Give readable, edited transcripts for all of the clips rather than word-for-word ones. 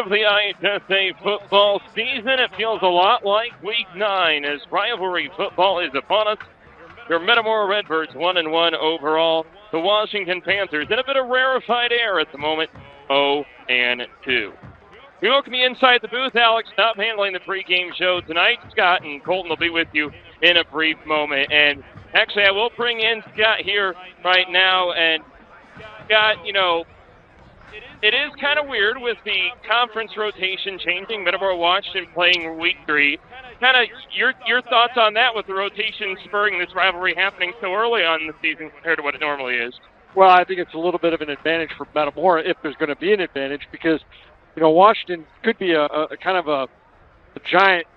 of the IHSA football season. It feels a lot like Week 9 as rivalry football is upon us. Your Metamora Redbirds 1-1 overall. The Washington Panthers in a bit of rarefied air at the moment, 0-2. We welcome you inside the booth. Alex Stubb handling the pregame show tonight. Scott and Colton will be with you in a brief moment. And actually, I will bring in Scott here right now. And Scott, it is kind of weird with the conference rotation changing. Metamora Washington playing Week 3. Kind of your thoughts on that with the rotation spurring this rivalry happening so early on in the season compared to what it normally is? Well, I think it's a little bit of an advantage for Metamora if there's going to be an advantage because, Washington could be a kind of a giant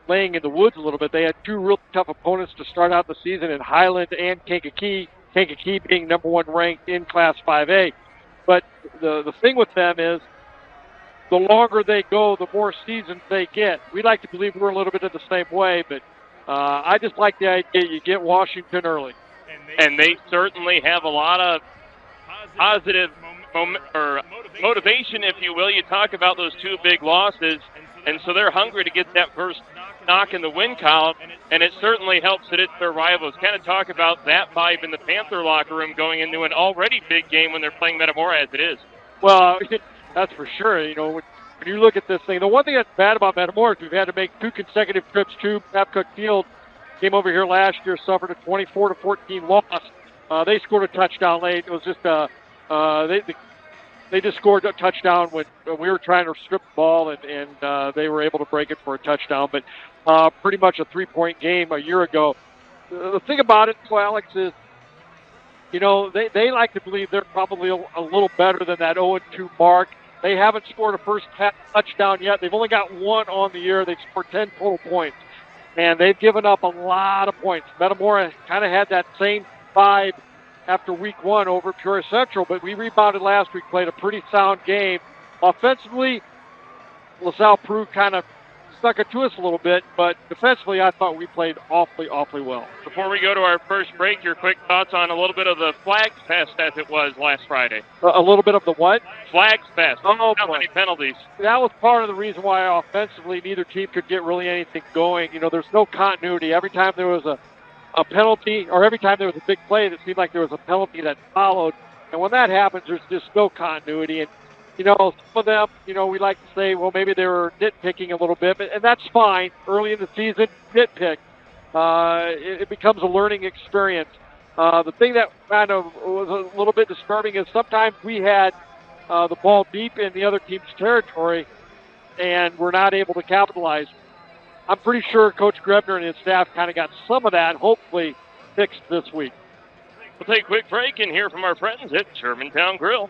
laying in the woods a little bit. They had two real tough opponents to start out the season in Highland and Kankakee, Kankakee being number 1 ranked in Class 5A. But the thing with them is the longer they go, the more seasons they get. We like to believe we're a little bit of the same way, but I just like the idea you get Washington early. And they certainly have a lot of positive motivation, if you will. You talk about those 2 big losses, and so they're hungry to get that first knock in the win column, and it certainly helps that it's their rivals. Kind of talk about that vibe in the Panther locker room going into an already big game when they're playing Metamora as it is. Well, that's for sure. When you look at this thing, the one thing that's bad about Metamora is we've had to make 2 consecutive trips to Babcock Field. Came over here last year, suffered a 24-14 loss. They scored a touchdown late. It was just they just scored a touchdown when we were trying to strip the ball, and they were able to break it for a touchdown. But pretty much a 3-point game a year ago. The thing about it, Alex, is they like to believe they're probably a little better than that 0-2 mark. They haven't scored a first touchdown yet. They've only got 1 on the year. They've scored 10 total points, and they've given up a lot of points. Metamora kind of had that same vibe after Week 1 over Peoria Central, but we rebounded last week, played a pretty sound game. Offensively, LaSalle Peru kind of stuck it to us a little bit, but defensively, I thought we played awfully, awfully well. Before we go to our first break, your quick thoughts on a little bit of the Flags Fest as it was last Friday. A little bit of the what? Flags Fest. Oh, how many penalties? That was part of the reason why offensively neither team could get really anything going. There's no continuity. Every time there was a penalty, or every time there was a big play, it seemed like there was a penalty that followed. And when that happens, there's just no continuity. And, some of them, we like to say, well, maybe they were nitpicking a little bit, and that's fine. Early in the season, nitpick. It becomes a learning experience. The thing that kind of was a little bit disturbing is sometimes we had the ball deep in the other team's territory, and we're not able to capitalize. I'm pretty sure Coach Grebner and his staff kind of got some of that, hopefully fixed this week. We'll take a quick break and hear from our friends at Germantown Grill.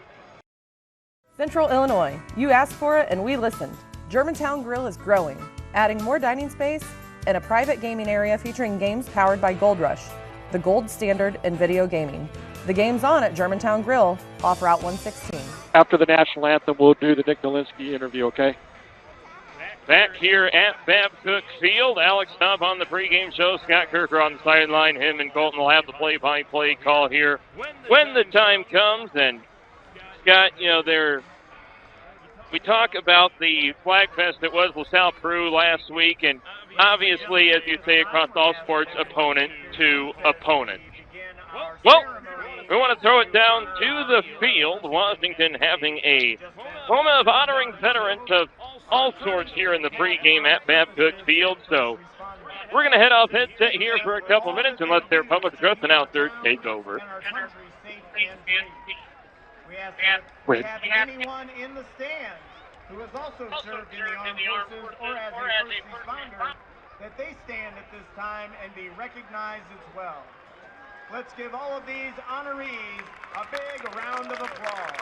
Central Illinois, you asked for it and we listened. Germantown Grill is growing, adding more dining space and a private gaming area featuring games powered by Gold Rush, the gold standard in video gaming. The game's on at Germantown Grill, off Route 116. After the national anthem, we'll do the Nick Nolinsky interview, okay? Back here at Babcock Field, Alex Stubb on the pregame show. Scott Kirker on the sideline. Him and Colton will have the play-by-play call here when the time comes. And Scott, we talk about the Flag Fest that was LaSalle Peru last week, and obviously, as you say across all sports, opponent to opponent. Well, we want to throw it down to the field. Washington having a moment of honoring veterans of all sorts here in the pregame at Babcock Field. So we're going to head off headset here for a couple minutes and let their public address announcer take over. We have anyone in the stands who has also served in the armed forces or as a first responder, that they stand at this time and be recognized as well. Let's give all of these honorees a big round of applause.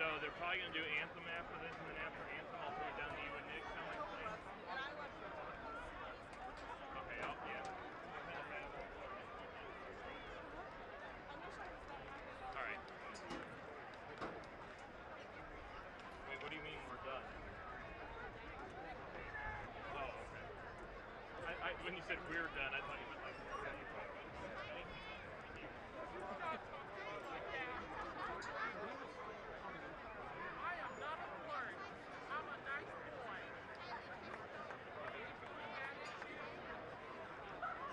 So they're probably going to do anthem after this, and then after anthem, I'll throw it down to you and Nick. Okay, yeah. When you said we're done, I thought you meant like.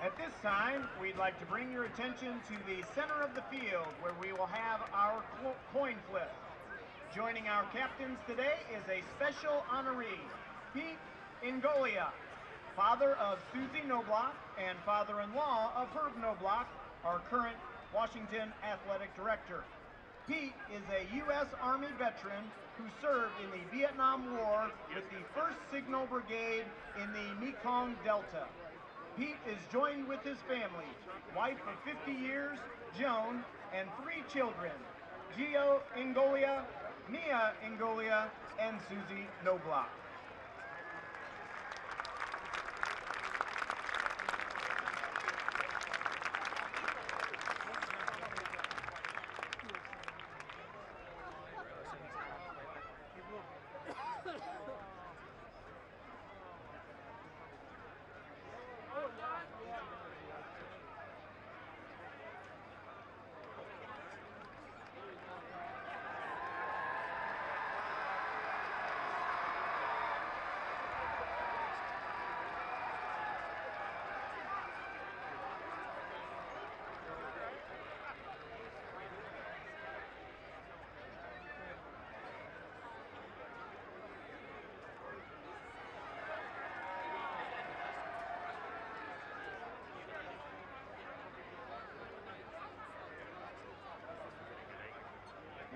At this time, we'd like to bring your attention to the center of the field where we will have our coin flip. Joining our captains today is a special honoree, Pete Ingolia, father of Susie Knobloch and father-in-law of Herb Knobloch, our current Washington Athletic Director. Pete is a U.S. Army veteran who served in the Vietnam War with the 1st Signal Brigade in the Mekong Delta. Pete is joined with his family, wife of 50 years, Joan, and 3 children, Gio Ingolia, Mia Ingolia, and Susie Knobloch.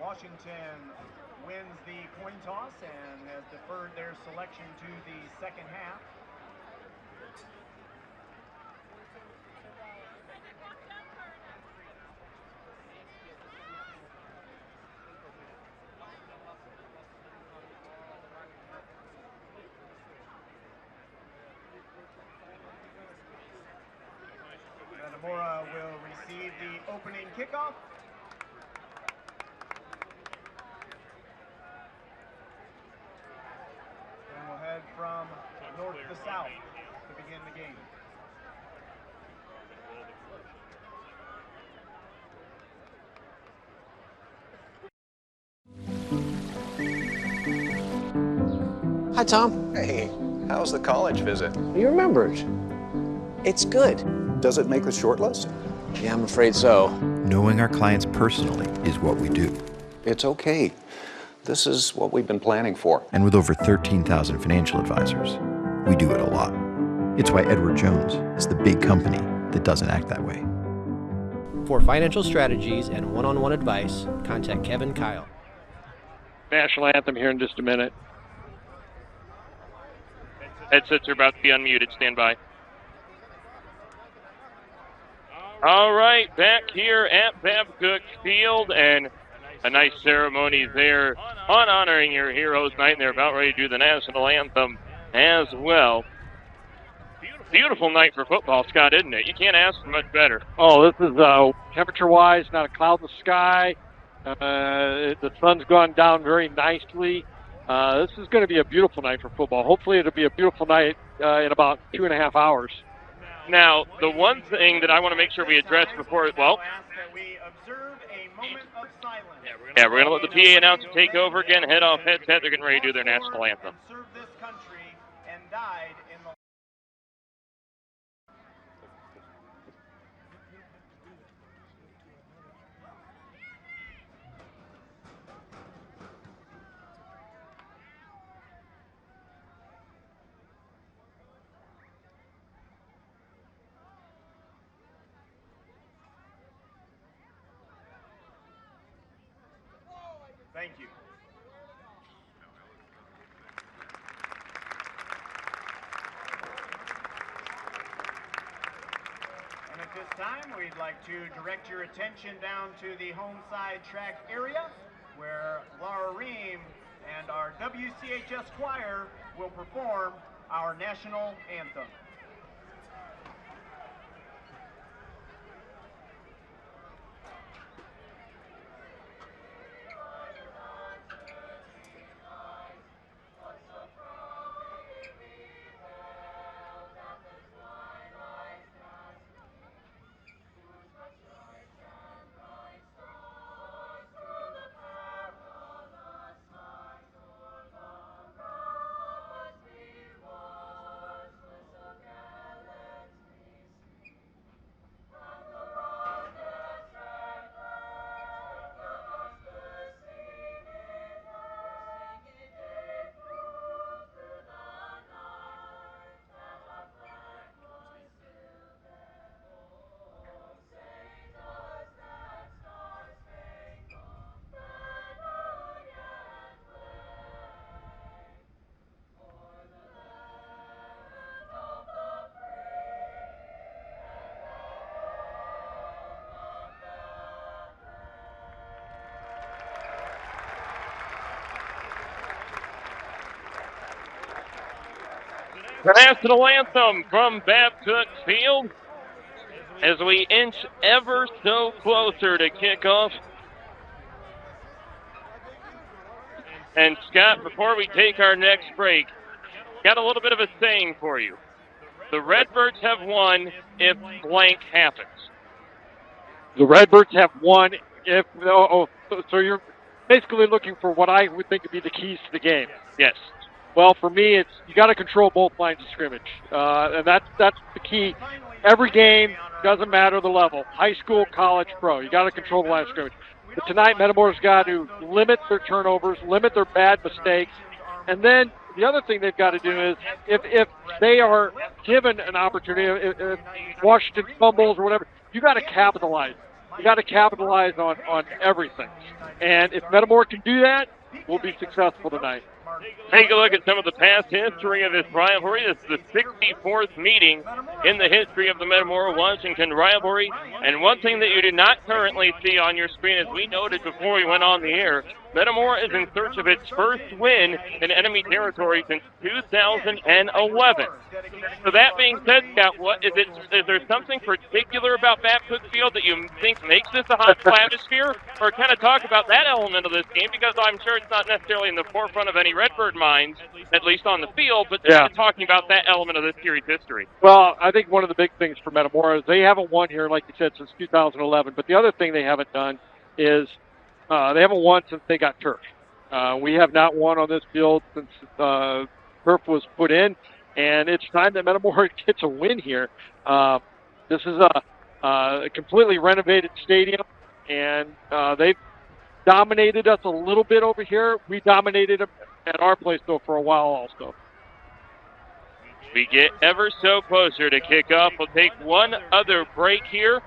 Washington wins the coin toss and has deferred their selection to the second half. Metamora will receive the opening kickoff. And we'll head from north to south to begin the game. Hi, Tom. Hey, how's the college visit? You remembered. It's good. Does it make the shortlist? Yeah, I'm afraid so. Knowing our clients personally is what we do. It's okay. This is what we've been planning for. And with over 13,000 financial advisors, we do it a lot. It's why Edward Jones is the big company that doesn't act that way. For financial strategies and one-on-one advice, contact Kevin Kyle. National anthem here in just a minute. Headsets are about to be unmuted. Stand by. All right, back here at Babcock Field, and a nice ceremony there on honoring your heroes night, and they're about ready to do the national anthem as well. Beautiful night for football, Scott, isn't it? You can't ask for much better. Oh, this is temperature-wise, not a cloud in the sky. The sun's gone down very nicely. This is going to be a beautiful night for football. Hopefully it'll be a beautiful night in about 2.5 hours. Now, the one thing that I want to make sure we address before, well, yeah, we're going to let the PA announcer take over again, head off headset. They're getting ready to do their national anthem. Thank you. And at this time, we'd like to direct your attention down to the home side track area where Laura Ream and our WCHS choir will perform our national anthem. The national anthem from Babcock Field as we inch ever so closer to kickoff. And Scott, before we take our next break, got a little bit of a saying for you. The Redbirds have won if blank happens. The Redbirds have won if, so you're basically looking for what I would think would be the keys to the game. Yes. Well, for me, it's you got to control both lines of scrimmage, and that's the key. Every game, doesn't matter the level, high school, college, pro. You got to control the line of scrimmage. But tonight, Metamora's got to limit their turnovers, limit their bad mistakes, and then the other thing they've got to do is if they are given an opportunity, if Washington fumbles or whatever, you got to capitalize. You got to capitalize on everything. And if Metamora can do that, we'll be successful tonight. Take a look at some of the past history of this rivalry. This is the 64th meeting in the history of the Metamora-Washington rivalry. And one thing that you do not currently see on your screen, as we noted before we went on the air, Metamora is in search of its first win in enemy territory since 2011. So that being said, Scott, is there something particular about Babcock Field that you think makes this a hostile atmosphere? Or kind of talk about that element of this game, because I'm sure it's not necessarily in the forefront of any Redbird minds, at least on the field, but talking about that element of this series history. Well, I think one of the big things for Metamora is they haven't won here, like you said, since 2011. But the other thing they haven't done is they haven't won since they got turf. We have not won on this field since turf was put in, and it's time that Metamora gets a win here. This is a completely renovated stadium, and they've dominated us a little bit over here. We dominated them at our place, though, for a while also. We get ever so closer to kickoff. We'll take one other break here.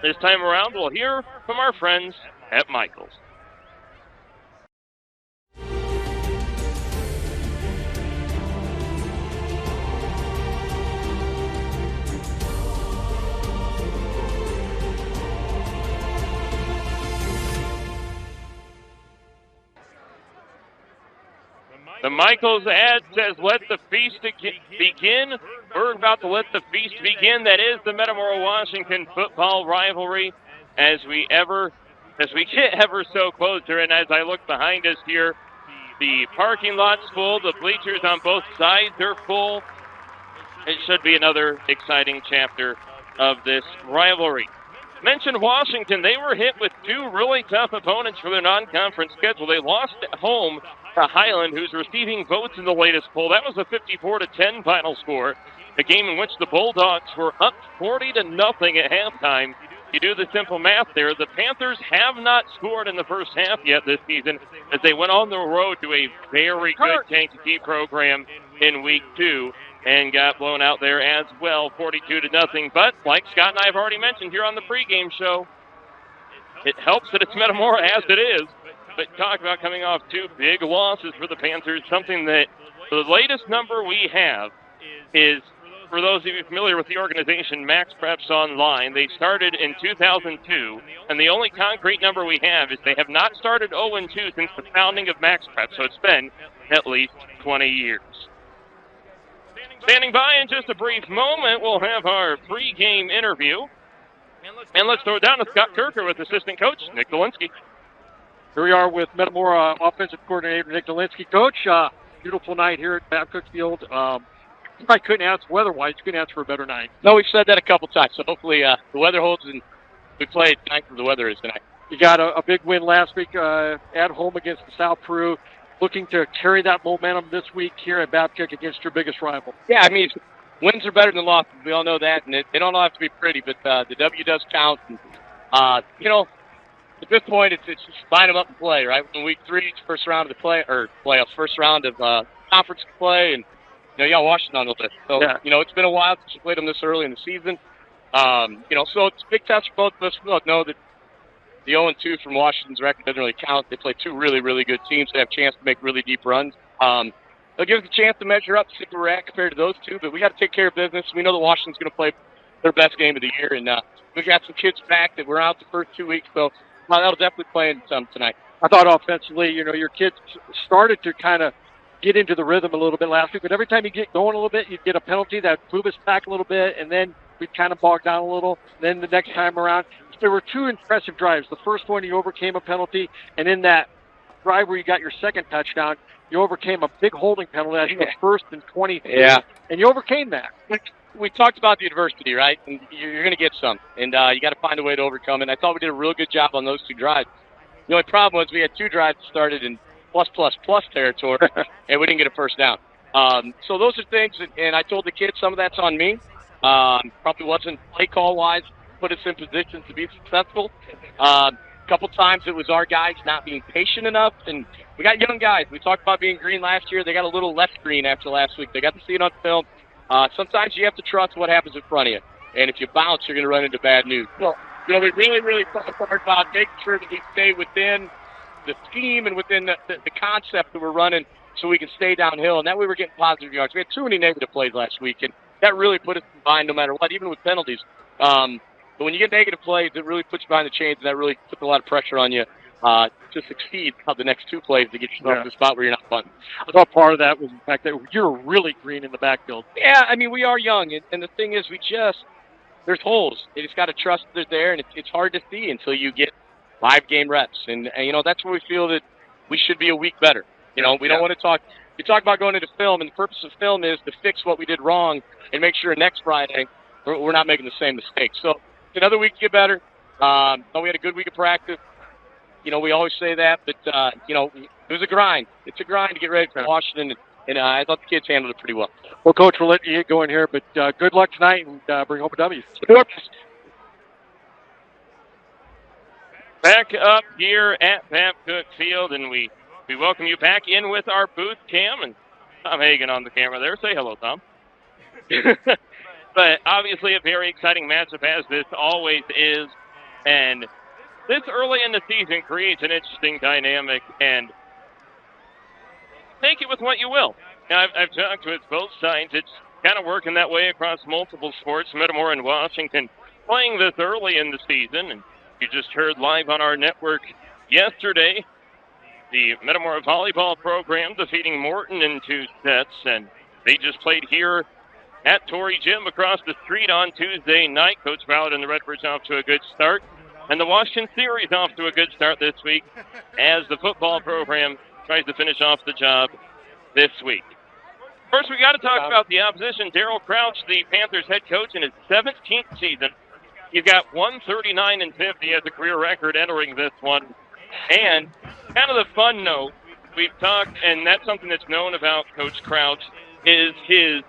This time around, we'll hear from our friends at Michael's. The Michaels ad says, let the feast begin. We're about to let the feast begin. That is the Metamora-Washington football rivalry as we get ever so closer. And as I look behind us here, the parking lot's full. The bleachers on both sides are full. It should be another exciting chapter of this rivalry. Mentioned Washington. They were hit with two really tough opponents for their non-conference schedule. They lost at home to Highland, who's receiving votes in the latest poll. That was a 54-10 final score, a game in which the Bulldogs were up 40-0 at halftime. You do the simple math there. The Panthers have not scored in the first half yet this season, as they went on the road to a very good Kankakee program in week 2 and got blown out there as well, 42-0. But like Scott and I have already mentioned here on the pregame show, it helps that it's Metamora as it is. But talk about coming off two big losses for the Panthers, something that the latest number we have is, for those of you familiar with the organization, Max Preps Online. They started in 2002, and the only concrete number we have is they have not started 0-2 since the founding of Max Preps, so it's been at least 20 years. Standing by in just a brief moment, we'll have our pregame interview. And let's throw it down to Scott Kirker with assistant coach Nick Dolinsky. Here we are with Metamora offensive coordinator Nick Dolinsky. Coach, beautiful night here at Babcock Field. I couldn't ask weather-wise. Couldn't ask for a better night. No, we've said that a couple times, so hopefully the weather holds and we play tonight as the weather is tonight. You got a big win last week at home against the South Peru. Looking to carry that momentum this week here at Babcock against your biggest rival. Yeah, I mean, wins are better than losses. We all know that, and they don't all have to be pretty, but the W does count. And, at this point, it's just line them up and play, right? In week 3, it's first round of the playoffs, first round of conference play, and Washington on the list. So, it's been a while since we played them this early in the season. So it's a big test for both of us. We both know that the 0-2 from Washington's record doesn't really count. They play two really, really good teams that have a chance to make really deep runs. They'll give us a chance to measure up, see where we're at compared to those two, but we got to take care of business. We know that Washington's going to play their best game of the year, and we got some kids back that were out the first 2 weeks, so that'll definitely play in some tonight. I thought offensively, your kids started to kind of get into the rhythm a little bit last week. But every time you get going a little bit, you'd get a penalty that would move us back a little bit, and then we'd kind of bog down a little. Then the next time around, there were two impressive drives. The first one, you overcame a penalty, and in that drive where you got your second touchdown, you overcame a big holding penalty. I think it was first and 23. Yeah. And you overcame that. We talked about the adversity, right? And you're going to get some, and you got to find a way to overcome it. I thought we did a real good job on those two drives. The only problem was we had two drives that started in plus territory, and we didn't get a first down. So those are things, and I told the kids some of that's on me. Probably wasn't play call-wise, put us in position to be successful. A couple times it was our guys not being patient enough, and we got young guys. We talked about being green last year. They got a little less green after last week. They got to see it on film. Sometimes you have to trust what happens in front of you, and if you bounce, you're going to run into bad news. So, we really, really thought hard about making sure that we stay within the scheme and within the concept that we're running so we can stay downhill, and that we were getting positive yards. We had too many negative plays last week, and that really put us behind no matter what, even with penalties. But when you get negative plays, it really puts you behind the chains, and that really puts a lot of pressure on you to succeed on the next two plays to get yourself to the spot where you're not punting. I thought part of that was the fact that you're really green in the backfield. Yeah, I mean, we are young, and the thing is, there's holes. You just got to trust they're there, and it's hard to see until you get 5-game reps. And that's where we feel that we should be a week better. We don't want to talk. You talk about going into film, and the purpose of film is to fix what we did wrong and make sure next Friday we're not making the same mistake. So it's another week to get better. We had a good week of practice. We always say that, but, it was a grind. It's a grind to get ready for Washington, and I thought the kids handled it pretty well. Well, Coach, we'll let you get going here, but good luck tonight and bring home a W. Back up here at Babcock Field, and we welcome you back in with our booth cam, and Tom Hagan on the camera there. Say hello, Tom. But obviously a very exciting matchup, as this always is, and this early in the season creates an interesting dynamic, and take it with what you will. Now, I've talked with both sides. It's kind of working that way across multiple sports. Metamora and Washington playing this early in the season, and you just heard live on our network yesterday the Metamora volleyball program defeating Morton in 2 sets, and they just played here at Torrey Gym across the street on Tuesday night. Coach Ballard and the Redbirds off to a good start, and the Washington series off to a good start this week as the football program tries to finish off the job this week. First, we got to talk about the opposition. Darryl Crouch, the Panthers head coach, in his 17th season. He's got 139-50 as a career record entering this one. And kind of the fun note, we've talked, and that's something that's known about Coach Crouch, is his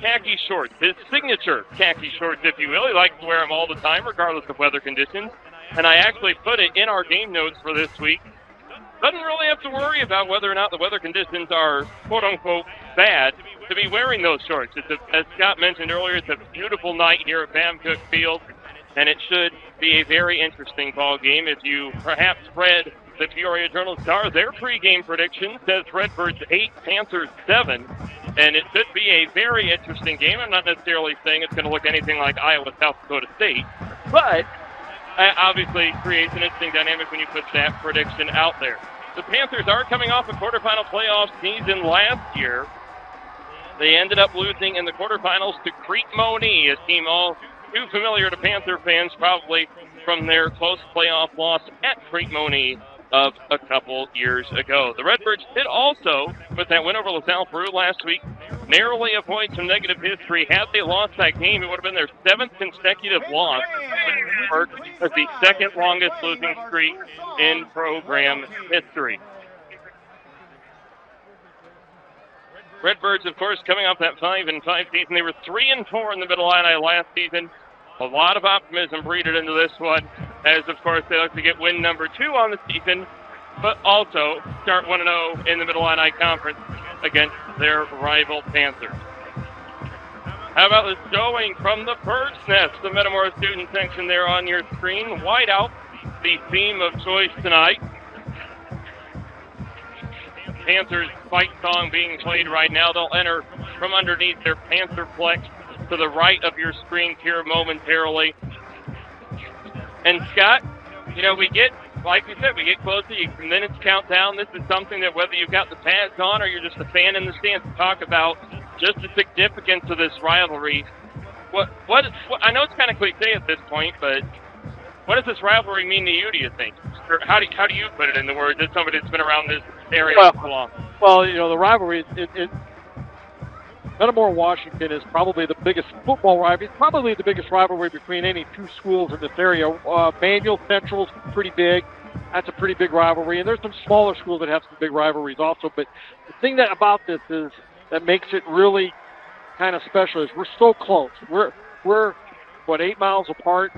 khaki shorts, his signature khaki shorts, if you will. He likes to wear them all the time, regardless of weather conditions. And I actually put it in our game notes for this week. Doesn't really have to worry about whether or not the weather conditions are, quote-unquote, bad to be wearing those shorts. As Scott mentioned earlier, it's a beautiful night here at Babcock Field, and it should be a very interesting ball game. If you perhaps read the Peoria Journal-Star, their pregame prediction says Redbirds 8, Panthers 7, and it should be a very interesting game. I'm not necessarily saying it's going to look anything like Iowa, South Dakota State, but obviously creates an interesting dynamic when you put that prediction out there. The Panthers are coming off a quarterfinal playoff season last year. They ended up losing in the quarterfinals to Crete-Monee, a team all too familiar to Panther fans, probably from their close playoff loss at Crete-Monee of a couple years ago. The Redbirds did also, with that win over LaSalle Peru last week, narrowly avoid some negative history. Had they lost that game, it would have been their 7th consecutive loss, as the second longest losing streak in program history. Redbirds, of course, coming off that 5-5 season. They were 3-4 in the Mid-Illini last season. A lot of optimism breeded into this one, as, of course, they look to get win number 2 on the season, but also start 1-0 in the Mid-Illini Conference against their rival Panthers. How about this showing from the Bird's Nest, the Metamora student section there on your screen. Whiteout, the theme of choice tonight. Panthers fight song being played right now. They'll enter from underneath their Pantherplex to the right of your screen here momentarily. And Scott, we get like we said, we get closer, minutes count down. This is something that whether you've got the pads on or you're just a fan in the stands, to talk about just the significance of this rivalry. What I know it's kind of cliche at this point, but what does this rivalry mean to you, do you think? Or how do you put it in the words as somebody that's been around this area so long? Well, the rivalry, Metamora, Washington is probably the biggest football rivalry. It's probably the biggest rivalry between any two schools in this area. Manual Central's pretty big. That's a pretty big rivalry. And there's some smaller schools that have some big rivalries also. But the thing about this is that makes it really kind of special is we're so close. We're 8 miles apart.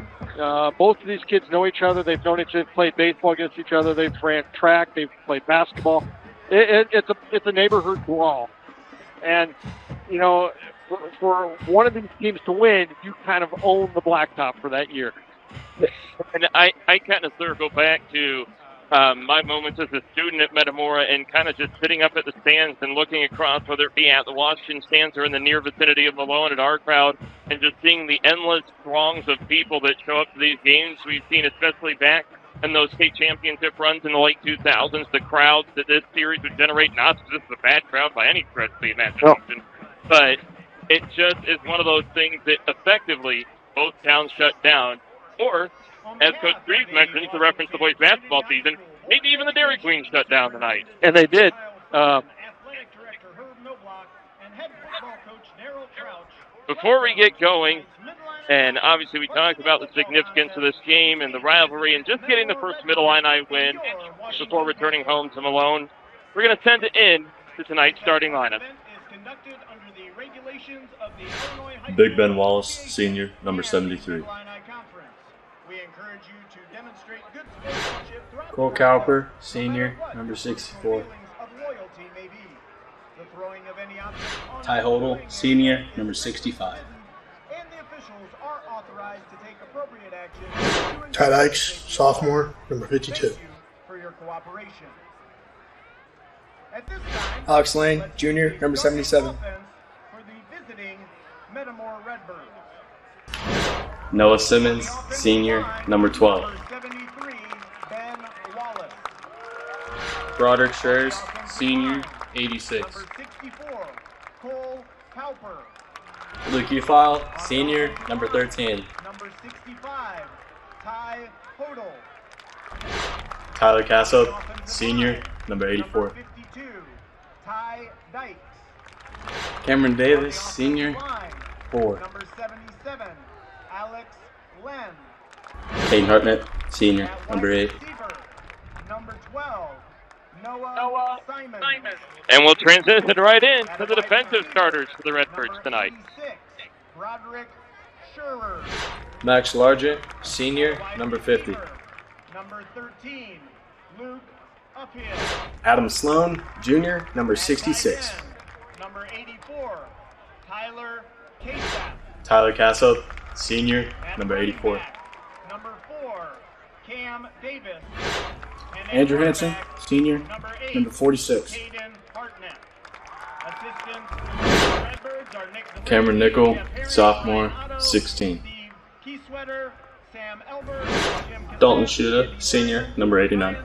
Both of these kids know each other. They've known each other, played baseball against each other. They've ran track. They've played basketball. It's a neighborhood brawl. And, for one of these teams to win, you kind of own the blacktop for that year. And I kind of circle back to my moments as a student at Metamora and kind of just sitting up at the stands and looking across, whether it be at the Washington stands or in the near vicinity of Malone at our crowd, and just seeing the endless throngs of people that show up to these games. We've seen, especially back in those state championship runs in the late 2000s, the crowds that this series would generate. Not that this is a bad crowd by any stretch of the imagination, but it just is one of those things that effectively both towns shut down. Or, as Coach Greaves mentioned, to reference the boys' basketball season, maybe even the Dairy Queen shut down tonight. And they did. Before we get going, and obviously we talked about the significance of this game and the rivalry and just getting the first Middle-Illini win before returning home to Malone, we're going to send it in to tonight's starting lineup. Big Ben Wallace, senior, number 73. Cole Cowper, senior, number 64. Ty Hodel, senior, number 65. Ty Dykes, sophomore, number 52. Alex Lane, junior, number 77. Noah Simmons, senior, number 12. Broderick Schurz, senior, 86. Luke Ufile, senior, number 13. Tyler Castle, senior, number 84. Cameron Davis, senior, 4. Peyton Hartnett, senior, number 8. And we'll transition right in to the defensive starters for the Redbirds tonight. Max Largent, senior, number 50. Adam Sloan, junior, number 66. Tyler Castle, senior, number 84. Andrew Hansen, senior, number 46. Cameron Nickel, sophomore, 16. Dalton Shuda, senior, number 89.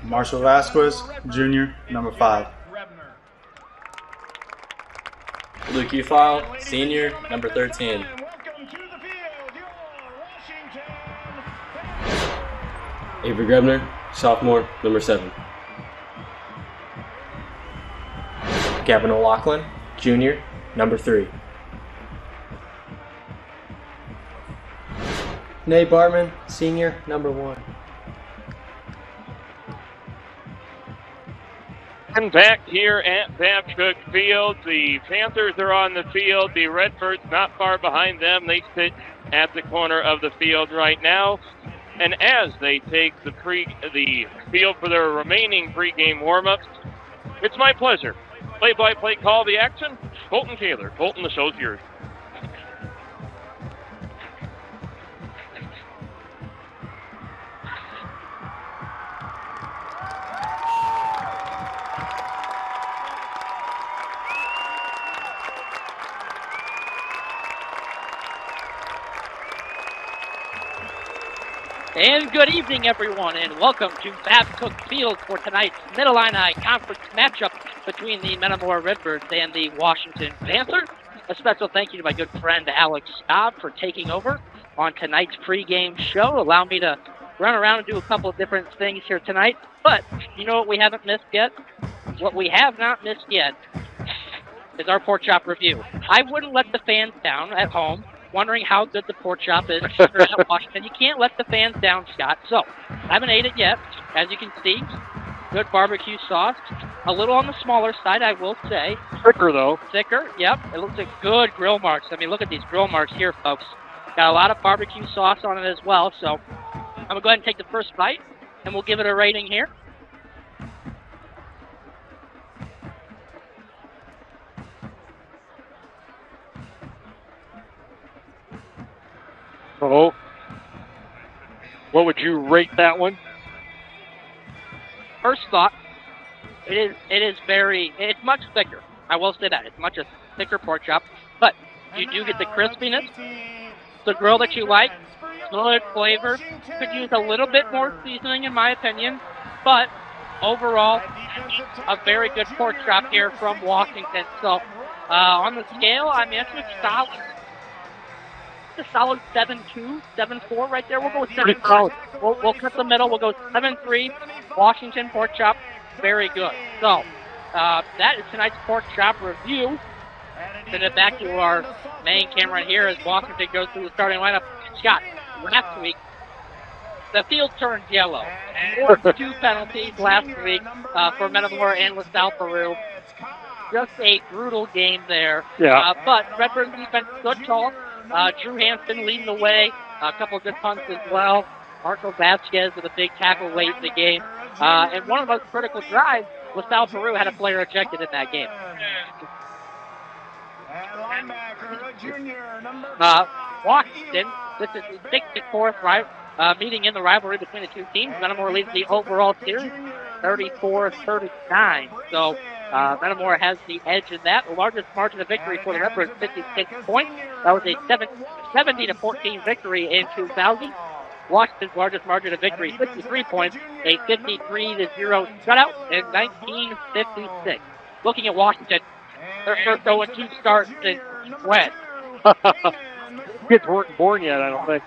Marshall Vasquez, junior, number 5. Luke Ufile, senior, number 13. Avery Grebner, sophomore, number 7. Gavin O'Loughlin, junior, number 3. Nate Bartman, senior, number 1. And back here at Babcock Field, the Panthers are on the field. The Redbirds not far behind them. They sit at the corner of the field right now. And as they take the field for their remaining pregame warm-ups, it's my pleasure. Play-by-play call the action, Colton Taylor. Colton, the show's yours. And good evening, everyone, and welcome to Babcock Field for tonight's Mid-Illini Conference matchup between the Metamora Redbirds and the Washington Panthers. A special thank you to my good friend Alex Staub for taking over on tonight's pregame show. Allow me to run around and do a couple of different things here tonight. But you know what we haven't missed yet? What we have not missed yet is our pork chop review. I wouldn't let the fans down at home, wondering how good the pork chop is at Washington. You can't let the fans down, Scott. So, I haven't ate it yet. As you can see, good barbecue sauce. A little on the smaller side, I will say. Thicker, though. Thicker, yep. It looks like good grill marks. I mean, look at these grill marks here, folks. Got a lot of barbecue sauce on it as well. So, I'm going to go ahead and take the first bite, and we'll give it a rating here. So, what would you rate that one? First thought, it's much thicker. I will say that. It's much a thicker pork chop, but you do get the crispiness, the grill that you like, good flavor. Could use a little bit more seasoning in my opinion, but overall, a very good pork chop here from Washington. So, on the scale, I mean, it's a solid 7.2, 7.4 right there. We'll go with 7.3. We'll cut the middle. We'll go 7.3. Washington pork chop, very good. So that is tonight's pork chop review. Send it back to our main camera here as Washington goes through the starting lineup. Scott, last week the field turned yellow. 2 penalties last week for Metamora and LaSalle Peru. Just a brutal game there. Yeah. But Redbird defense stood tall. Drew Hansen leading the way. A couple of good punts as well. Marco Vasquez with a big tackle late in the game. And one of the most critical drives, LaSalle Peru had a player ejected in that game. Washington, this is the 64th meeting in the rivalry between the two teams. Metamora leads the overall series 34-39. So Metamora has the edge in that. The largest margin of victory for the Redbirds, 56 points. That was a 70-14 victory in 2000. Washington's largest margin of victory, 53 points, a 53-0 shutout in 1956. Looking at Washington, their first 0-2 start since when? Kids weren't born yet, I don't think.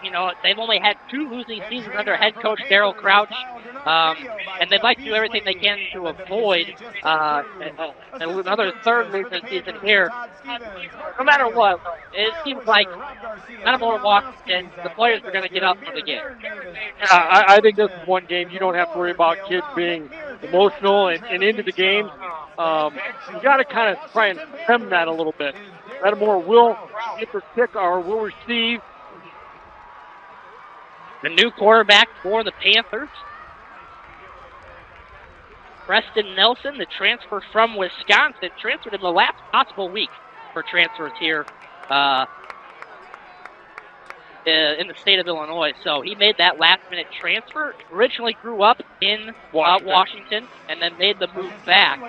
You know, they've only had 2 losing seasons under head coach Daryl Crouch, and they'd like to do everything they can to avoid another 3rd losing season here. No matter what, it seems like Metamora Washington, the players are going to get up for the game. I think this is one game you don't have to worry about kids being emotional and into the game. You got to kind of try and trim that a little bit. Metamora will get their kick or will receive. The new quarterback for the Panthers, Preston Nelson, the transfer from Wisconsin, transferred in the last possible week for transfers here in the state of Illinois. So he made that last-minute transfer. Originally grew up in Washington and then made the move back.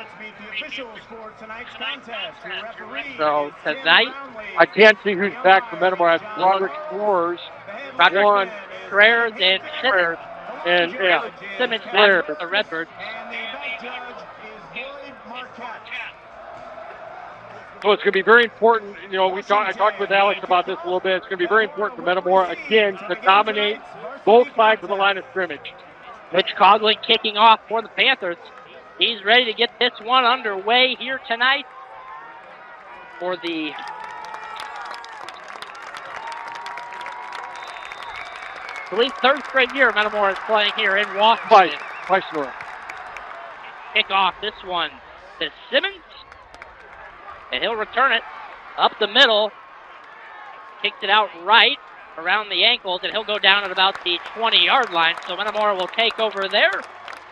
So tonight, I can't see who's back for Metamora. Roderick Flores, Roderick Frères and Simmons. And Simmons back for the Redbirds. So it's going to be very important. You know, I talked with Alex about this a little bit. It's going to be very important for Metamora, again, to dominate both sides of the line of scrimmage. Mitch Coughlin kicking off for the Panthers. He's ready to get this one underway here tonight for the I believe 3rd straight year Metamora is playing here in Washington. Kick off this one to Simmons. And he'll return it up the middle. Kicks it out right around the ankles, and he'll go down at about the 20-yard line. So Metamora will take over there.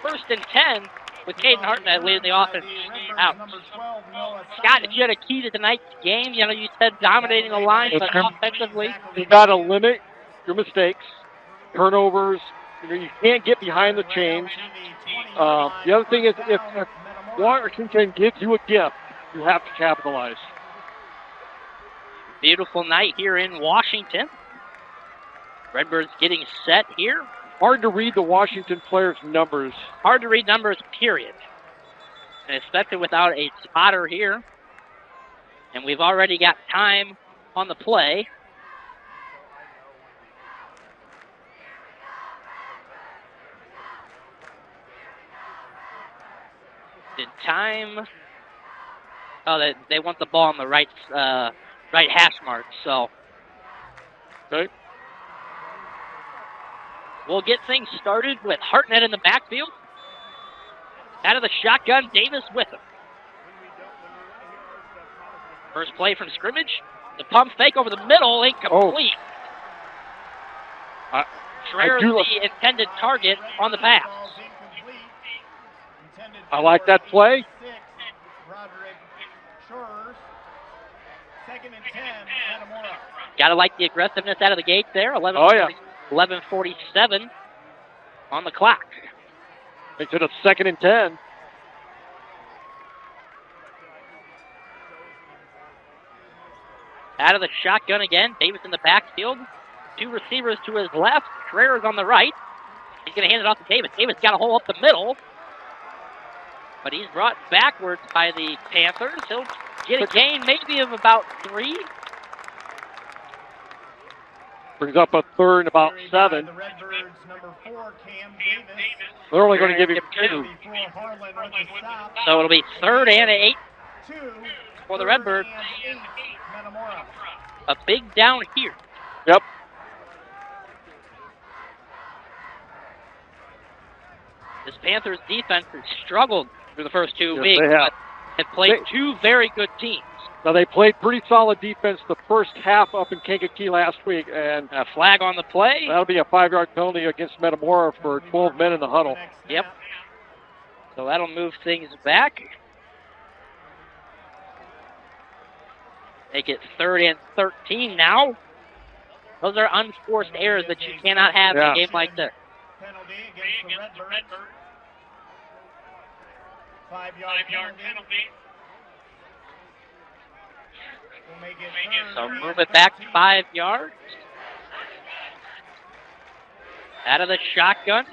1st and 10 with Caden Hartnett leading the offense out. Scott, if you had a key to tonight's game, you know, you said dominating the line, but offensively. You got to limit your mistakes. Turnovers, you know, you can't get behind the chains. The other thing is, if Washington gives you a gift, you have to capitalize. Beautiful night here in Washington. Redbird's getting set here. Hard to read the Washington players' numbers. Hard to read numbers, period. And especially without a spotter here. And we've already got time on the play. The time... Oh, they want the ball on the right hash mark, so... Okay. We'll get things started with Hartnett in the backfield. Out of the shotgun, Davis with him. First play from scrimmage. The pump fake over the middle, incomplete. Schreier's the intended target on the pass. I like that play. Gotta like the aggressiveness out of the gate there. 11:47 on the clock. Makes it a 2nd and 10. Out of the shotgun again. Davis in the backfield. 2 receivers to his left. Schreier's on the right. He's going to hand it off to Davis. Davis got a hole up the middle. But he's brought backwards by the Panthers. He'll get a gain maybe of about 3. Brings up a 3rd and about 7. They're only going to give him 2. So it'll be 3rd and 8 for the Redbirds. A big down here. Yep. This Panthers defense has struggled through the first 2 Yes, weeks, they have. but have played 2 very good teams. Now, they played pretty solid defense the first half up in Kankakee last week, and a flag on the play. That'll be a 5-yard penalty against Metamora for 12 men in the huddle. Yep. So that'll move things back. Make it 3rd and 13 now. Those are unforced errors that you cannot have in a game like this. Penalty against the Redbirds. 5-yard penalty. We'll make it so move it back 5 yards. Out of the shotgun.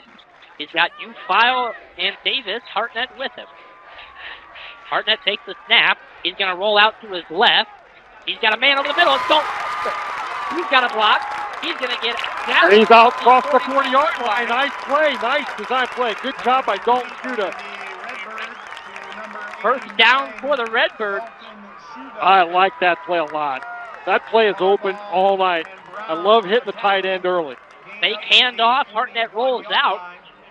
He's got Ufile and Davis. Hartnett with him. Hartnett takes the snap. He's going to roll out to his left. He's got a man over the middle. He's got a block. He's going to get down. And he's out across the 40-yard line. Nice play. Nice design play. Good job by Dalton Shuda. First down for the Redbirds. I like that play a lot. That play is open all night. I love hitting the tight end early. Fake handoff. Hartnett rolls out.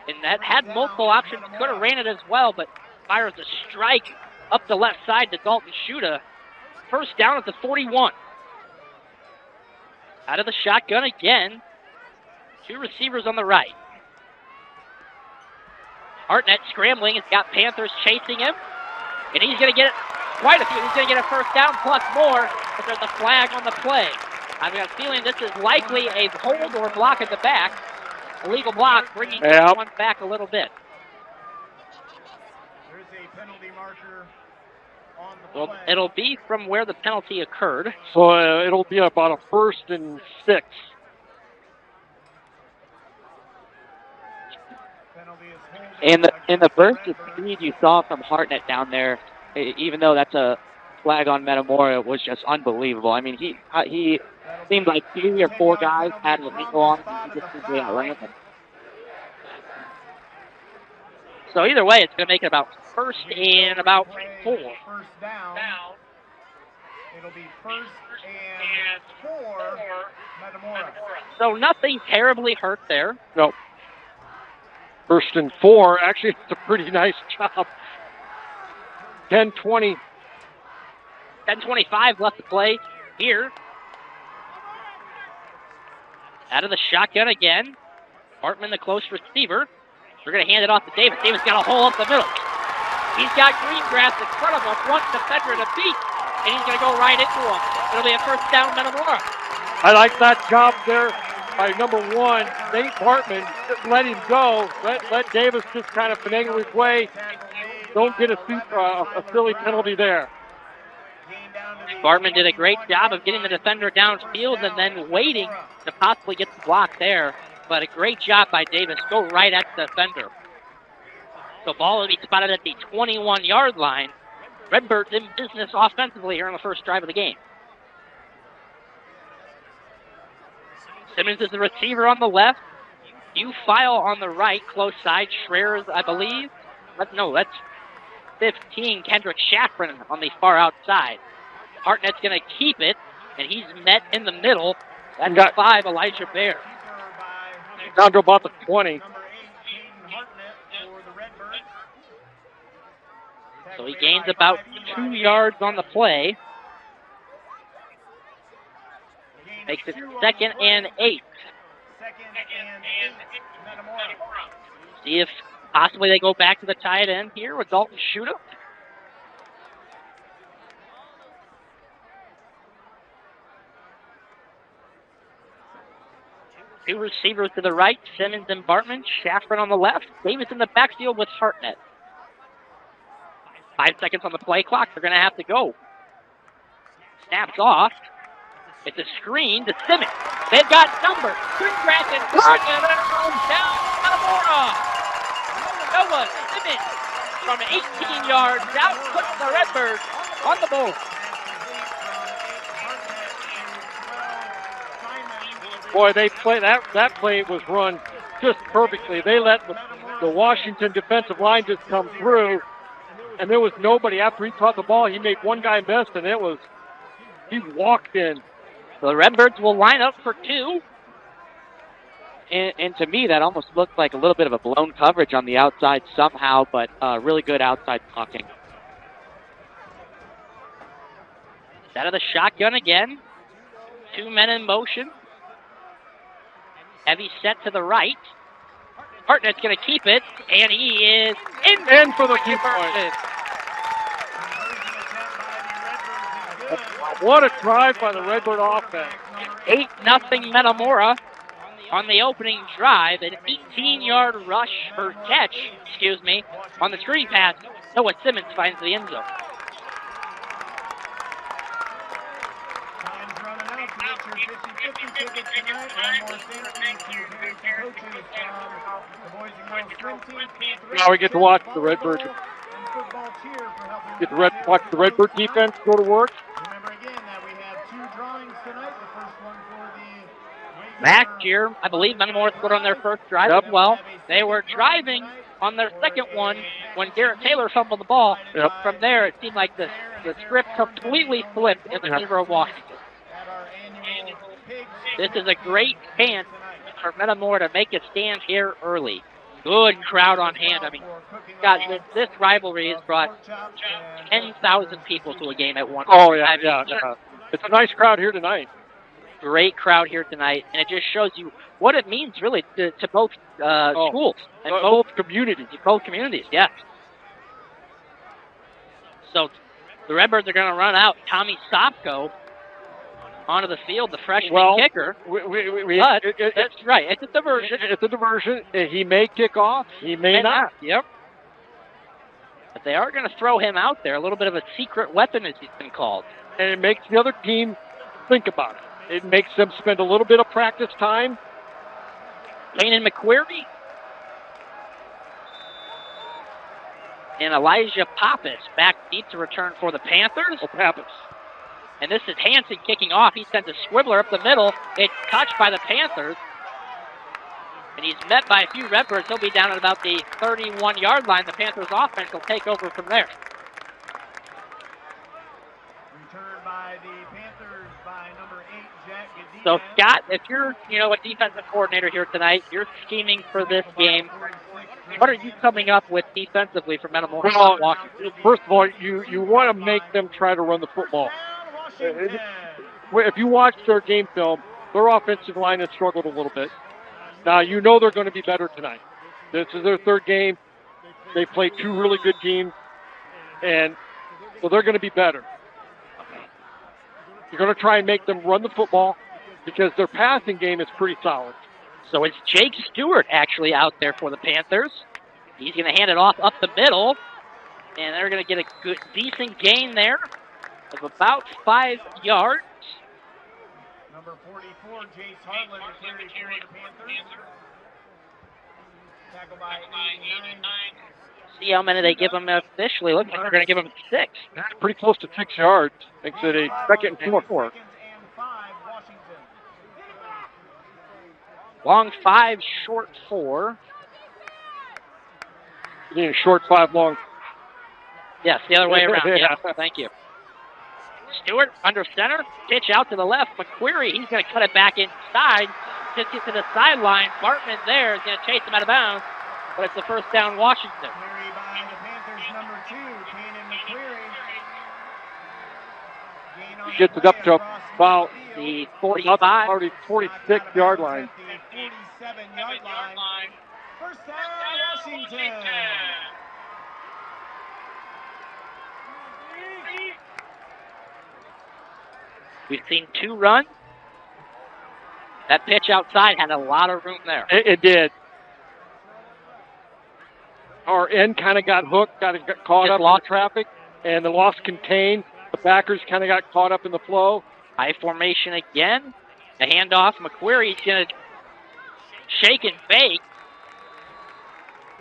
And that had multiple options. Could have ran it as well, but fires a strike up the left side to Dalton Shuda. First down at the 41. Out of the shotgun again. 2 receivers on the right. Hartnett scrambling. He's got Panthers chasing him. And he's going to get quite a few. He's going to get a first down plus more, but there's a flag on the play. I've got a feeling this is likely a hold or block at the back. Illegal block, bringing this one back a little bit. There's a penalty marker on the Well, play. it'll be from where the penalty occurred. So it'll be about a 1st and 6. In the burst of speed you saw from Hartnett down there, even though that's a flag on Metamora, it was just unbelievable. I mean, he seemed like 3 or 4 guys had a wrinkle on him. He just simply outran them. So either way, it's going to make it about 1st and about 4. First down. It'll be 1st and 4, Metamora. So nothing terribly hurt there. Nope. 1st and 4. Actually, it's a pretty nice job. 10-20. 10:25 left to play here. Out of the shotgun again. Hartman, the close receiver. We're going to hand it off to Davis. Davis got a hole up the middle. He's got Greengrass in front of him. One defender to beat. And he's going to go right into him. It'll be a first down, Metamora. I like that job there by number 1, Nate Hartman. Let him go. Let Davis just kind of finagle his way. Don't get a silly penalty there. Bartman did a great job of getting the defender downfield and then waiting to possibly get the block there. But a great job by Davis. Go right at the defender. So ball will be spotted at the 21-yard line. Redbird's in business offensively here on the first drive of the game. Simmons is the receiver on the left. Hugh File on the right, close side. Schreers, I believe. No, that's 15. Kendrick Shaffron on the far outside. Hartnett's going to keep it, and he's met in the middle. That's 5, Elijah Bear. Down to about the 20. So he gains about 2 yards on the play. Makes it 2nd and 8. See if possibly they go back to the tight end here with Dalton Schuta. Two receivers to the right, Simmons and Bartman. Shaffron on the left. Davis in the backfield with Hartnett. 5 seconds on the play clock. They're going to have to go. Snaps off. It's a screen to Simmons. They've got numbers. Greengrass and Hartnett down Metamora. Noah Simmons from 18 yards out puts the Redbirds on the board. Boy, that play was run just perfectly. They let the Washington defensive line just come through, and there was nobody. After he caught the ball, he made one guy miss, and he walked in. So the Redbirds will line up for 2. And to me, that almost looked like a little bit of a blown coverage on the outside somehow, but really good outside blocking. Out of the shotgun again. 2 men in motion. Heavy set to the right. Hartnett's going to keep it, and he is in for the conversion. What a drive by the Redbird offense. 8-0 Metamora on the opening drive. An 18-yard rush, or catch, on the screen pass. Noah Simmons finds the end zone. Now we get to watch the Redbird. Watch the Redbird defense go to work. Remember again that we have 2 drawings tonight. The first one for the last year, I believe Metamora scored on their first drive as well. They were driving on their second one when Garrett Taylor fumbled the ball. From there, it seemed like the script completely flipped in the favor of Washington. This is a great chance for Metamora to make a stand here early. Good crowd on hand. I mean, God, this rivalry has brought 10,000 people to a game at one time. Oh, yeah. It's a nice crowd here tonight. Great crowd here tonight, and it just shows you what it means, really, to both schools. And both communities. Both communities, yes. So the Redbirds are going to run out Tommy Sopko onto the field, the freshman kicker. That's right. It's a diversion. It's a diversion. He may kick off. He may not. Yep. But they are going to throw him out there. A little bit of a secret weapon, as he's been called. And it makes the other team think about it. It makes them spend a little bit of practice time. Kanan McQuarrie. And Elijah Pappas back deep to return for the Panthers. Pappas. And this is Hansen kicking off. He sends a squibbler up the middle. It's touched by the Panthers. And he's met by a few Redbirds. He'll be down at about the 31-yard line. The Panthers offense will take over from there. Returned by the Panthers by number 8, Jack Gadea. So, Scott, if you're, a defensive coordinator here tonight, you're scheming for this game. What are you coming up with defensively for Metamora? Well, first of all, you want to make them try to run the football. If you watch their game film, their offensive line has struggled a little bit. Now, they're going to be better tonight. This is their third game. They played 2 really good teams, and so they're going to be better. You're going to try and make them run the football because their passing game is pretty solid. So it's Jake Stewart actually out there for the Panthers. He's going to hand it off up the middle, and they're going to get a good, decent gain there. of about 5 yards. Number 44, Jace Hartland, the carry for the Panthers. Tackled by 89. See how many they give him officially. Looks like they're going to give him 6. That's pretty close to 6 yards. Makes it a 2nd and 4. Long 5, short 4. Short 5, long. Yes, the other way around. Yeah, thank you. Stewart under center. Pitch out to the left. McQuarrie, he's going to cut it back inside. Just get to the sideline. Bartman there is going to chase him out of bounds. But it's the first down, Washington. Carry by the Panthers, number 2, Kanan McQuarrie. Gets it up to about the 45. 46-yard line. 47-yard line. First down, Washington. We've seen 2 runs. That pitch outside had a lot of room there. It did. Our end kind of got hooked, got caught up in the traffic, and the loss contained. The backers kind of got caught up in the flow. High formation again. The handoff. McQuarrie's going to shake and bake.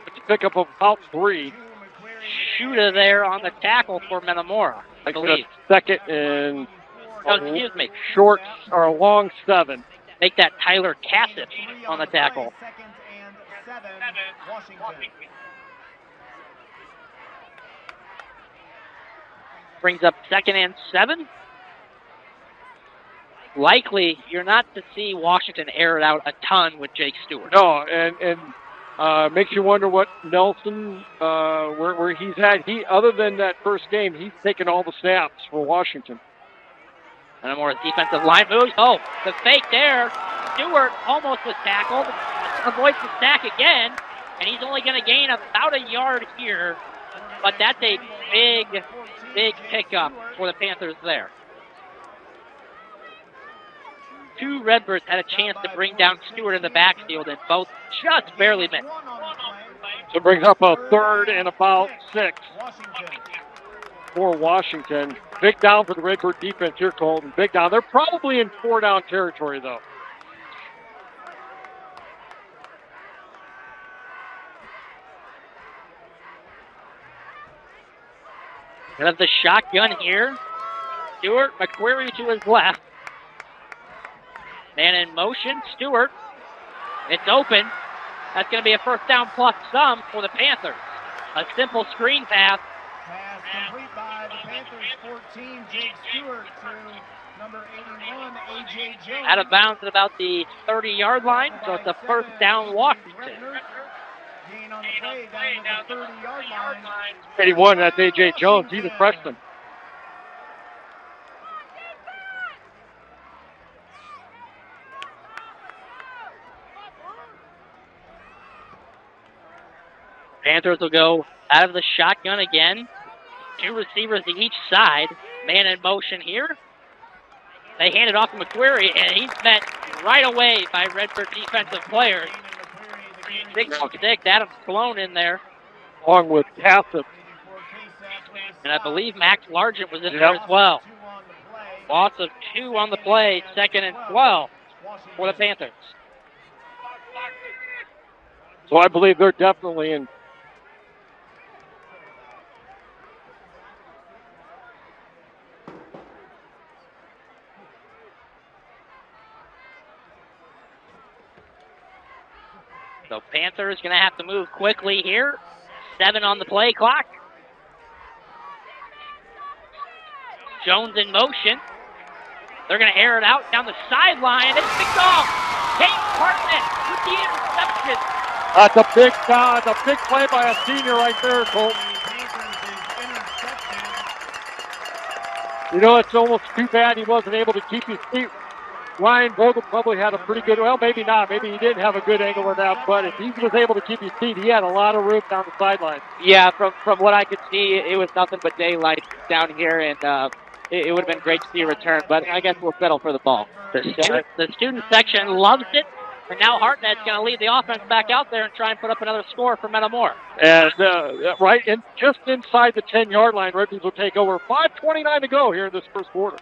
It's a pickup of about 3. Shuda there on the tackle for Metamora, I believe. 2nd and excuse me. Short or a long 7. Make that Tyler Cassett on the tackle. 2nd and 7, Washington. Brings up 2nd and 7. Likely, you're not to see Washington air it out a ton with Jake Stewart. No, and makes you wonder what Nelson, where he's at. Other than that first game, he's taken all the snaps for Washington. Menamora's defensive line moves. Oh, the fake there. Stewart almost was tackled. Avoids the sack again, and he's only going to gain about a yard here. But that's a big pickup for the Panthers there. 2 Redbirds had a chance to bring down Stewart in the backfield, and both just barely missed. So it brings up a 3rd and about 6 for Washington. Big down for the Redbird defense here, Colton. Big down. They're probably in 4-down territory, though. Gonna have the shotgun here. Stewart, McQuarrie to his left. Man in motion, Stewart. It's open. That's going to be a first down plus some for the Panthers. A simple screen pass. Pass complete by the Panthers 14, Jake Stewart to number 81, A.J. Jones. Out of bounds at about the 30-yard line, so it's a first down Washington. Gain on the play down at the 30-yard line. 81, that's A.J. Jones. He's a freshman. Panthers will go out of the shotgun again. 2 receivers to each side. Man in motion here. They hand it off to McQuarrie, and he's met right away by Redbird defensive players. 6'6", Adam Sloan in there. Along with Cassett. And I believe Max Largent was in there as well. Loss of 2 on the play, 2nd and 12 for the Panthers. So I believe they're definitely in. So Panthers going to have to move quickly here. 7 on the play clock. Jones in motion. They're going to air it out down the sideline. It's picked off. Kate Hartman with the interception. That's a big play by a senior right there, Colt. You know, it's almost too bad he wasn't able to keep his feet. Ryan Vogel probably had a pretty good, well, maybe not. Maybe he didn't have a good angle with that, but if he was able to keep his feet, he had a lot of room down the sideline. Yeah, from what I could see, it was nothing but daylight down here, and it would have been great to see a return, but I guess we'll settle for the ball. The student section loves it. And now Hartnett's going to lead the offense back out there and try and put up another score for Metamora. And just inside the 10-yard line, Redbirds will take over. 5:29 to go here in this first quarter.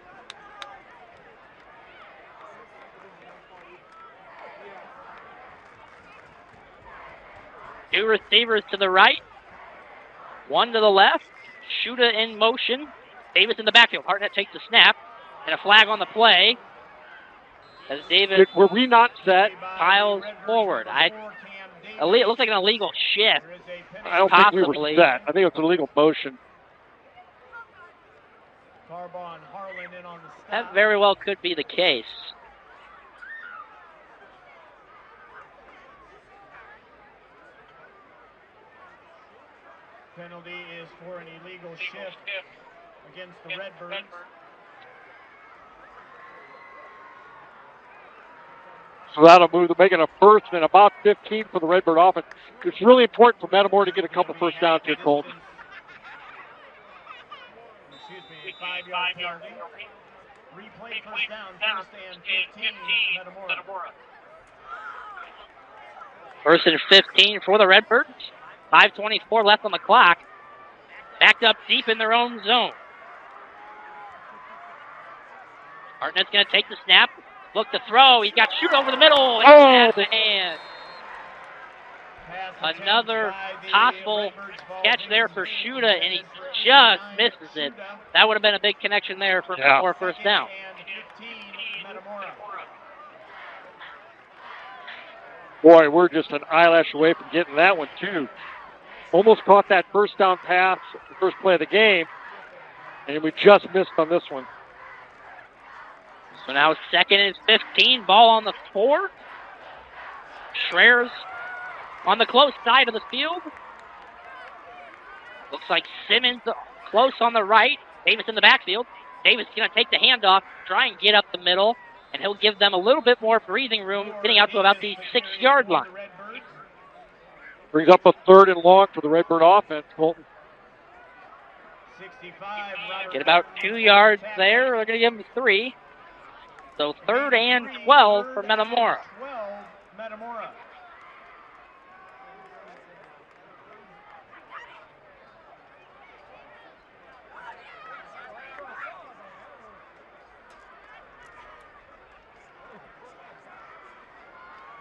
Two receivers to the right, one to the left. Shuda in motion. Davis in the backfield. Hartnett takes the snap, and a flag on the play. As Davis were we not set? Piles forward. It looks like an illegal shift. I don't think we were set. I think it's an illegal motion. That very well could be the case. Penalty is for an illegal shift against the Redbirds. So that'll move. They're making a first and about 15 for the Redbird offense. It's really important for Metamora to get a couple first downs here, Colton. Excuse me, 5-yard penalty. Replay first down, first and 15, Metamora. First and 15 for the Redbirds. 5:24 left on the clock. Backed up deep in their own zone. Hartnett's going to take the snap. Look to throw. He's got shoot over the middle. And the hand. Another possible catch there for Shuda, and he just misses it. That would have been a big connection there for more first down. Boy, we're just an eyelash away from getting that one, too. Almost caught that first down pass, the first play of the game, and we just missed on this one. So now second and 15, ball on the 4. Schreer's on the close side of the field. Looks like Simmons close on the right. Davis in the backfield. Davis is going to take the handoff, try and get up the middle, and he'll give them a little bit more breathing room, getting out to about the 6-yard line. Brings up a third and long for the Redbird offense, Colton. Get about 2 yards there. They're going to give him 3. So third and 12 for Metamora.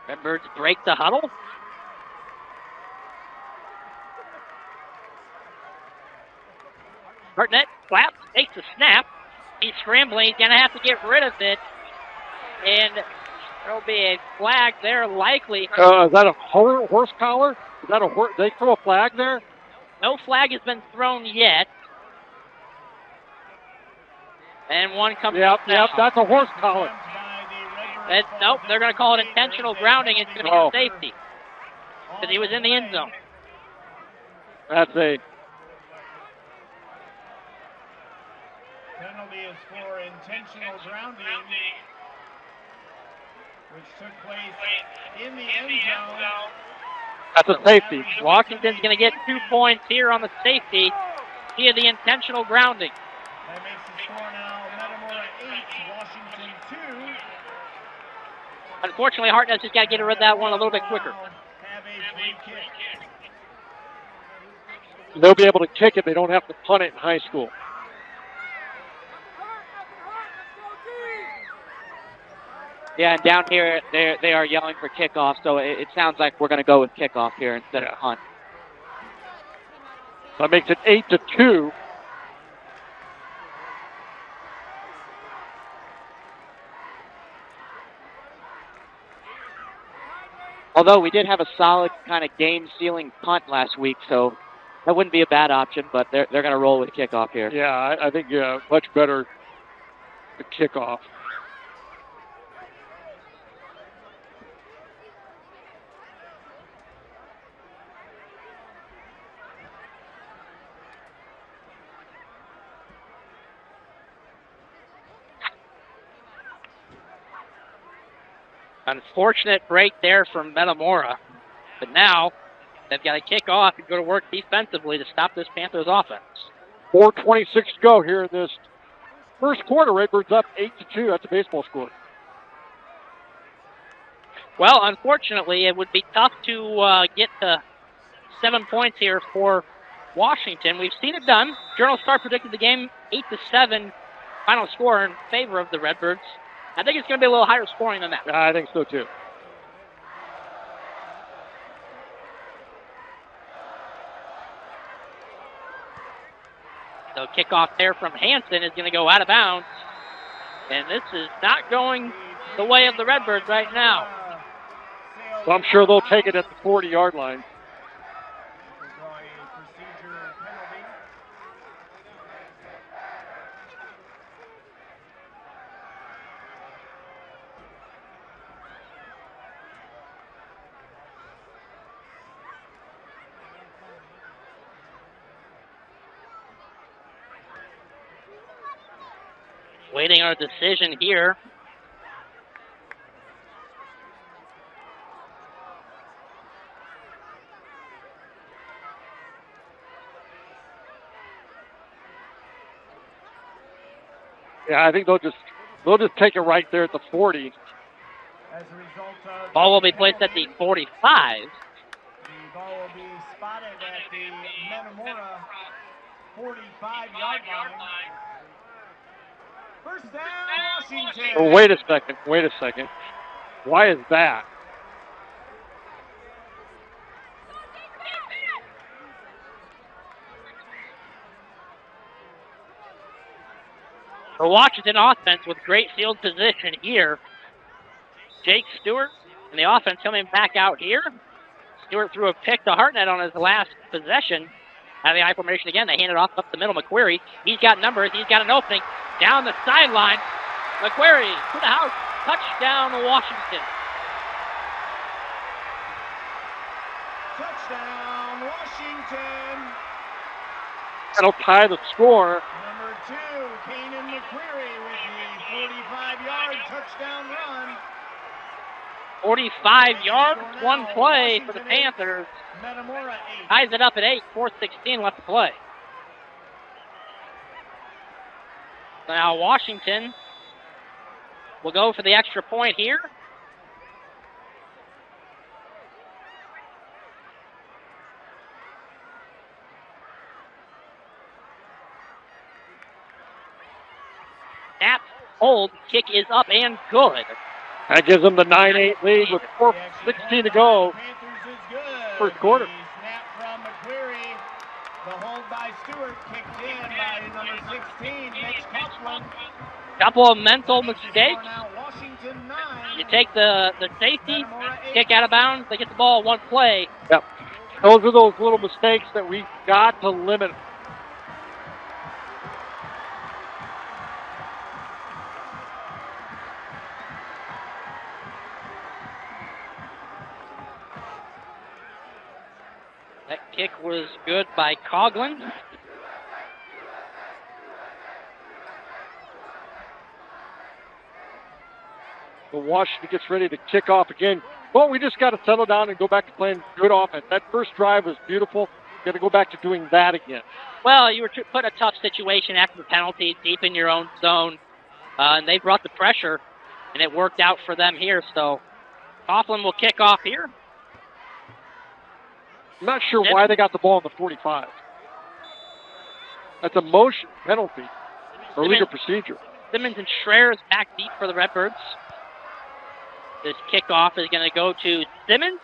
Redbirds break the huddle. Hartnett flaps, takes the snap. He's scrambling. He's going to have to get rid of it. And there'll be a flag there, likely. Is that a horse collar? Is that a horse? They throw a flag there? No flag has been thrown yet. And one comes Yep, that's a horse collar. Nope, they're going to call it intentional grounding. It's going to be a safety. Because he was in the end zone. That's a... Penalty is for intentional grounding, which took place in the end zone. That's a safety. Washington's going to get 2 points here on the safety via the intentional grounding. That makes the score now Metamora 8, Washington 2. Unfortunately, Hartnett has got to get rid of that one a little bit quicker. Have a free kick. They'll be able to kick it. They don't have to punt it in high school. Yeah, and down here, they are yelling for kickoff, so it sounds like we're going to go with kickoff here instead of punt. That makes it 8-2. Although we did have a solid kind of game-sealing punt last week, so that wouldn't be a bad option, but they're going to roll with kickoff here. Yeah, I think much better the kickoff. Unfortunate break there from Metamora. But now they've got to kick off and go to work defensively to stop this Panthers offense. 4:26 to go here in this first quarter. Redbirds up 8-2. That's a baseball score. Well, unfortunately, it would be tough to get to 7 points here for Washington. We've seen it done. Journal Star predicted the game 8-7 final score in favor of the Redbirds. I think it's going to be a little higher scoring than that. I think so, too. So kickoff there from Hansen is going to go out of bounds. And this is not going the way of the Redbirds right now. So I'm sure they'll take it at the 40-yard line. Waiting our decision here. Yeah, I think they'll just take it right there at the 40. Ball will be placed at the 45. The ball will be spotted at the Metamora 45-yard line. First down, Washington. Oh, wait a second. Why is that? The Washington offense with great field position here. Jake Stewart and the offense coming back out here. Stewart threw a pick to Hartnett on his last possession. Out of the I formation again, they hand it off up the middle. McQuarrie, he's got numbers, he's got an opening. Down the sideline, McQuarrie to the house. Touchdown, Washington. Touchdown, Washington. That'll tie the score. Number 2, Kanan McQuarrie with the 45-yard touchdown run. 45 yards, one play for the Panthers. Metamora 8. Ties it up at 8, 4:16 left to play. Now Washington will go for the extra point here. Snap, hold, kick is up and good. That gives them the 9-8 lead with 4:16 to go. First quarter. The snap from McQuarrie. The hold by Stewart, kicked in by number 16, Mitch Coughlin. Couple of mental mistakes. Now Washington 9. You take the safety, kick out of bounds, they get the ball one play. Yep. Those are those little mistakes that we got to limit. That kick was good by Coughlin. But Washington gets ready to kick off again. Well, we just got to settle down and go back to playing good offense. That first drive was beautiful. Got to go back to doing that again. Well, you were put in a tough situation after the penalty, deep in your own zone, and they brought the pressure, and it worked out for them here. So Coughlin will kick off here. I'm not sure why they got the ball on the 45. That's a motion penalty or legal procedure. Simmons and Schreier is back deep for the Redbirds. This kickoff is going to go to Simmons.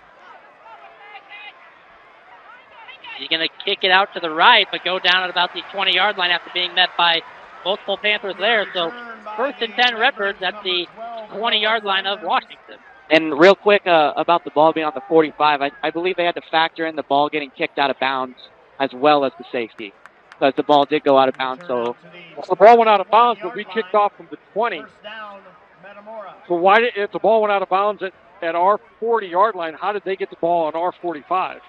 He's going to kick it out to the right, but go down at about the 20-yard line after being met by multiple Panthers there. So first and 10 Redbirds at the 20-yard line of Washington. And real quick about the ball being on the 45, I believe they had to factor in the ball getting kicked out of bounds as well as the safety, because the ball did go out of bounds. So the ball went out of bounds, but we kicked off from the 20. So why did, if the ball went out of bounds at our 40-yard line, how did they get the ball on our 45?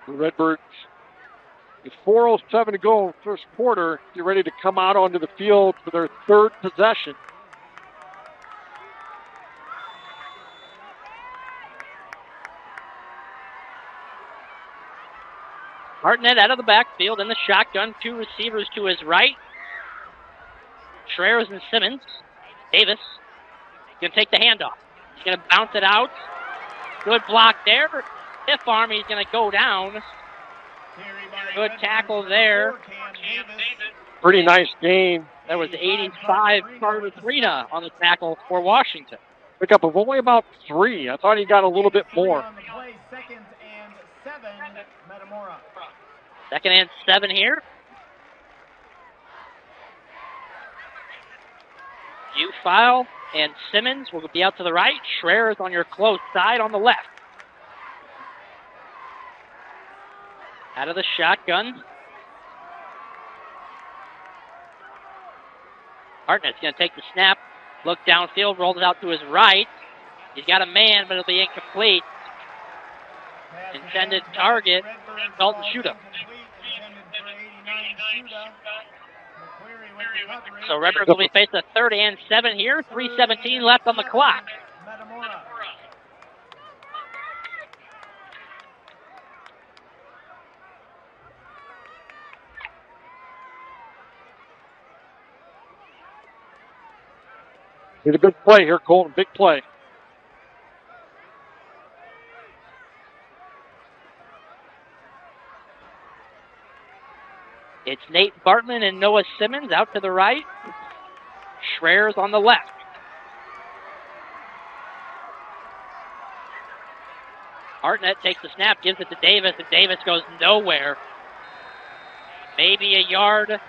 The Redbirds, with 4:07 to go first quarter, get ready to come out onto the field for their third possession. Hartnett out of the backfield in the shotgun. 2 receivers to his right. Schreers and Simmons. Davis going to take the handoff. He's going to bounce it out. Good block there. Stiff arm, he's going to go down. Good tackle there. Pretty nice game. That was 85 Carter Trina on the tackle for Washington. Pickup of only about 3. I thought he got a little bit more. Second and 7, Metamora. 2nd and 7 here. Ufile and Simmons will be out to the right. Schreers on your close side on the left. Out of the shotgun. Hartnett's going to take the snap, look downfield, rolls it out to his right. He's got a man, but it'll be incomplete. Intended target, Dalton Shuda. So Redbird will be faced a 3rd and 7 here. 3:17 left on the clock. Need a big play here, Colton. Big play. It's Nate Bartman and Noah Simmons out to the right. Schreers on the left. Hartnett takes the snap, gives it to Davis, and Davis goes nowhere. Maybe a yard. Davis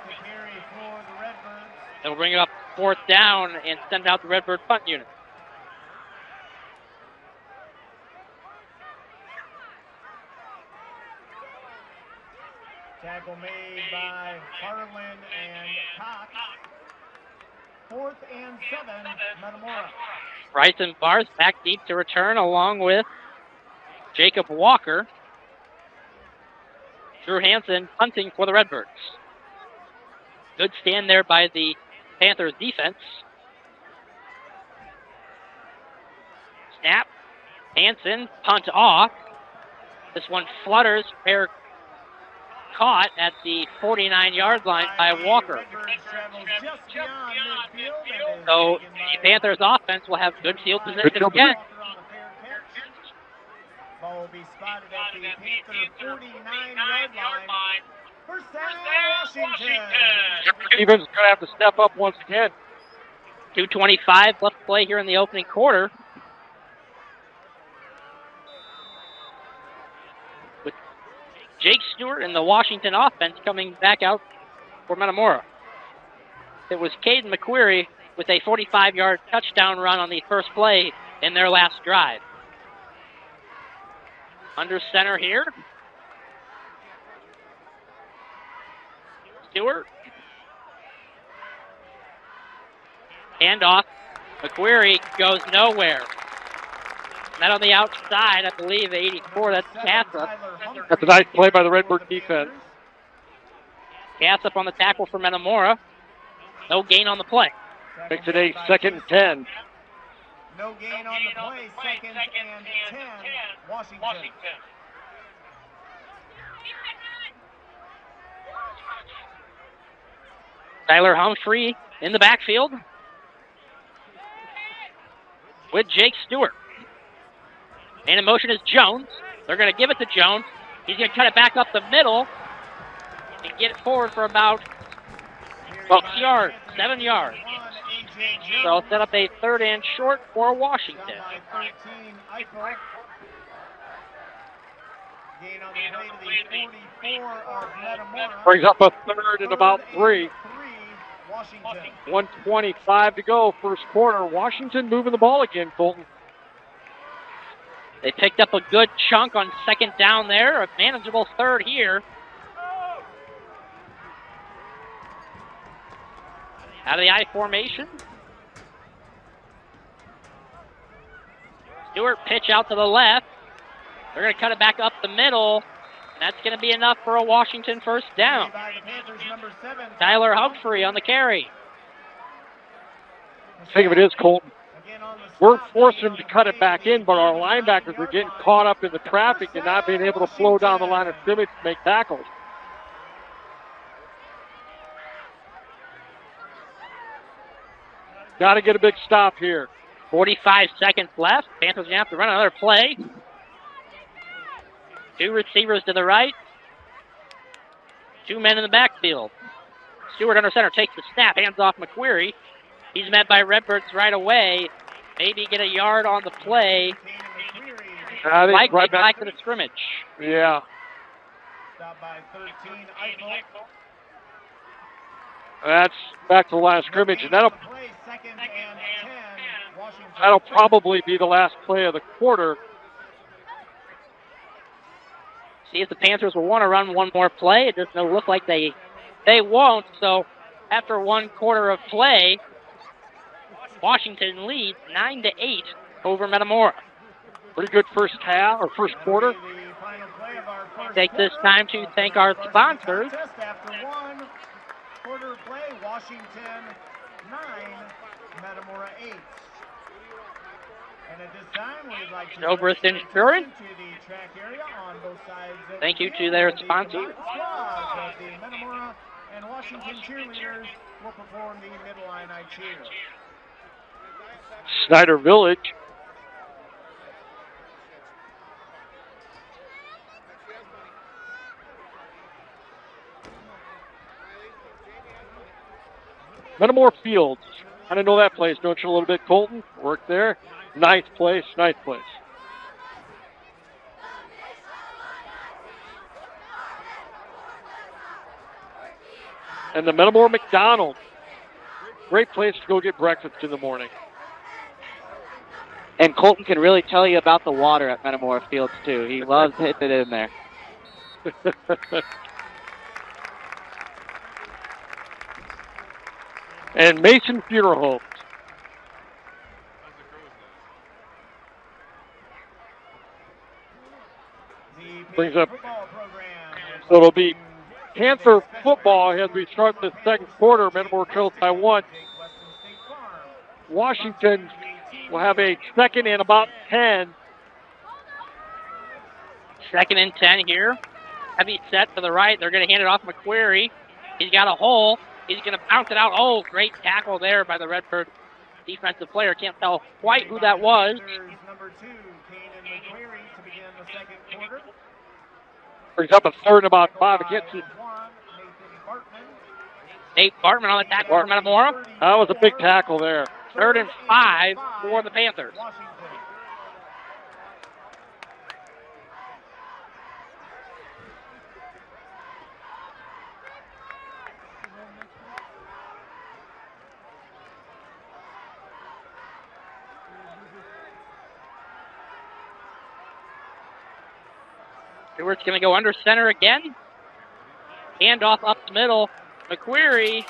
the carry for the Redbirds. They'll bring it up 4th down and send out the Redbird punt unit. Tackle made by Harlan and Cox. 4th and 7, Metamora. Bryson Bars back deep to return along with Jacob Walker. Drew Hansen punting for the Redbirds. Good stand there by the Panthers defense. Snap. Hansen, punt off. This one flutters. Fair caught at the 49-yard line by Walker. So the Panthers offense will have good field position again. Ball will be spotted at the Panther 49-yard line. First down, Washington. Stevens is going to have to step up once again. 2:25 left to play here in the opening quarter. With Jake Stewart and the Washington offense coming back out for Metamora. It was Caden McQuarrie with a 45-yard touchdown run on the first play in their last drive. Under center here. Stewart. Handoff. McQuarrie goes nowhere. That on the outside, I believe, 84. That's Cassup. That's a nice play by the Redbird defense. Cassup on the tackle for Metamora. No gain on the play. Makes it a 2nd and 10. No gain on the play. 2nd and 10. Washington. Tyler Humphrey in the backfield with Jake Stewart. And in motion is Jones. They're going to give it to Jones. He's going to cut it back up the middle and get it forward for about 6 yards, 7 yards. So I'll set up a 3rd and short for Washington. Brings up a 3rd and about 3. 1:25 to go, first quarter. Washington moving the ball again, Colton. They picked up a good chunk on 2nd down there. A manageable 3rd here. Out of the I formation. Stewart pitch out to the left. They're going to cut it back up the middle. And that's going to be enough for a Washington first down. Tyler Humphrey on the carry. Think of it is, Colton. we're forcing them to cut it back in, but our linebackers are getting caught up in the traffic and not being able to flow down the line of scrimmage to make tackles. Got to get a big stop here. 45 seconds left. Panthers going to have to run another play. 2 receivers to the right. 2 men in the backfield. Stewart under center takes the snap, hands off McQuarrie. He's met by Redbirds right away. Maybe get a yard on the play. Likely back to the scrimmage. Yeah. That's back to the line of scrimmage, and that'll probably be the last play of the quarter. See if the Panthers will want to run one more play. It doesn't look like they won't. So after 1 quarter of play, Washington leads 9-8 over Metamora. Pretty good first half or first quarter. Take this time to thank our sponsors. After 1 quarter of play, Washington 9, Metamora 8. And at this time, we'd like to Snowburst Insurance. to the track area on both sides of Thank you to their sponsors. The Metamora and Washington cheerleaders will perform the Mid-Illini cheer. Snyder Village. Metamora Fields. I didn't know that place, don't you, a little bit, Colton? Work there. Nice place, nice place. And the Metamora McDonald's. Great place to go get breakfast in the morning. And Colton can really tell you about the water at Metamora Fields, too. He loves hitting it in there. And Mason Funeral Homes. Brings up, so it'll be Panther football as we start the second quarter. Metamora trails by 1. Washington will have a 2nd and about 10. 2nd and 10 here. Heavy set to the right. They're going to hand it off McQuarrie. He's got a hole. He's going to bounce it out. Oh, great tackle there by the Redbird defensive player. Can't tell quite who that was. Number 2, Kane and McQuarrie to begin the second quarter. Brings up a 3rd and about 5. I can't see. Nate Bartman on the tackle for Metamora. That was a big tackle there. 3rd and 5 for the Panthers. Stewart's going to go under center again. Handoff up the middle. McQuarrie.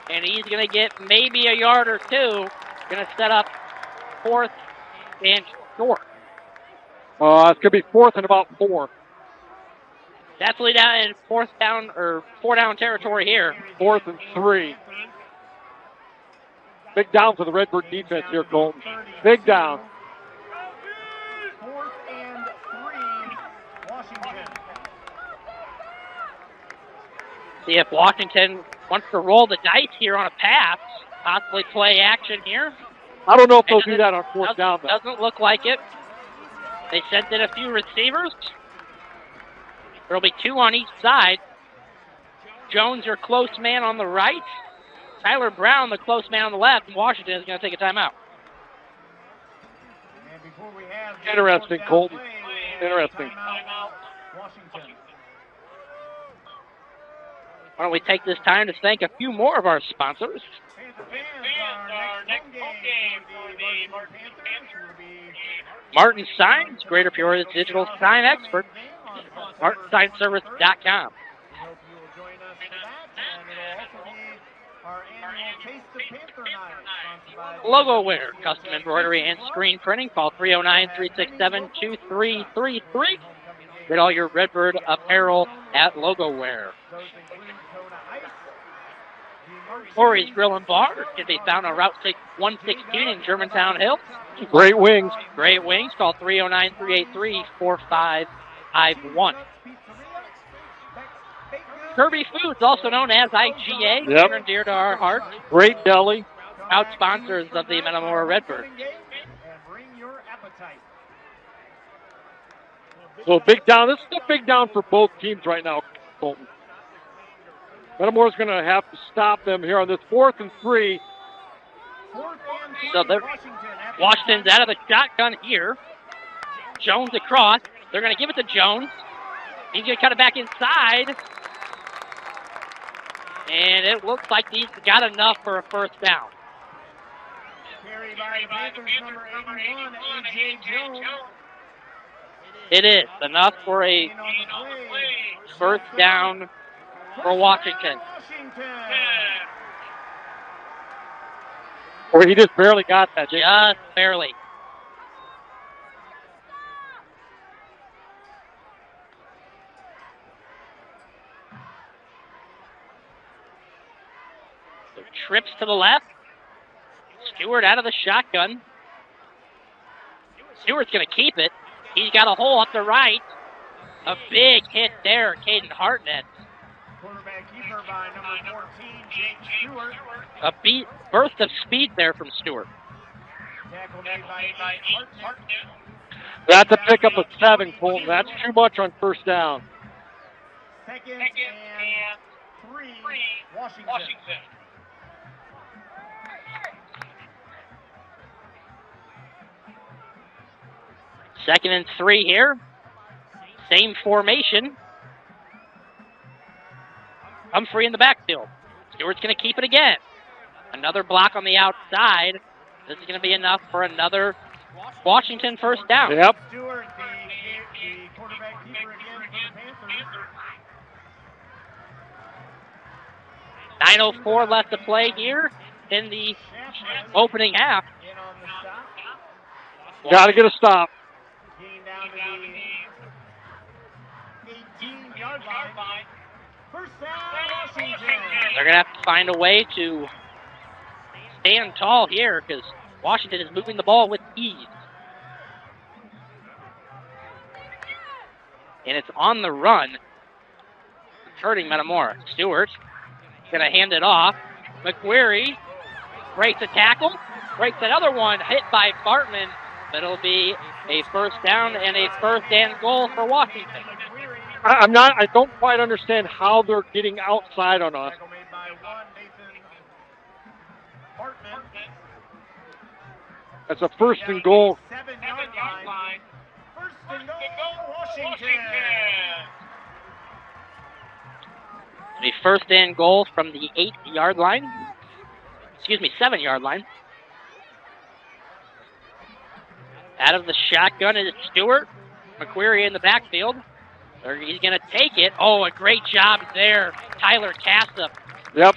And he's going to get maybe a yard or 2. Going to set up 4th and short. It's going to be 4th and about 4. Definitely down in 4th down or 4 down territory here. 4th and 3. Big down for the Redbird defense here, Colton. Big down. 4th and 3, Washington. See if Washington wants to roll the dice here on a pass. Possibly play action here. I don't know if they'll do that on 4th down, though. Doesn't look like it. They sent in a few receivers. There'll be 2 on each side. Jones, your close man on the right. Tyler Brown, the close man on the left. And Washington is going to take a timeout. Interesting, Colton. Interesting. Why don't we take this time to thank a few more of our sponsors. Martin Signs, Greater Peoria's digital sign expert. MartinSignService.com. Logo wear, custom embroidery and screen printing. Call 309-367-2333. Get all your Redbird apparel at Logo Wear. Corey's Grill and Bar can be found on Route 116 in Germantown Hills. Great wings. Great wings. Call 309-383-4551. Kirby Foods, also known as IGA, near and dear to our hearts. Great deli. Proud sponsors of the Metamora Redbird. So big down. This is a big down for both teams right now, Colton. Metamora's going to have to stop them here on this 4th and 3. So Washington's out of the shotgun here. Jones across. They're going to give it to Jones. He's going to cut it back inside. And it looks like he's got enough for a first down. Carried by the Panthers, number 81, A.J. Jones. It is enough for a first down for Washington. Or he just barely got that. Just barely. So trips to the left. Stewart out of the shotgun. Stewart's going to keep it. He's got a hole up the right. A big hit there, Caden Hartnett. Quarterback keeper by number 14, Jake Stewart. A burst of speed there from Stewart. Tackle made by Hartnett. That's a pickup of 7, Colton. That's too much on first down. Second and 3, Washington. Second and 3 here. Same formation. Humphrey in the backfield. Stewart's going to keep it again. Another block on the outside. This is going to be enough for another Washington first down. Yep. Stewart, the quarterback keeper again for the Panthers. 9:04 left to play here in the opening half. Got to get a stop. Getting down to the 18-yard line. First down, Washington. They're going to have to find a way to stand tall here because Washington is moving the ball with ease. And it's on the run. It's hurting Metamora. Stewart going to hand it off. McQuarrie breaks a tackle, breaks another one, hit by Bartman, but it'll be a first down and a first and goal for Washington. I don't quite understand how they're getting outside on us. That's a first and goal. 7-yard line. First and goal, Washington. The first and goal from the 8-yard line. 7-yard line. Out of the shotgun is Stewart. McQuarrie in the backfield. He's going to take it. Oh, a great job there. Tyler Cassup. Yep.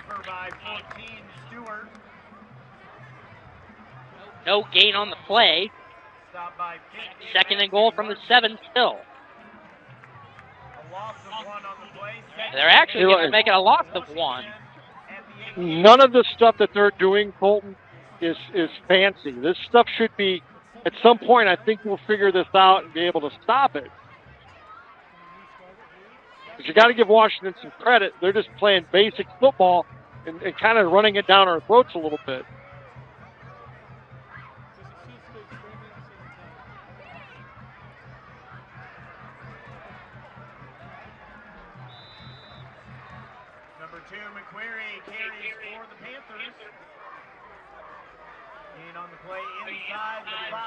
No gain on the play. Second and goal from the 7 still. They're actually going to make it a loss of 1. None of the stuff that they're doing, Colton, is fancy. This stuff should be, at some point, I think we'll figure this out and be able to stop it. But you got to give Washington some credit. They're just playing basic football and kind of running it down our throats a little bit. Number 2, McQuarrie carries for the Panthers. And on the play inside the 5.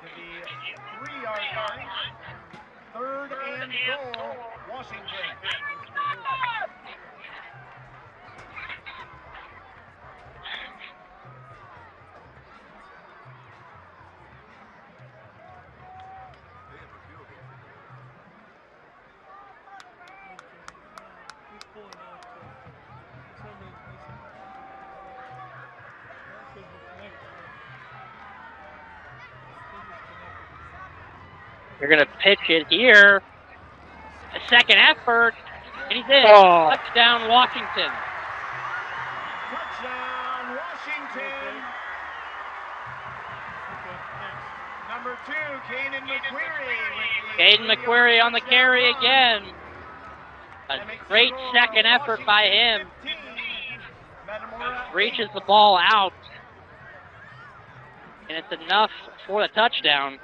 To the 3-yard line. Third and goal, Washington. They're going to pitch it here. A second effort. And he's in. Oh. Touchdown, Washington. Touchdown, Washington. Number 2, Caden McQuarrie. Caden McQuarrie on the carry again. A great second effort by him. Reaches the ball out. And it's enough for the touchdown.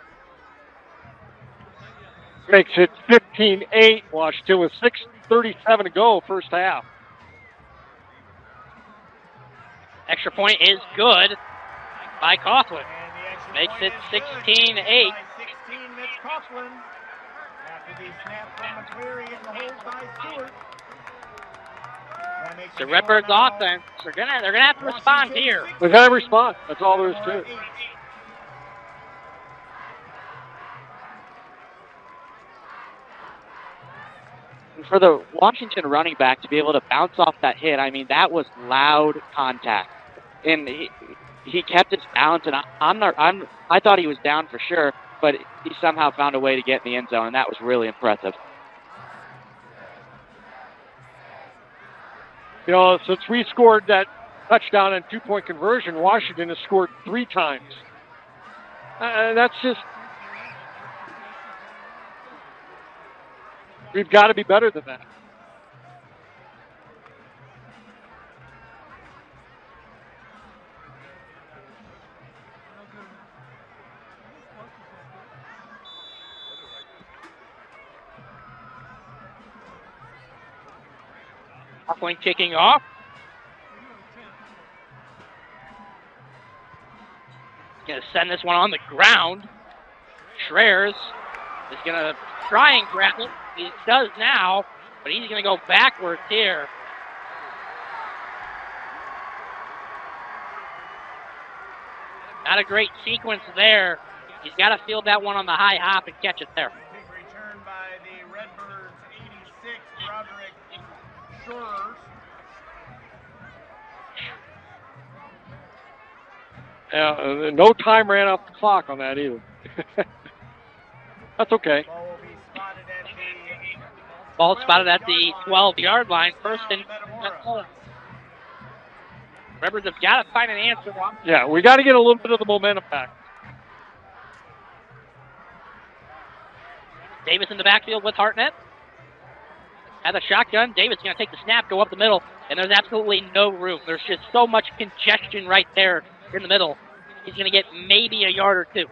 Makes it 15-8, Washington, with 6:37 to go, first half. Extra point is good by Coughlin. Makes it 16-8. 16, Mitch Coughlin. After the snap from McQuarrie and the hold by Stewart. The Redbirds offense, they're gonna have to respond here. They've got to respond. That's all there is to it. And for the Washington running back to be able to bounce off that hit, I mean, that was loud contact. And he kept his balance, and I thought he was down for sure, but he somehow found a way to get in the end zone, and that was really impressive. You know, since we scored that touchdown and 2-point conversion, Washington has scored 3 times. That's just... We've got to be better than that. Point kicking off. Going to send this one on the ground. Schreers is going to try and grab it. He does now, but he's going to go backwards here. Not a great sequence there. He's got to field that one on the high hop and catch it there. Big return by the Redbirds, 86, Roderick Shorers. No time ran off the clock on that either. That's okay. Ball spotted at the 12-yard line. First and Redbirds have got to find an answer. Yeah, we got to get a little bit of the momentum back. Davis in the backfield with Hartnett. At the shotgun, Davis going to take the snap, go up the middle, and there's absolutely no room. There's just so much congestion right there in the middle. He's going to get maybe a yard or 2.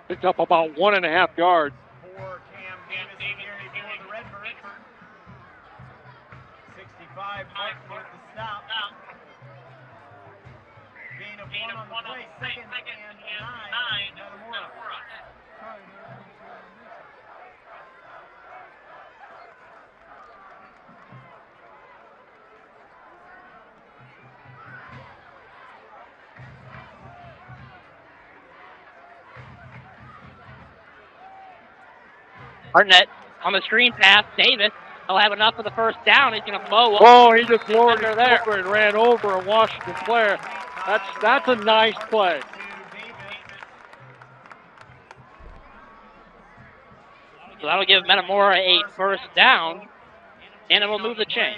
Picked up about 1.5 yards. For Cam Davis here for the Redbirds. 65 with the stop. Gain of 1 on the play. Second and 9. Metamora. Hartnett on the screen pass. Davis, he'll have enough for the first down. He's going to mow. Oh, he just lowered it there and ran over a Washington player. That's a nice play. So that'll give Metamora a first down, and it will move the chain.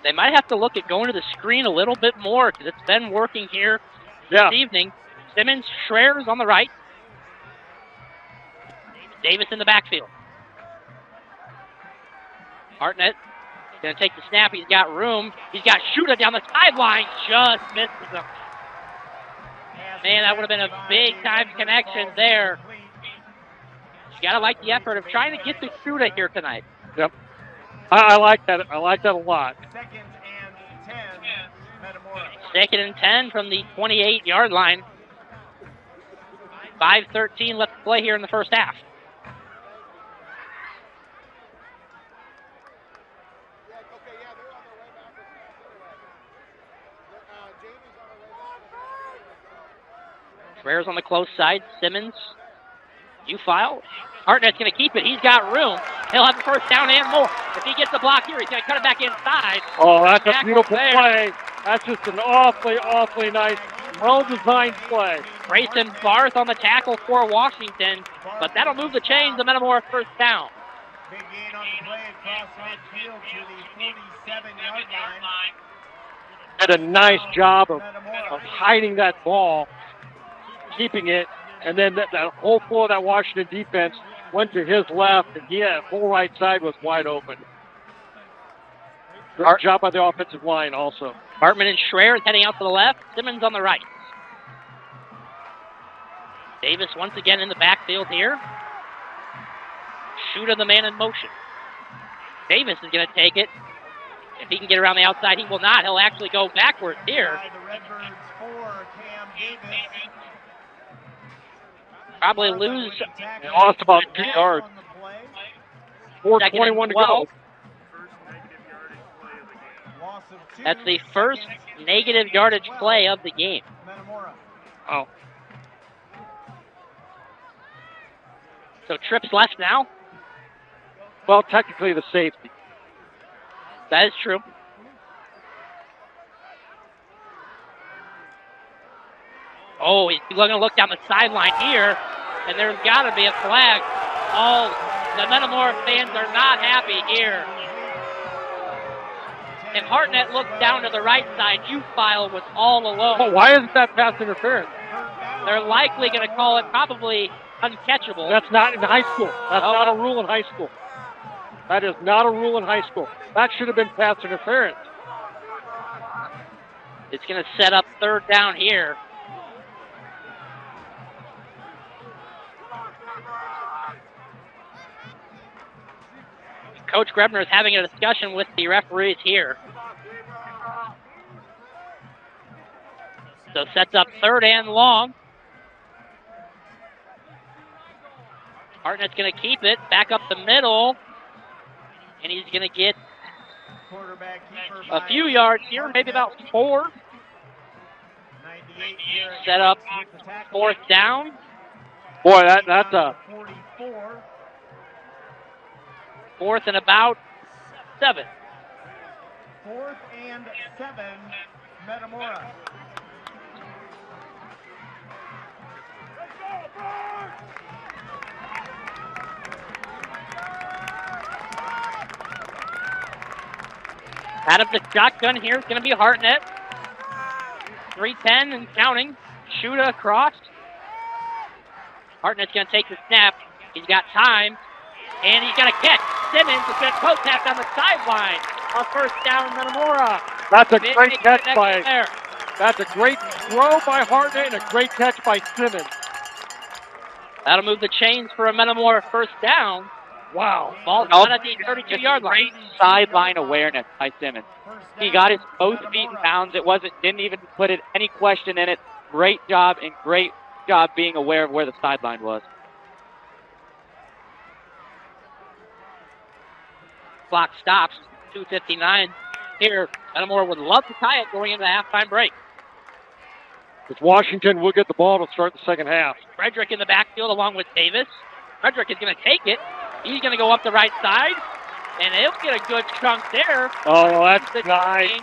They might have to look at going to the screen a little bit more because it's been working here this evening. Simmons, Schreers on the right. Davis in the backfield. Hartnett going to take the snap. He's got room. He's got Shuta down the sideline. Just misses him. Man, that would have been a big-time connection there. You got to like the effort of trying to get to Shuta here tonight. Yep. I like that. I like that a lot. Second and 10, Metamora. Second and 10 from the 28-yard line. 5:13 left to play here in the first half. Schreers on the close side. Simmons. U-file. Hartnett's going to keep it. He's got room. He'll have the first down and more. If he gets the block here, he's going to cut it back inside. Oh, that's a beautiful play. That's just an awfully, awfully nice, well-designed play. Grayson Barth on the tackle for Washington, but that'll move the chains. The Metamora first down. Big gain on the play across midfield to the 47-yard line. Did a nice job of hiding that ball, keeping it, and then that whole floor of that Washington defense went to his left, and whole right side was wide open. Great job by the offensive line also. Bartman and Schreier is heading out to the left. Simmons on the right. Davis once again in the backfield here. Shoot of the man in motion. Davis is going to take it. If he can get around the outside, he will not. He'll actually go backwards here. Probably lose. They lost about 2 yards. 4:21 to go. That's the first negative yardage play of the game. Oh. So Tripp's left now. Well, technically the safety. That is true. Oh, he's going to look down the sideline here, and there's got to be a flag. Oh, the Metamora fans are not happy here. If Hartnett looks down to the right side, U-File was all alone. Oh, why isn't that pass interference? They're likely going to call it probably uncatchable. That's not in high school. That's not a rule in high school. That is not a rule in high school. That should have been pass interference. It's going to set up third down here. Coach Grebner is having a discussion with the referees here. So sets up third and long. Hartnett's going to keep it back up the middle. And he's going to get a few yards here, maybe about 4. Set up fourth down. Boy, that's a... 4th and about 7. 4th and 7, Metamora. Out of the shotgun here is going to be Hartnett. 3:10 and counting. Shoot across. Hartnett's going to take the snap. He's got time. And he's going to catch. Simmons is going to toe tap on the sideline. A first down, Metamora. That's a great catch by. That's a great throw by Hartnett and a great catch by Simmons. That'll move the chains for a Metamora first down. Wow. Ball out at the 32-yard line. Great sideline awareness by Simmons. He got his both feet in bounds. Didn't even put any question in it. Great job being aware of where the sideline was. Clock stops. 2:59 here. Metamora would love to tie it going into the halftime break. If Washington will get the ball to start the second half. Frederick in the backfield along with Davis. Frederick is going to take it. He's going to go up the right side, and he'll get a good chunk there. Oh, that's nice.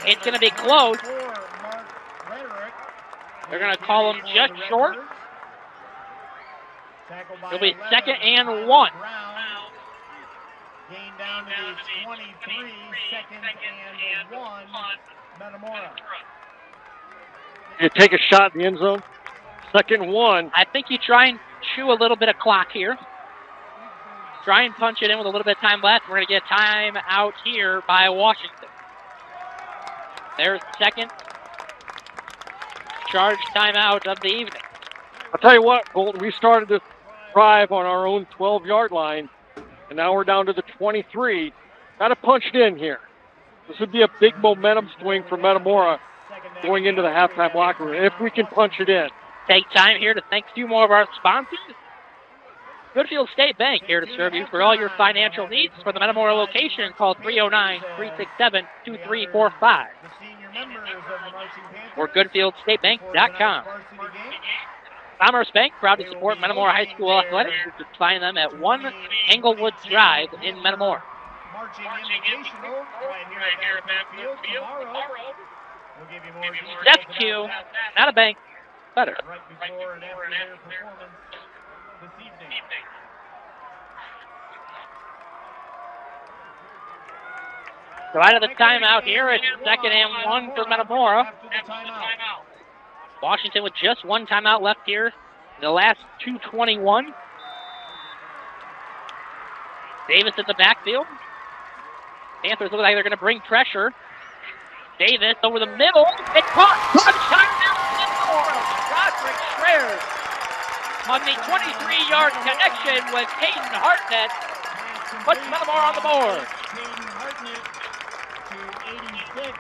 It's going to be close. They're going to call him just short. It'll be 2nd and 1. Gain down to the 23, 2nd and 1, Metamora. You take a shot in the end zone. 2nd and 1. I think you try and chew a little bit of clock here. Try and punch it in with a little bit of time left. We're going to get time out here by Washington. There's the second charge timeout of the evening. I'll tell you what, Colton, we started this drive on our own 12-yard line, and now we're down to the 23. Got to punch it in here. This would be a big momentum swing for Metamora going into the halftime locker room, if we can punch it in. Take time here to thank a few more of our sponsors. Goodfield State Bank here to serve you for all your financial needs. For the Metamora location, call 309-367-2345 or GoodfieldStateBank.com. Commerce Bank, proud to support Metamora High School athletics. You can find them at 1 Englewood Drive in Metamora. Step 2, not a bank, better. Right before and after their performance this evening. So out of the timeout here, it's 2nd and 1 for Metamora. Washington with just one timeout left here in the last 2:21. Davis in the backfield. Panthers look like they're going to bring pressure. Davis over the middle. It's caught. Roderick Schreier on the 23-yard connection with Hayden Hartnett. Puts Metamora on the board. Hayden Hartnett to 86.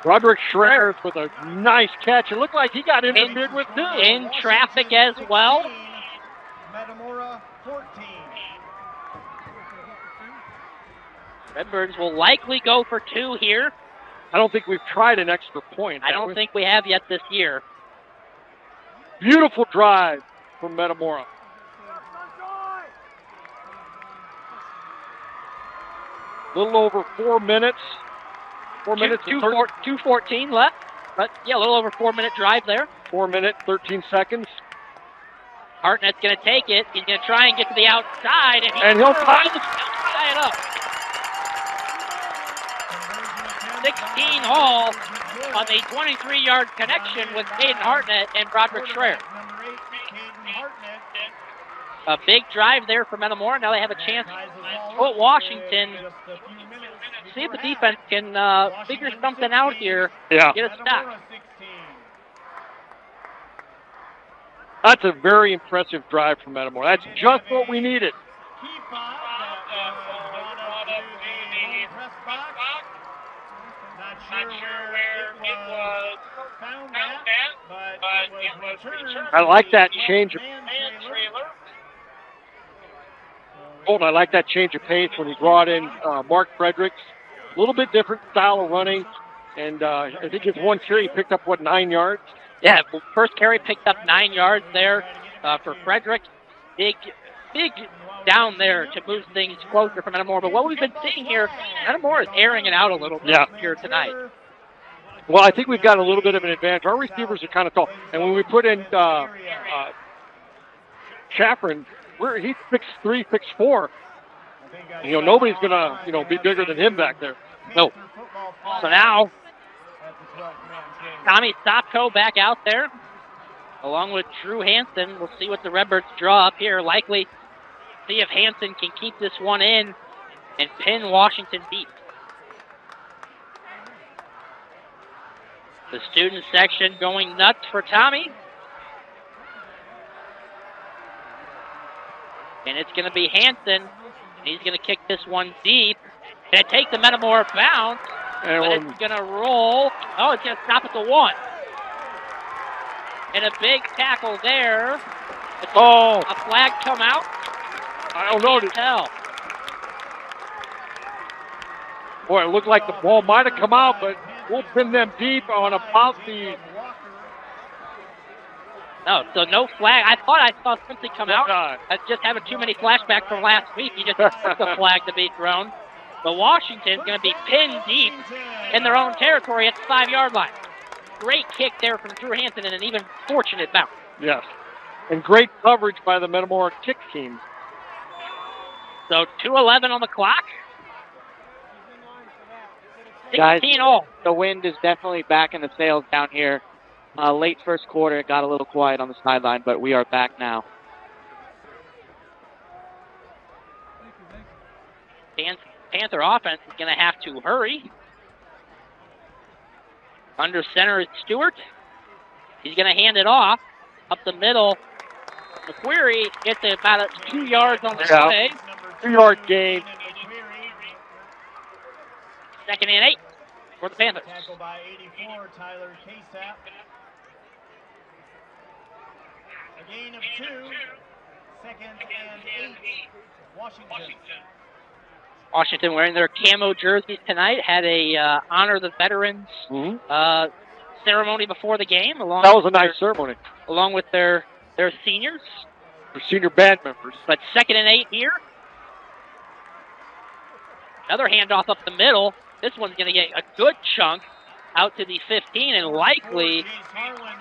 Roderick Schreier with a nice catch. It looked like he got interfered with too. In traffic as well. Metamora 14. Redbirds will likely go for 2 here. I don't think we've tried an extra point. I don't think we have yet this year. Beautiful drive from Metamora. A little over 4 minutes. 4 minutes. 2:14 left. But yeah, a little over 4-minute drive there. 4 minutes, 13 seconds. Hartnett's going to take it. He's going to try and get to the outside. And he'll tie it up. 16 all on the 23-yard connection with Hayden Hartnett and Roderick Schreier. A big drive there for Metamora. Now they have a chance to put Washington. See if the defense can figure something out here. Yeah. Get a stop. That's a very impressive drive from Metamora. That's just what we needed. Not sure where it was found at, but it was returned. I like that change of I like that change of pace when he brought in Mark Fredericks. A little bit different style of running, and I think his one carry he picked up 9 yards. Yeah, first carry picked up 9 yards there for Frederick. Big down there to move things closer for Metamora. But what we've been seeing here, Metamora is airing it out a little bit here tonight. Well, I think we've got a little bit of an advantage. Our receivers are kind of tall, and when we put in Chaffron, he's 6'3", 6'4". Nobody's gonna be bigger than him back there. No. So now Tommy Stopko back out there, along with Drew Hansen. We'll see what the Redbirds draw up here. Likely see if Hansen can keep this one in and pin Washington deep. The student section going nuts for Tommy. And it's going to be Hansen. He's going to kick this one deep. And it takes the Metamora bounce. But it's going to roll. Oh, it's going to stop at the 1. And a big tackle there. A flag come out. I don't know. Tell. Boy, it looked like the ball might have come out, but we'll pin them deep on about the... No, so no flag. I thought I saw something come out. I just having too many flashbacks from last week. You just took the flag to be thrown. But Washington's going to be pinned deep in their own territory at the 5-yard line. Great kick there from Drew Hansen and an even fortunate bounce. Yes. And great coverage by the Metamora kick team. So 2:11 on the clock. 16 Guys, all. The wind is definitely back in the sails down here. Late first quarter, it got a little quiet on the sideline, but we are back now. Panther offense is going to have to hurry. Under center is Stewart. He's going to hand it off. Up the middle, McQuarrie gets about 2 yards on the play. 2-yard gain. 2nd and 8 for the Panthers. Tackle by 84, Tyler Kasap. A gain of 2. 2nd and 8, Washington. Washington wearing their camo jerseys tonight. Had a honor the veterans ceremony before the game. That was a nice ceremony. Along with their seniors. Their senior band members. But 2nd and 8 here. Another handoff up the middle. This one's going to get a good chunk. out to the 15 and likely,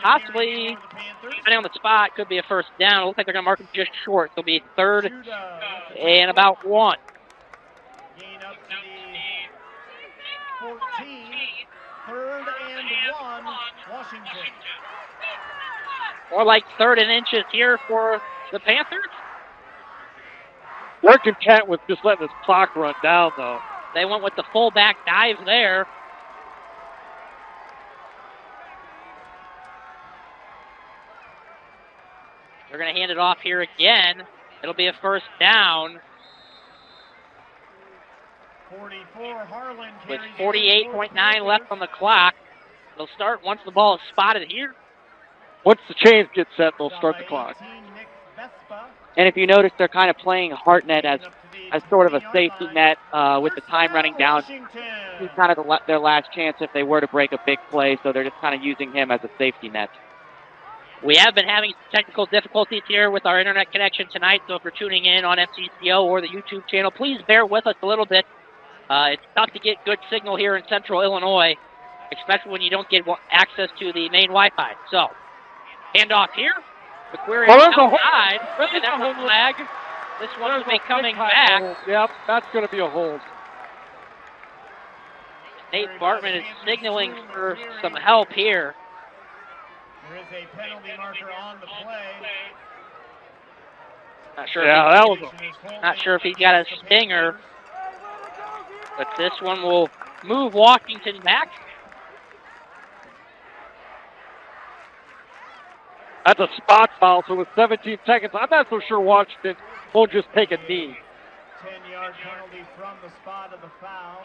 possibly, depending on the spot, could be a first down. It looks like they're going to mark him just short. It'll be 3rd and about 1. Gain up to the 14. 3rd and 1, Washington. More like 3rd and inches here for the Panthers. They're content with just letting this clock run down, though. They went with the fullback dive there. They're going to hand it off here again. It'll be a first down. 44, Harlan with 48.9 left on the clock. They'll start once the ball is spotted here. Once the chains get set, they'll start the clock. And if you notice, they're kind of playing Hartnett as sort of a safety net with the time running down. He's kind of their last chance if they were to break a big play, so they're just kind of using him as a safety net. We have been having technical difficulties here with our internet connection tonight, so if you're tuning in on MTCO or the YouTube channel, please bear with us a little bit. It's tough to get good signal here in central Illinois, especially when you don't get access to the main Wi-Fi. So, handoff here. McQuarrie outside. And that's a flag. This one will be coming back. Yep, that's going to be a hold. Nate Bartman is signaling for some help here. There is a penalty marker on the play. Not sure. Yeah, not sure if he's got a stinger. But this one will move Washington back. That's a spot foul, so with 17 seconds, I'm not so sure Washington won't just take a knee. 10-yard penalty from the spot of the foul.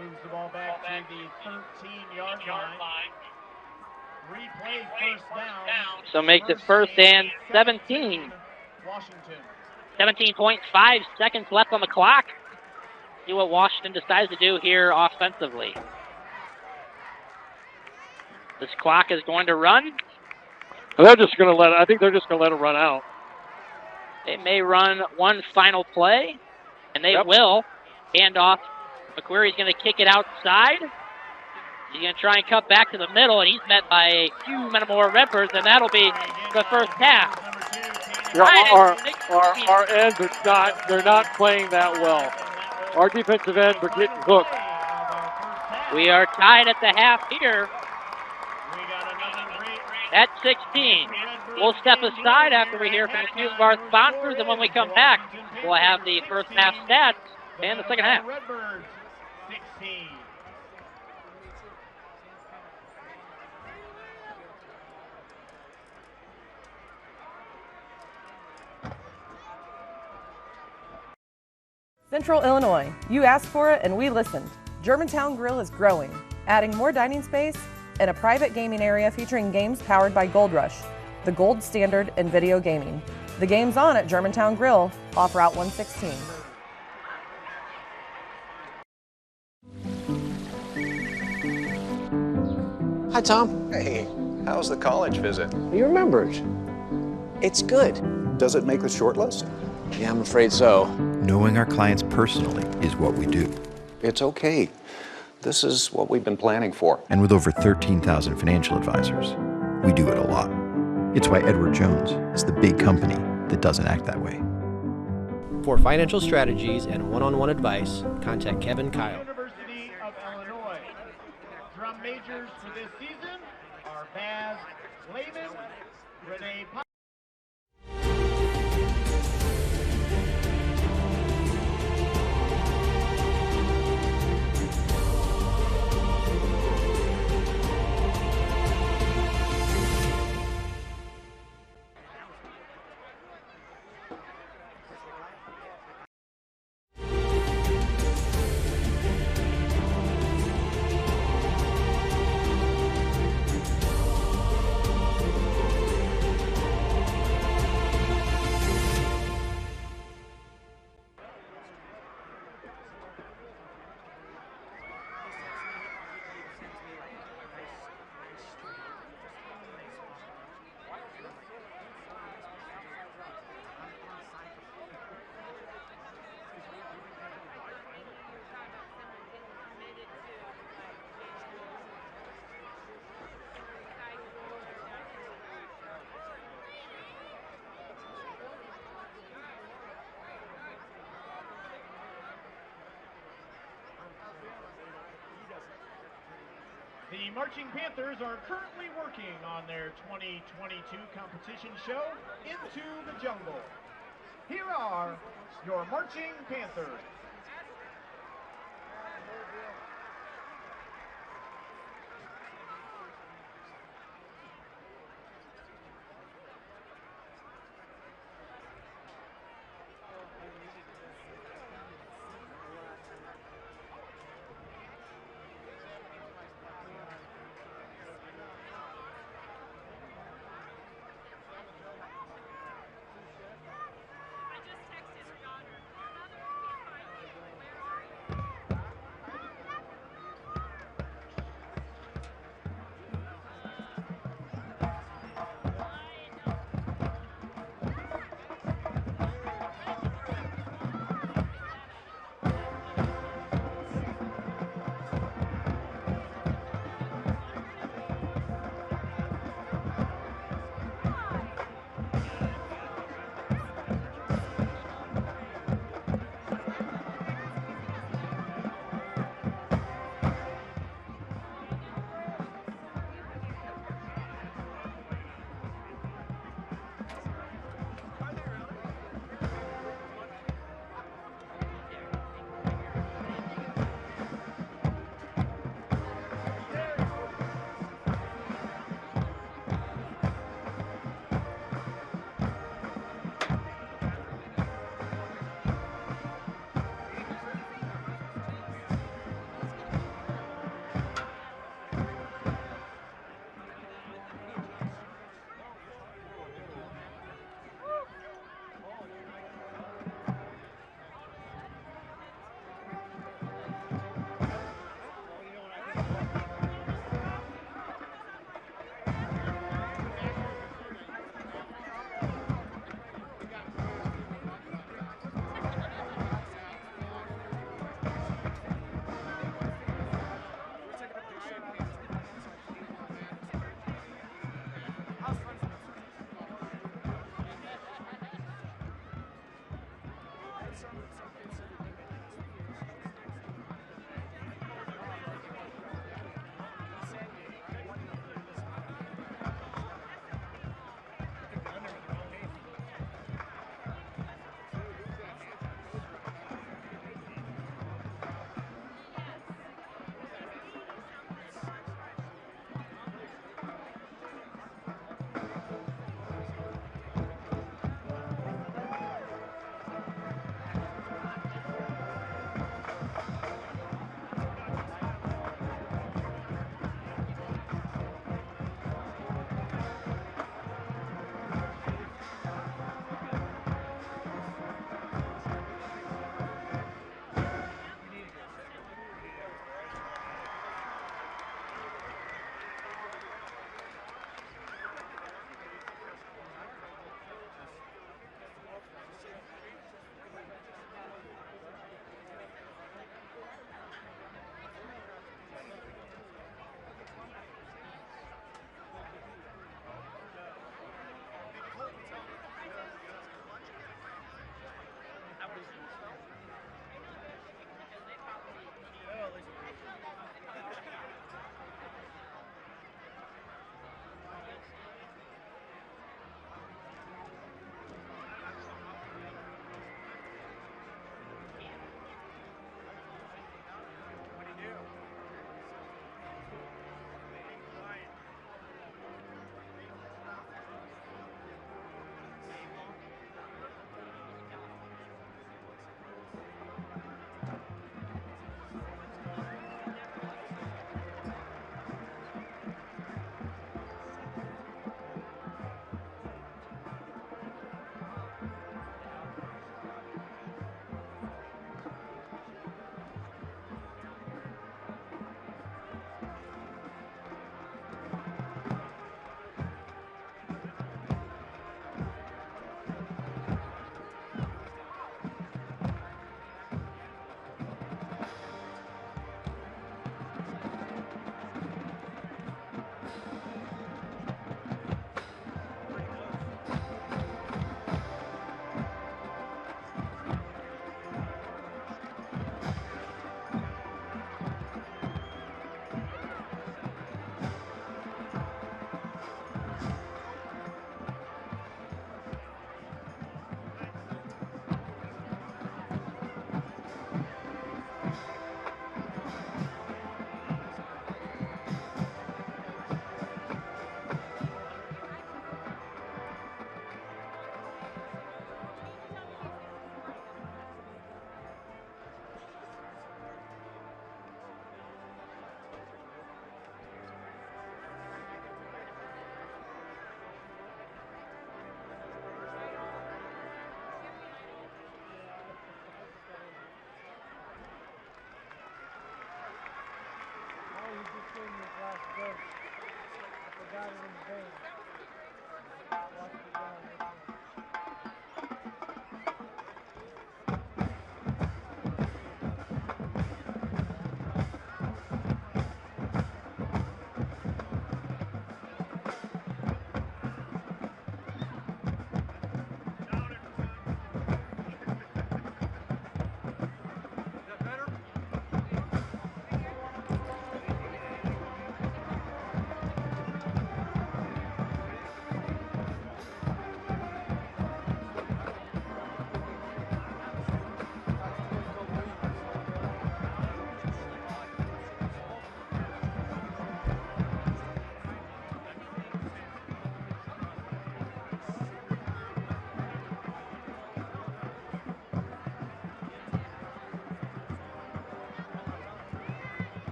Moves the ball back to the 13-yard line. Replay first down. So makes it 1st and 17. Washington. 17.5 seconds left on the clock. See what Washington decides to do here offensively. This clock is going to run. They're just going to I think they're just going to let it run out. They may run one final play, and they will. Hand off. McQuarrie's going to kick it outside. He's going to try and cut back to the middle, and he's met by a few Metamora Redbirds, and that'll be the first half. Yeah, our ends are they're not playing that well. Our defensive ends are getting hooked. We are tied at the half here at 16. We'll step aside after we hear from a few of our sponsors, and when we come back, we'll have the first half stats and the second half. Central Illinois, you asked for it and we listened. Germantown Grill is growing, adding more dining space and a private gaming area featuring games powered by Gold Rush, the gold standard in video gaming. The game's on at Germantown Grill, off Route 116. Hi, Tom. Hey, how's the college visit? You remembered. It's good. Does it make the short list? Yeah, I'm afraid so. Knowing our clients personally is what we do. It's okay. This is what we've been planning for. And with over 13,000 financial advisors, we do it a lot. It's why Edward Jones is the big company that doesn't act that way. For financial strategies and one-on-one advice, contact Kevin Kyle. University of Illinois. Drum majors for this season are Baz Lehman, Renee Pop. The Marching Panthers are currently working on their 2022 competition show, Into the Jungle. Here are your Marching Panthers.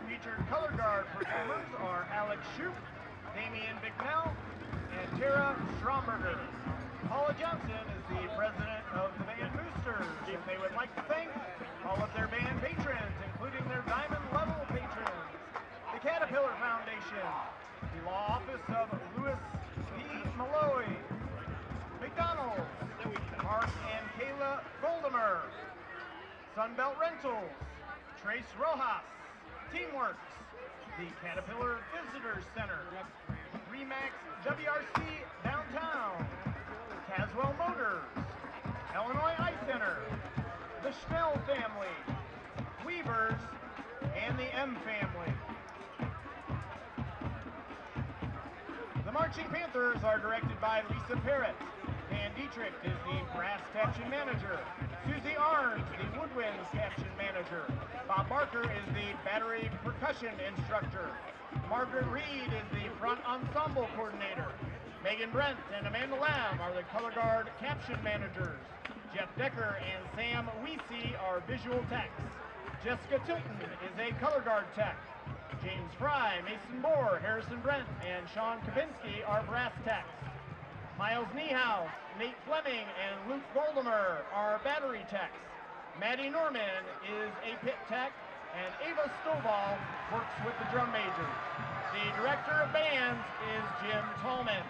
Featured color guard performers are Alex Shoup, Damian Bicknell, and Tara Stromberger. Paula Johnson is the president of the band Boosters, and they would like to thank all of their band patrons, including their diamond level patrons, the Caterpillar Foundation, the law office of Louis P. Malloy, McDonald's, Mark and Kayla Goldemer, Sunbelt Rentals, Trace Rojas, Teamworks, the Caterpillar Visitors Center, Remax WRC Downtown, Caswell Motors, Illinois Ice Center, the Schnell family, Weavers, and the M family. The Marching Panthers are directed by Lisa Parrott. Dan Dietrich is the brass caption manager. Susie Arns, the woodwinds caption manager. Bob Barker is the battery percussion instructor. Margaret Reed is the front ensemble coordinator. Megan Brent and Amanda Lamb are the color guard caption managers. Jeff Decker and Sam Weesey are visual techs. Jessica Tilton is a color guard tech. James Fry, Mason Moore, Harrison Brent, and Sean Kabinski are brass techs. Miles Niehaus, Nate Fleming, and Luke Goldemer are battery techs. Maddie Norman is a pit tech, and Ava Stovall works with the drum majors. The director of bands is Jim Tallman.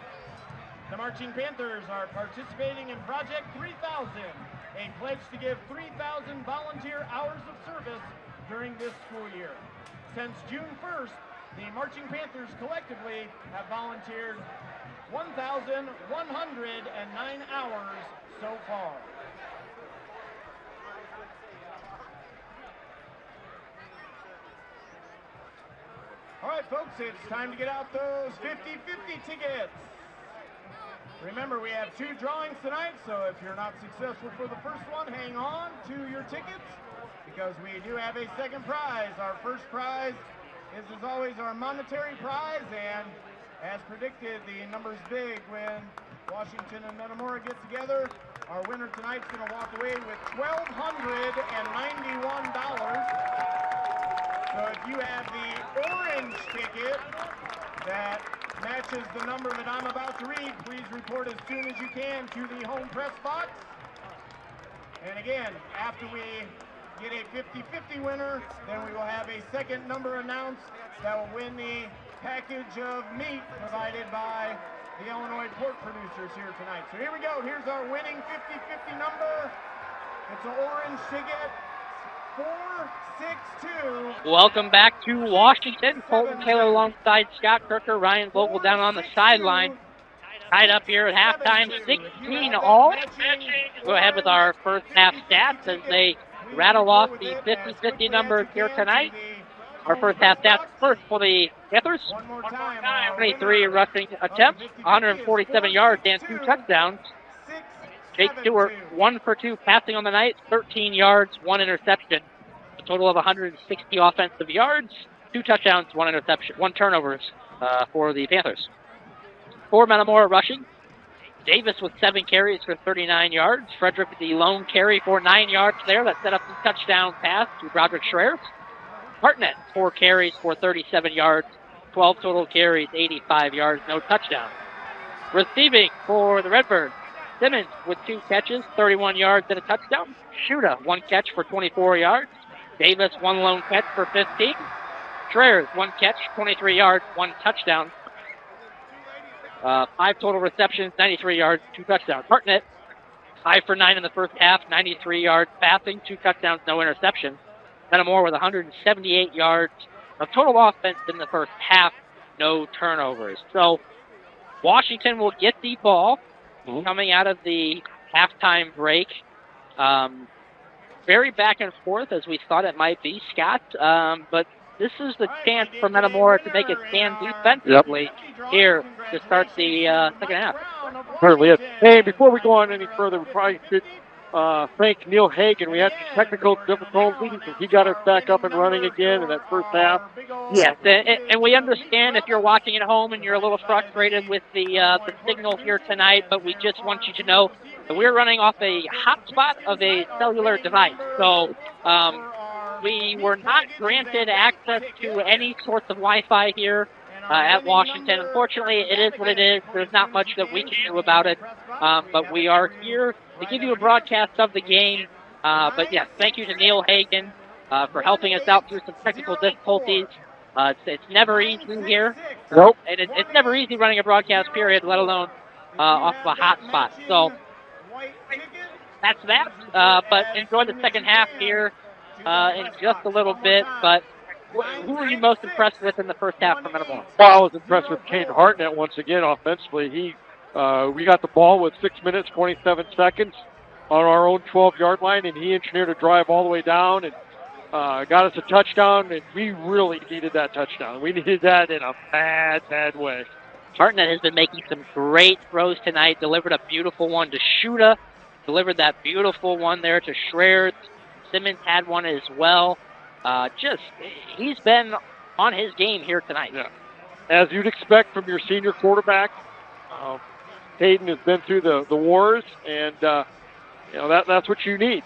The Marching Panthers are participating in Project 3000, a pledge to give 3,000 volunteer hours of service during this school year. Since June 1st, the Marching Panthers collectively have volunteered 1,109 hours so far. All right, folks, it's time to get out those 50-50 tickets. Remember, we have 2 drawings tonight, so if you're not successful for the first one, hang on to your tickets because we do have a second prize. Our first prize is, as always, our monetary prize, and as predicted, the number's big when Washington and Metamora get together. Our winner tonight's going to walk away with $1,291. So if you have the orange orange ticket that matches the number that I'm about to read, please report as soon as you can to the home press box. And again, after we get a 50-50 winner, then we will have a second number announced that will win the package of meat provided by the Illinois pork producers here tonight. So here we go. Here's our winning 50-50 number. It's an orange ticket, 462. Welcome back to Washington. Colton Taylor alongside Scott Kirker, Ryan Vogel down on the sideline. Tied up here at halftime, 16 all. Go ahead with our first half stats as they rattle off the 50-50 numbers here tonight. Our first half stats first for the Panthers. 23 rushing attempts, 147 yards and 2 touchdowns. Jake Stewart, 1 for 2 passing on the night, 13 yards, 1 interception. A total of 160 offensive yards, 2 touchdowns, 1 interception, 1 turnovers for the Panthers. For Metamora rushing, Davis with 7 carries for 39 yards. Frederick with the lone carry for 9 yards there. That set up the touchdown pass to Broderick Schreier. Hartnett, 4 carries for 37 yards. 12 total carries, 85 yards, no touchdown. Receiving for the Redbirds, Simmons with 2 catches, 31 yards and a touchdown. Shuda, 1 catch for 24 yards. Davis, 1 lone catch for 15. Schreier, 1 catch, 23 yards, 1 touchdown. 5 total receptions, 93 yards, 2 touchdowns. Hartnett, 5 for 9 in the first half, 93 yards passing, 2 touchdowns, no interception. Metamora with 178 yards of total offense in the first half, no turnovers. So Washington will get the ball coming out of the halftime break. Very back and forth as we thought it might be, Scott, but this is the chance for Metamora to make a stand defensively here to start the second half. Certainly is. Hey, before we go on any further, we probably should thank Neil Hagan. We had some technical difficulties, and he got us back up and running again in that first half. Yes, and we understand if you're watching at home and you're a little frustrated with the signal here tonight, but we just want you to know that we're running off a hotspot of a cellular device. So we were not granted access to any sorts of Wi-Fi here at Washington. Unfortunately, it is what it is. There's not much that we can do about it, but we are here to give you a broadcast of the game. But yes, thank you to Neil Hagan for helping us out through some technical difficulties. It's never easy here. Nope. And it's never easy running a broadcast, period, let alone off of a hotspot. So that's that. But enjoy the second half here in just a little bit. But who were you most impressed with in the first half from Metamora? Well, I was impressed with Kane Hartnett once again offensively. We got the ball with 6 minutes, 27 seconds on our own 12-yard line, and he engineered a drive all the way down and got us a touchdown, and we really needed that touchdown. We needed that in a bad, bad way. Hartnett has been making some great throws tonight, delivered a beautiful one to Shuda, delivered that beautiful one there to Schreier. Simmons had one as well. He's been on his game here tonight. Yeah. As you'd expect from your senior quarterback, Hayden has been through the wars, and that's what you need.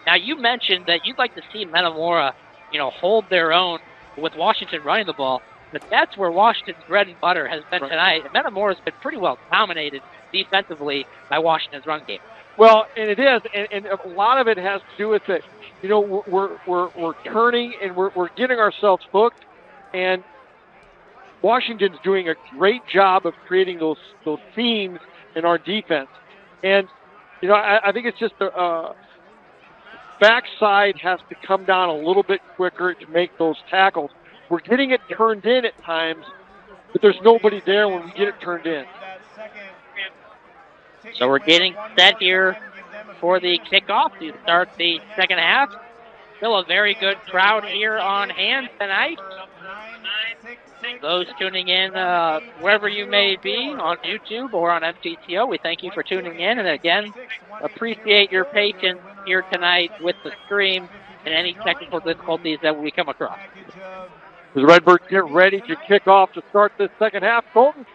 Now, you mentioned that you'd like to see Metamora, hold their own with Washington running the ball, but that's where Washington's bread and butter has been tonight. And Metamora's been pretty well dominated defensively by Washington's run game. Well, and it is, and a lot of it has to do with it. We're turning and we're getting ourselves hooked, and Washington's doing a great job of creating those seams in our defense. And I think it's just the backside has to come down a little bit quicker to make those tackles. We're getting it turned in at times, but there's nobody there when we get it turned in. So we're getting set here for the kickoff to start the second half. Still a very good crowd here on hand tonight. Those tuning in wherever you may be on YouTube or on MTCO, we thank you for tuning in. And again, appreciate your patience here tonight with the stream and any technical difficulties that we come across. As Redbird get ready to kick off to start this second half, Colton,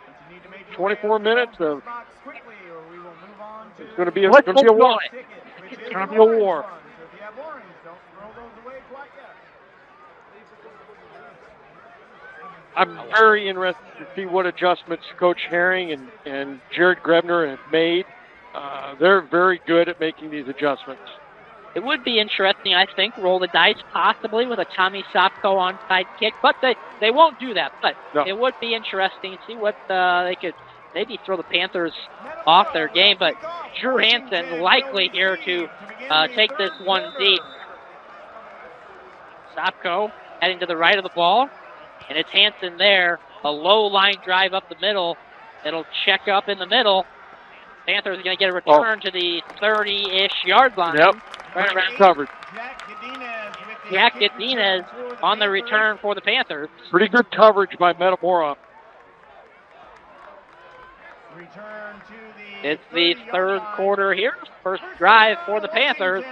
24 minutes of it's going to be a war. It's going to be a war. I'm very interested to see what adjustments Coach Herring and Jared Grebner have made. They're very good at making these adjustments. It would be interesting, I think, roll the dice possibly with a Tommy Sopko onside kick, but they won't do that. But it would be interesting to see what they could maybe throw the Panthers off their game. But Drew Hansen likely here to take this one deep. Sopko heading to the right of the ball, and it's Hansen there. A low line drive up the middle. It'll check up in the middle. Panthers are going to get a return to the 30-ish yard line. Yep. Right around Covered. Jack Godinez on the return for the Panthers. Pretty good coverage by Metamora. It's the third quarter here. First drive for the Panthers.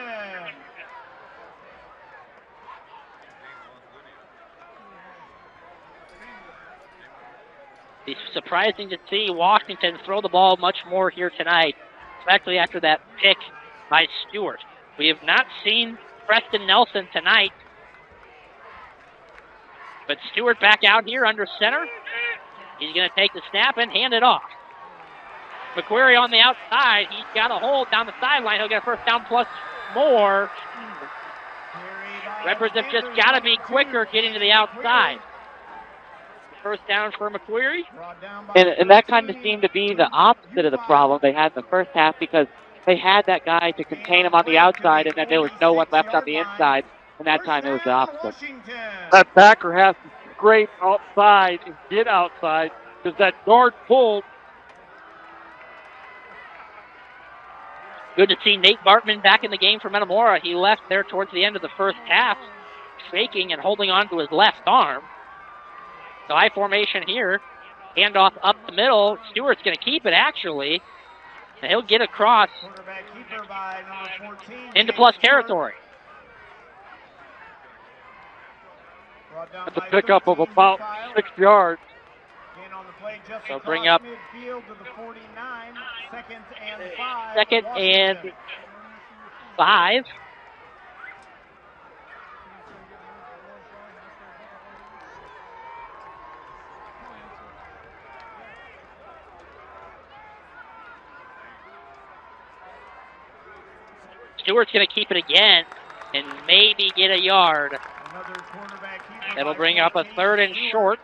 It's surprising to see Washington throw the ball much more here tonight, especially after that pick by Stewart. We have not seen Preston Nelson tonight, but Stewart back out here under center. He's going to take the snap and hand it off. McQuarrie on the outside. He's got a hold down the sideline. He'll get a first down plus more. Redbirds have just got to be quicker getting to the outside. First down for McQuarrie. And that kind of seemed to be the opposite of the problem they had in the first half, because they had that guy to contain him on the outside, and then there was no one left on the inside, and that time it was the opposite. That backer has to scrape outside and get outside because that guard pulled. Good to see Nate Bartman back in the game for Metamora. He left there towards the end of the first half, faking and holding on to his left arm. So I formation here. Handoff up the middle. Stewart's going to keep it, actually. And he'll get across into plus territory. That's a pickup of about 6 yards. So bring up second and 5. Stewart's going to keep it again and maybe get a yard. That'll bring up a 3rd and short.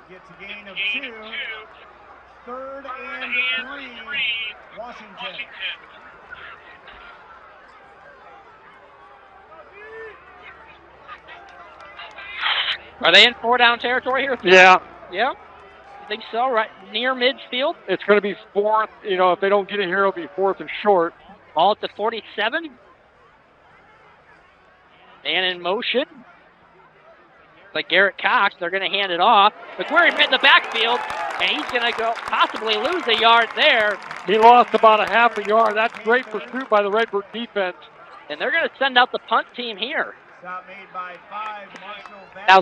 Gets a gain of 2. 3rd and 3. Washington. Are they in 4-down territory here? Yeah. Yeah. I think so, right near midfield. It's going to be 4th. You know, if they don't get it here, it'll be 4th and short. Ball at the 47. And in motion. Like Garrett Cox, they're going to hand it off. McQuarrie in the backfield, and he's going to go possibly lose a yard there. He lost about a half a yard. That's great pursuit by the Redbird defense. And they're going to send out the punt team here. Now,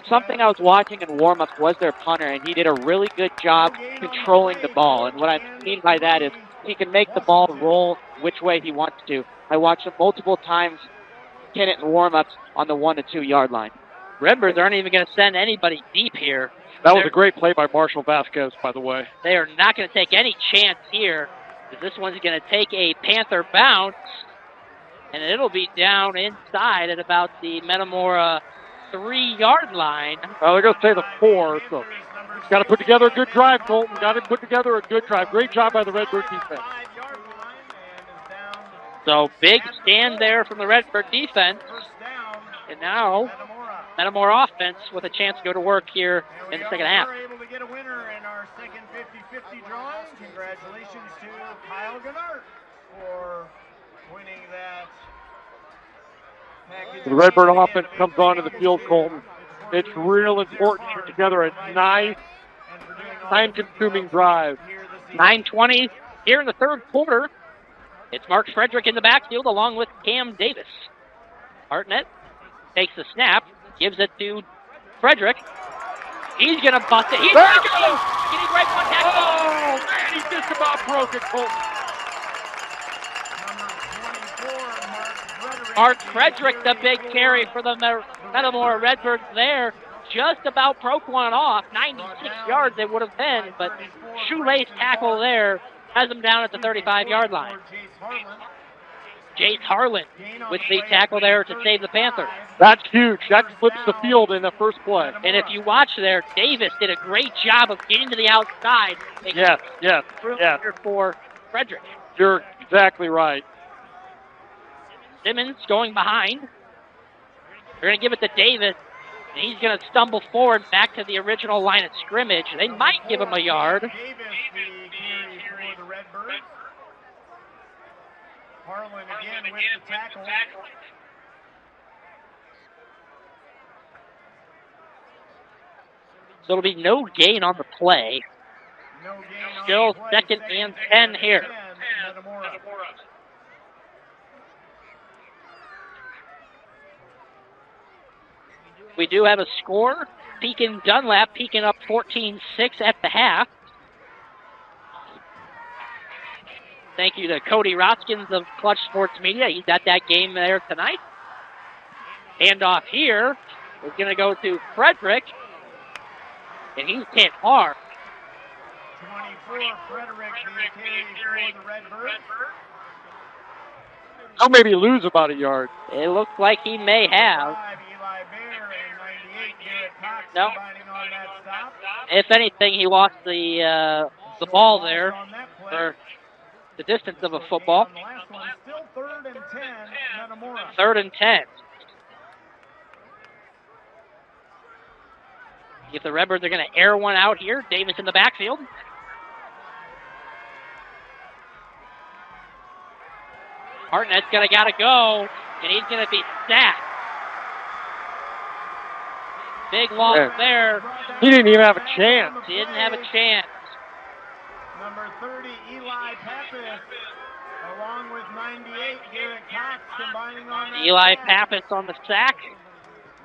something I was watching in warm-ups was their punter, and he did a really good job controlling the ball. And what I mean by that is he can make the ball roll which way he wants to. I watched him multiple times pin it in warm-ups on the 1 to 2 yard line. Redbirds aren't even going to send anybody deep here. That was a great play by Marshall Vasquez, by the way. They are not going to take any chance here. This one's going to take a Panther bounce, and it'll be down inside at about the Metamora 3-yard line. Well, they're going to say the 4, so got to put together a good drive, Colton. Got to put together a good drive. Great job by the Redbird defense. So big stand there from the Redbird defense. And now Metamora offense with a chance to go to work here in the second half. We were able to get a winner in our second 50-50 drawing. Congratulations to Kyle Gannart for winning that package. The Redbird offense comes onto the field, Colton. It's real important to put together a nice, time-consuming drive. 9:20 here in the third quarter. It's Mark Frederick in the backfield along with Cam Davis. Hartnett takes the snap, gives it to Frederick. He's going to bust it. He's going to go! Getting right one tackle. Oh, man, he just about broke it, Colton. Art Frederick, the big carry for the Metamora Redbirds there. Just about broke one off. 96 yards it would have been, but shoelace tackle there has him down at the 35-yard line. Jace Harlan with the tackle there to save the Panthers. That's huge. That flips the field in the first play. And if you watch there, Davis did a great job of getting to the outside. Yes. For Frederick. You're exactly right. Simmons going behind. They're going to give it to Davis. And he's going to stumble forward back to the original line of scrimmage. They might give him a yard. Davis, the carry for the Redbirds. Harlan again with the tackle. So it'll be no gain on the play. Still second and 10 here. We do have a score. Pekin Dunlap peeking up 14-6 at the half. Thank you to Cody Roskins of Clutch Sports Media. He's at that game there tonight. Handoff here is going to go to Frederick. And he's hit hard. 24, Frederick, the carry for the Redbirds. He'll maybe lose about a yard. It looks like he may have. No. If anything, he lost the ball there, or the distance of a football. Still 3rd and 10, Metamora. 3rd and 10. If the Redbirds are going to air one out here, Davis in the backfield. Hartnett's got to go, and he's going to be sacked. Big loss there. He didn't even have a chance. He didn't have a chance. Number 30, Eli Pappas, along with 98, Garrett Cox, combining on that Eli sack. Pappas on the sack.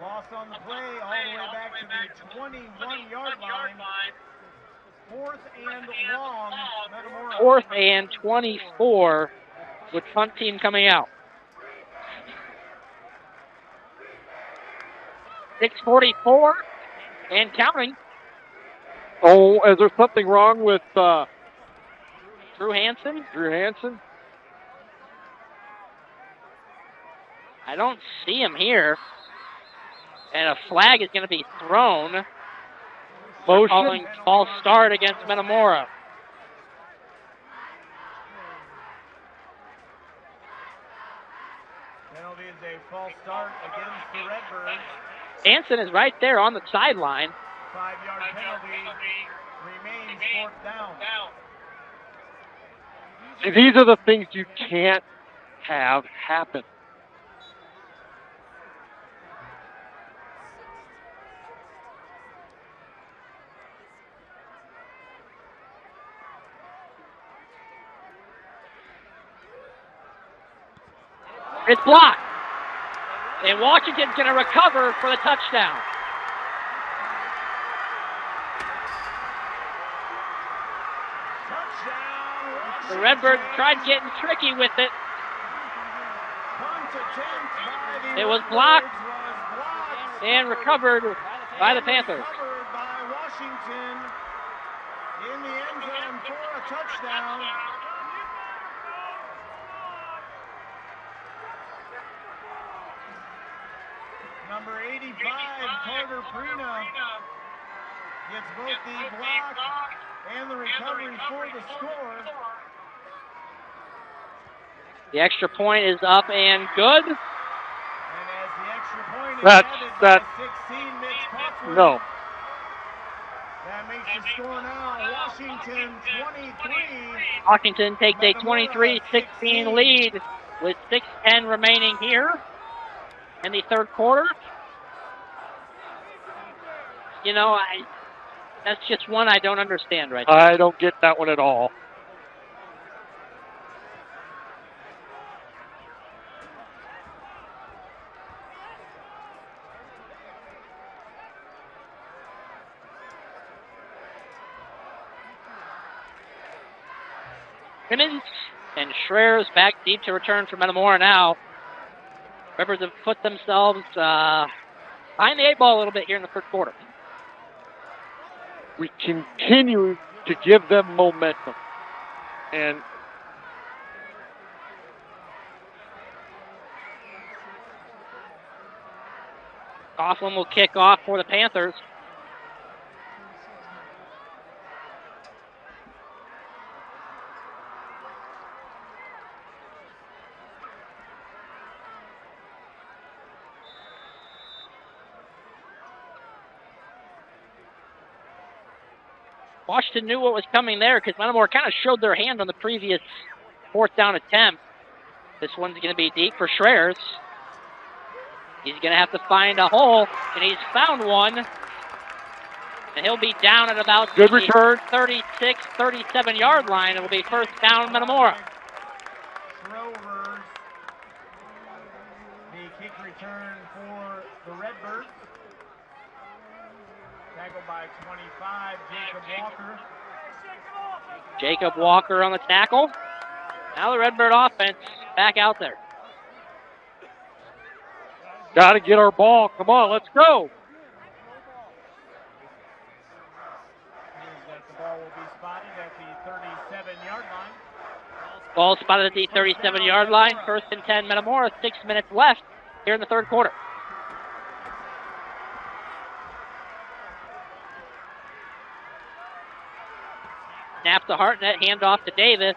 Loss on the play, all the way back to the 21-yard line. 4th and long, Metamora. 4th and 24 with punt team coming out. 6:44 and counting. Oh, is there something wrong with Drew Hansen? I don't see him here. And a flag is going to be thrown. Motion. Calling false start against Metamora. Penalty is a false start against the Redbirds. Hansen is right there on the sideline. 5-yard penalty remains 4th down. See, these are the things you can't have happen. It's blocked. And Washington's going to recover for the touchdown. The Redbirds tried getting tricky with it. It was blocked and recovered by the Panthers. By Washington in the end zone for a touchdown. Number 85, Carter Prina, gets both the block and the recovery for the score. The extra point is up and good. And as the extra point is That's by 16, Mitch Cotsworth. No. That makes the score now Washington 23. Washington takes a 23-16 lead with 6:10 remaining here in the third quarter. You know, that's just one I don't understand right there. I don't get that one at all. Simmons and Schreer's back deep to return for Metamora now. Redbirds have put themselves behind the 8 ball a little bit here in the first quarter. We continue to give them momentum. And Coughlin will kick off for the Panthers. Washington knew what was coming there because Metamora kind of showed their hand on the previous 4th down attempt. This one's going to be deep for Schreers. He's going to have to find a hole, and he's found one. And he'll be down at about good return. 36, 37-yard line. It will be first down Metamora. Rovers. The kick return for the Redbirds. Tackled by 25, Jacob Walker. Jacob Walker on the tackle. Now the Redbird offense back out there. Got to get our ball. Come on, let's go. The ball will be spotted at the 37-yard line. Ball spotted at the 37-yard line. First and 10, Metamora. 6 minutes left here in the third quarter. Snap to Hartnett, handoff to Davis.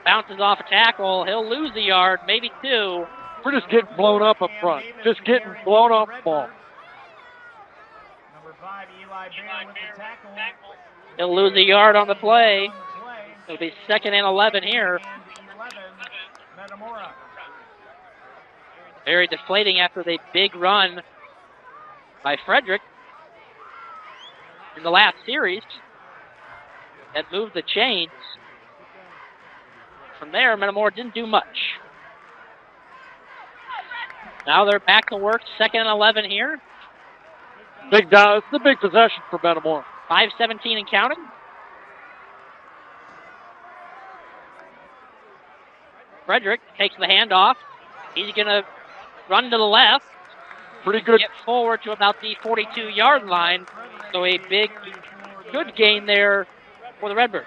Bounces off a tackle. He'll lose a yard, maybe 2. We're just getting blown up front. Just getting blown off the ball. Number 5, Eli Bear with the tackle. He'll lose a yard on the play. It'll be 2nd and 11 here. 11, Metamora. Very deflating after the big run by Frederick in the last series that moved the chains. From there, Metamora didn't do much. Now they're back to work. 2nd and 11 here. Big down. It's the big possession for Metamora. 5:17 and counting. Frederick takes the handoff. He's going to run to the left. Pretty good. Get forward to about the 42-yard line. So a big, good gain there for the Redbirds.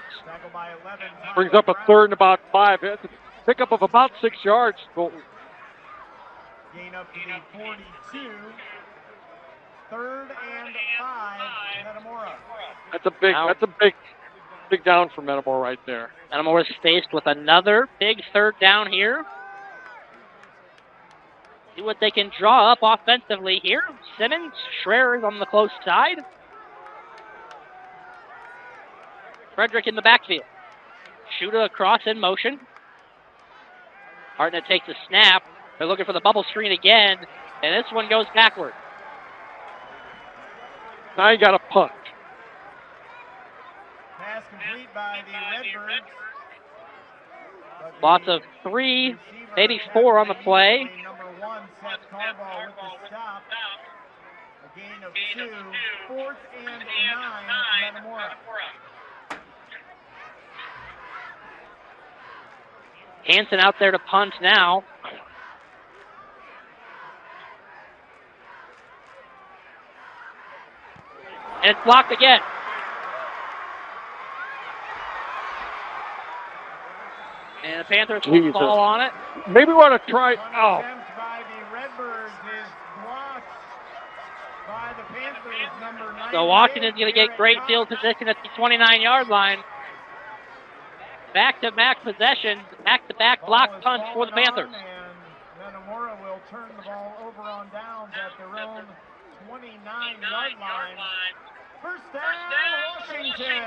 Brings up a 3rd and about 5. It's a pickup of about 6 yards. Gain up to the 42. 3rd and 5, Metamora. That's a big down for Metamora right there. Metamora's faced with another big 3rd down here. See what they can draw up offensively here. Simmons, Schreers on the close side. Frederick in the backfield. Shooter across in motion. Hartnett takes a snap. They're looking for the bubble screen again, and this one goes backward. Now you got a punt. Pass complete by the Redbirds. Lots of 3, maybe 4 on the play. Number 1, Seth Carball with the stop. A gain of 2. 4th and 9, Metamora. Hansen out there to punt now. And it's blocked again. And the Panthers will fall on it. Maybe we want to try. Oh. By the Redbirds is blocked by the Panthers, number 9. So Washington's going to get great field position at the 29-yard line. Back-to-back possessions, back-to-back block punch for the Panthers. And Metamora will turn the ball over on downs at their own 29-yard line. First down, Washington.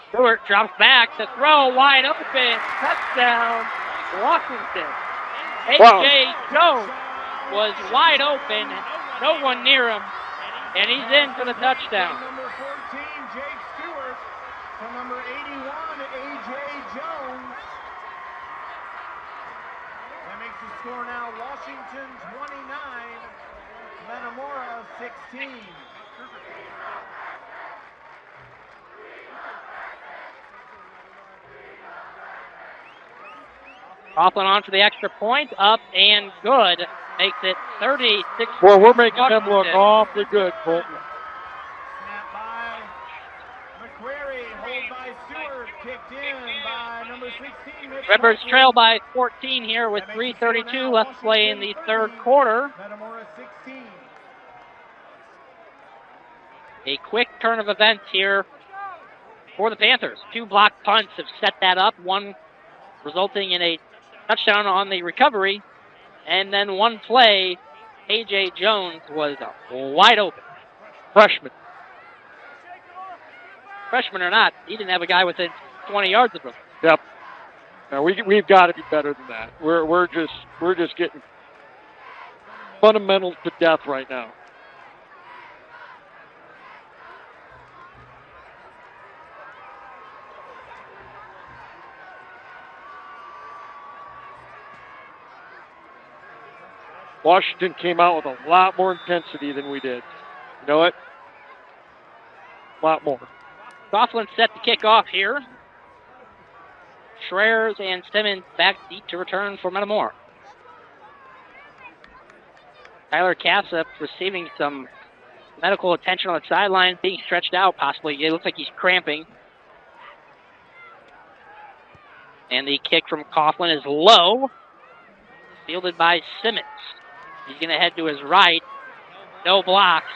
Stewart drops back to throw, wide open, touchdown, Washington. A.J. Jones was wide open, no one near him, and he's in for the touchdown. number 81, A.J. Jones. That makes the score now Washington 29, Metamora 16. Coughlin on for the extra point, up and good. Makes it 36. Well, we're making them look awfully good, Colton. Snap by McQuarrie, hold by Stewart, kicked in by number 16. Redbirds trail by 14 here with 3:32 left to play in the third quarter. Metamora 16. A quick turn of events here for the Panthers. 2 block punts have set that up, one resulting in a touchdown on the recovery, and then one play, A.J. Jones was wide open. Freshman. Freshman or not, he didn't have a guy within 20 yards of him. Yep. Now we've got to be better than that. We're just getting fundamentals to death right now. Washington came out with a lot more intensity than we did. You know what? A lot more. Coughlin set the kickoff here. Schreers and Simmons back deep to return for Metamora. Tyler Cassup receiving some medical attention on the sideline, being stretched out possibly. It looks like he's cramping. And the kick from Coughlin is low, fielded by Simmons. He's going to head to his right. No blocks.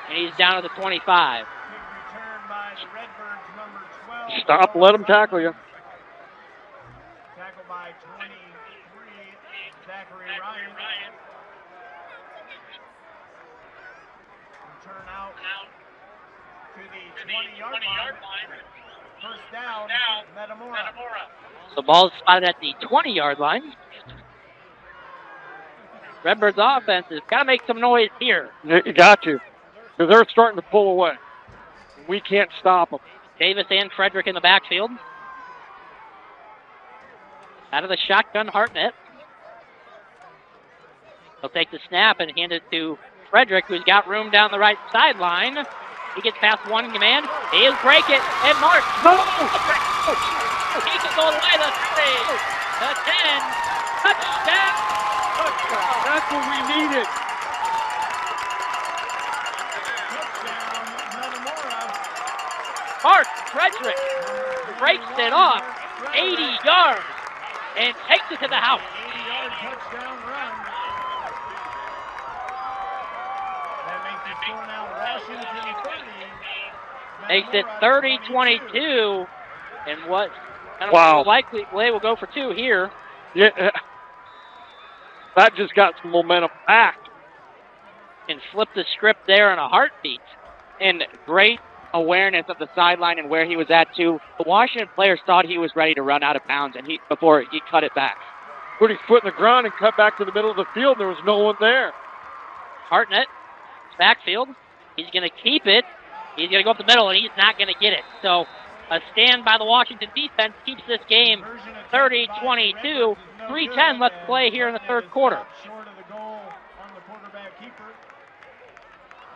And he's down to the 25. Stop, let him tackle you. Tackle by 23, Zachary Ryan. Turn out to the 20-yard line. First down, Metamora. The ball is spotted at the 20-yard line. Redbird's offense has got to make some noise here. You got to, because they're starting to pull away. We can't stop them. Davis and Frederick in the backfield. Out of the shotgun, Hartnett. He'll take the snap and hand it to Frederick, who's got room down the right sideline. He gets past one man. He'll break it, and Mark. No! He can go the way to 3, the 10. Touchdown! That's what we needed. Mark Frederick breaks it off 80 yards and takes it to the house. 80-yard touchdown run. That makes the score now Washington 30. Makes it 30-22. And what? Wow. Likely they will go for 2 here. Yeah. That just got some momentum back. And flip the script there in a heartbeat. And great awareness of the sideline and where he was at, too. The Washington players thought he was ready to run out of bounds and before he cut it back. Put his foot in the ground and cut back to the middle of the field. There was no one there. Hartnett, backfield. He's going to keep it. He's going to go up the middle, and he's not going to get it. So a stand by the Washington defense keeps this game 30-22. 3:10 left to play here in the third quarter. Short of the goal on the quarterback keeper.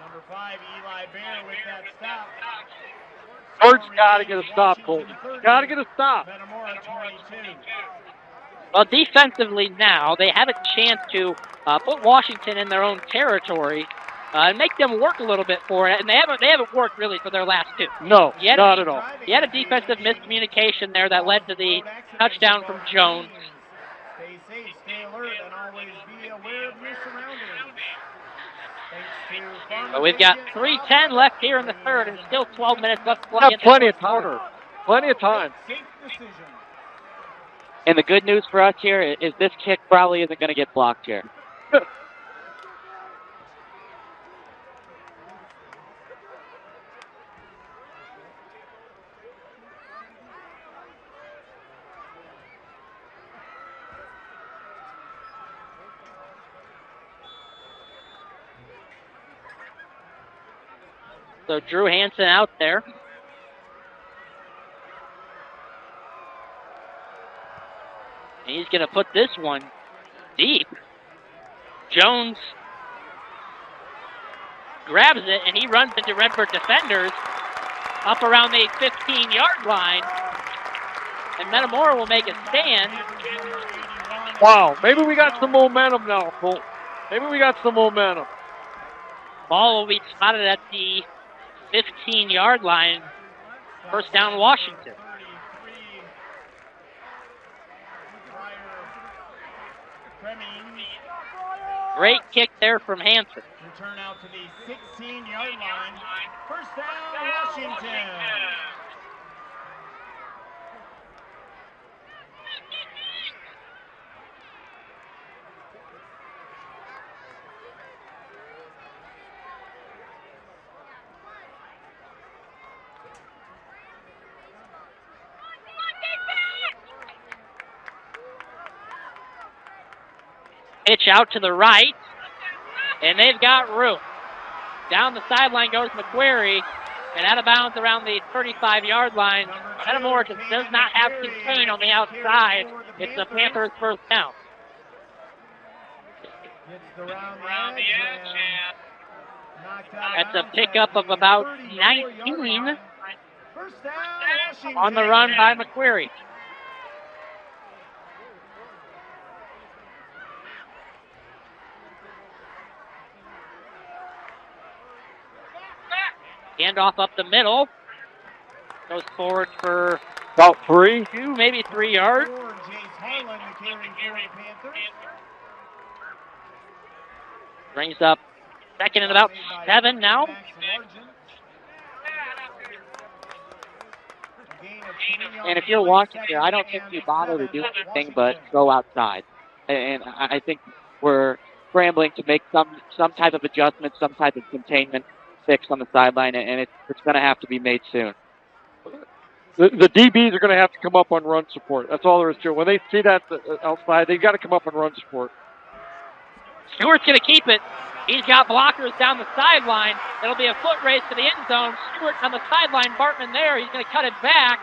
Number 5, Eli Bear with that stop. Bird's got to get a stop, Colton. Got to get a stop. Metamora 22. Well, defensively now, they have a chance to put Washington in their own territory and make them work a little bit for it. And they haven't worked really for their last 2. No, not at all. You had a defensive miscommunication there that led to the touchdown from Jones. Stay safe, stay alert, and always be aware of your surroundings. But we've got 3:10 left here in the third and still 12 minutes left to play. Got plenty of time. Plenty of time. And the good news for us here is this kick probably isn't going to get blocked here. So Drew Hansen out there. And he's going to put this one deep. Jones grabs it, and he runs into Redbird defenders up around the 15-yard line. And Metamora will make a stand. Wow, maybe we got some momentum now, Colt. Maybe we got some momentum. Ball will be spotted at the 15-yard line. First down, Washington. Great kick there from Hansen. Return out to the 16-yard line. First down, Washington. Pitch out to the right, and they've got room. Down the sideline goes McQuarrie, and out of bounds around the 35-yard line. Metamora just does not have contain on the outside. It's the Panthers' first down. That's a pickup of about 19 on the run by McQuarrie. Handoff up the middle. Goes forward for about 3, 2, maybe 3 yards. Brings up second and about 7 now. And if you're watching here, I don't think you bother to do anything but go outside. And I think we're scrambling to make some type of adjustment, some type of containment fix on the sideline, and it's going to have to be made soon. The DBs are going to have to come up on run support. That's all there is to it. When they see that outside, they've got to come up on run support. Stewart's going to keep it. He's got blockers down the sideline. It'll be a foot race to the end zone. Stewart on the sideline. Bartman there. He's going to cut it back,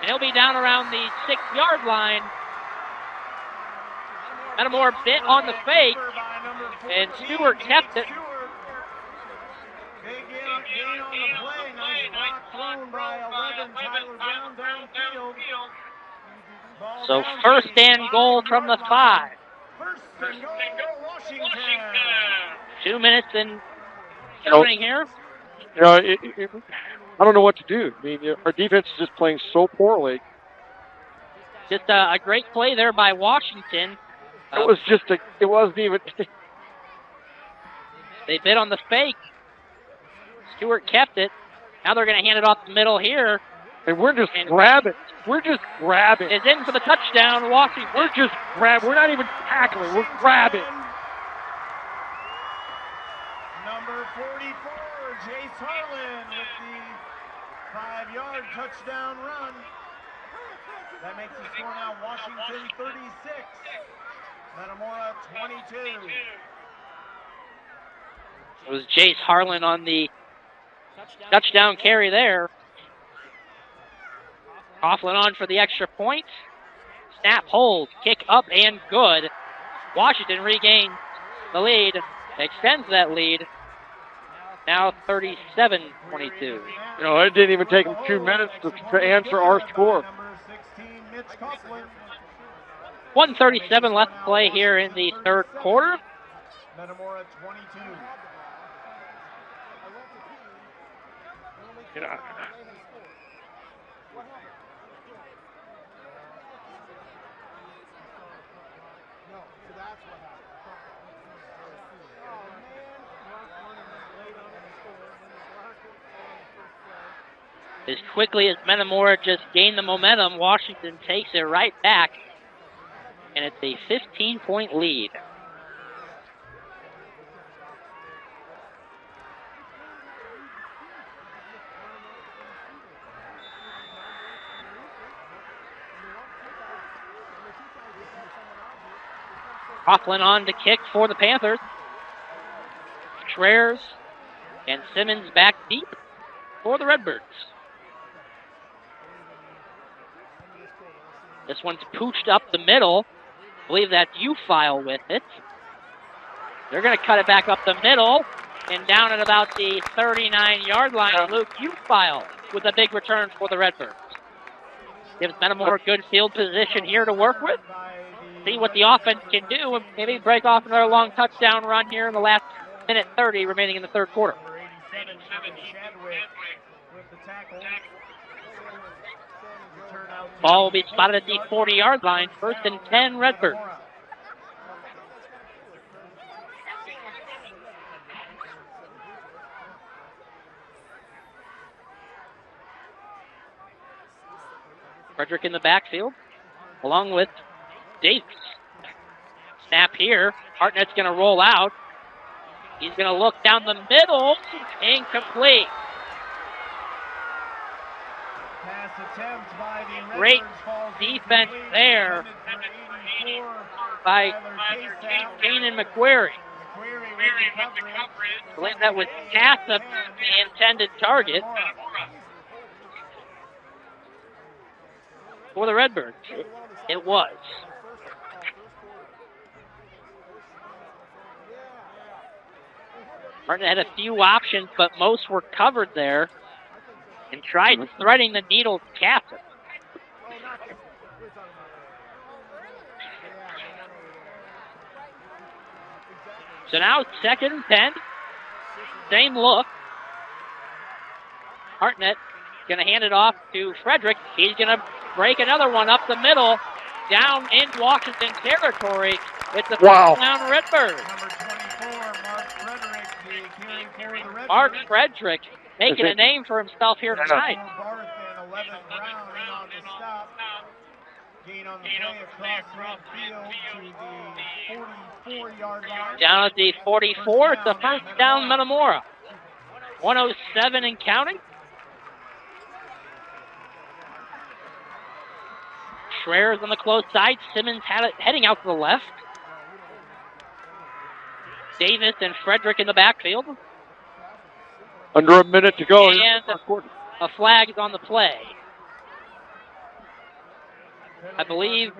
and he'll be down around the 6-yard line. Metamora bit on the fake, and Stewart kept it. Gain on the play. Nice block thrown by 11. Tyler Brown downfield. So first and goal from the 5. First and goal, Washington. 2 minutes and counting here. You know, I don't know what to do. I mean, our defense is just playing so poorly. Just a great play there by Washington. It wasn't even. They bit on the fake. Stewart kept it. Now they're going to hand it off the middle here. And we're just grabbing. We're just grabbing. Is in for the touchdown, Washington. We're just grabbing. We're not even tackling. We're grabbing. Number 44, Jace Harlan with the 5-yard touchdown run. That makes the score now Washington 36, Metamora 22. It was Jace Harlan on the touchdown carry there. Coughlin on for the extra point. Snap, hold, kick up and good. Washington regains the lead, extends that lead. Now 37-22. You know, it didn't even take them 2 minutes to answer our score. 1:37 left to play here in the third quarter. Metamora 22. Yeah. As quickly as Metamora just gained the momentum, Washington takes it right back, and it's a 15-point lead. Coughlin on to kick for the Panthers. Schreers and Simmons back deep for the Redbirds. This one's pooched up the middle. I believe that's U-File with it. They're going to cut it back up the middle and down at about the 39-yard line. Luke U-File with a big return for the Redbirds. Gives Metamora good field position here to work with. See what the offense can do and maybe break off another long touchdown run here in the last minute 30 remaining in the third quarter. Ball will be spotted at the 40-yard line. 1st and 10, Redbird. Frederick in the backfield, along with Davis. Snap here. Hartnett's going to roll out. He's going to look down the middle. Incomplete. Great defense there by Kanan McQuarrie. I believe that was Cassup, the intended target for the Redbirds. It was. Hartnett had a few options, but most were covered there and tried threading the needle to Cassup. So now it's 2nd and 10. Same look. Hartnett going to hand it off to Frederick. He's going to break another one up the middle, down in Washington territory. It's a first down Redbird. Mark Frederick making a name for himself here tonight. Down at the 44, it's a first down Metamora. 107 and counting. Schreer's on the close side. Simmons had it heading out to the left. Davis and Frederick in the backfield. Under a minute to go. And a flag is on the play. I believe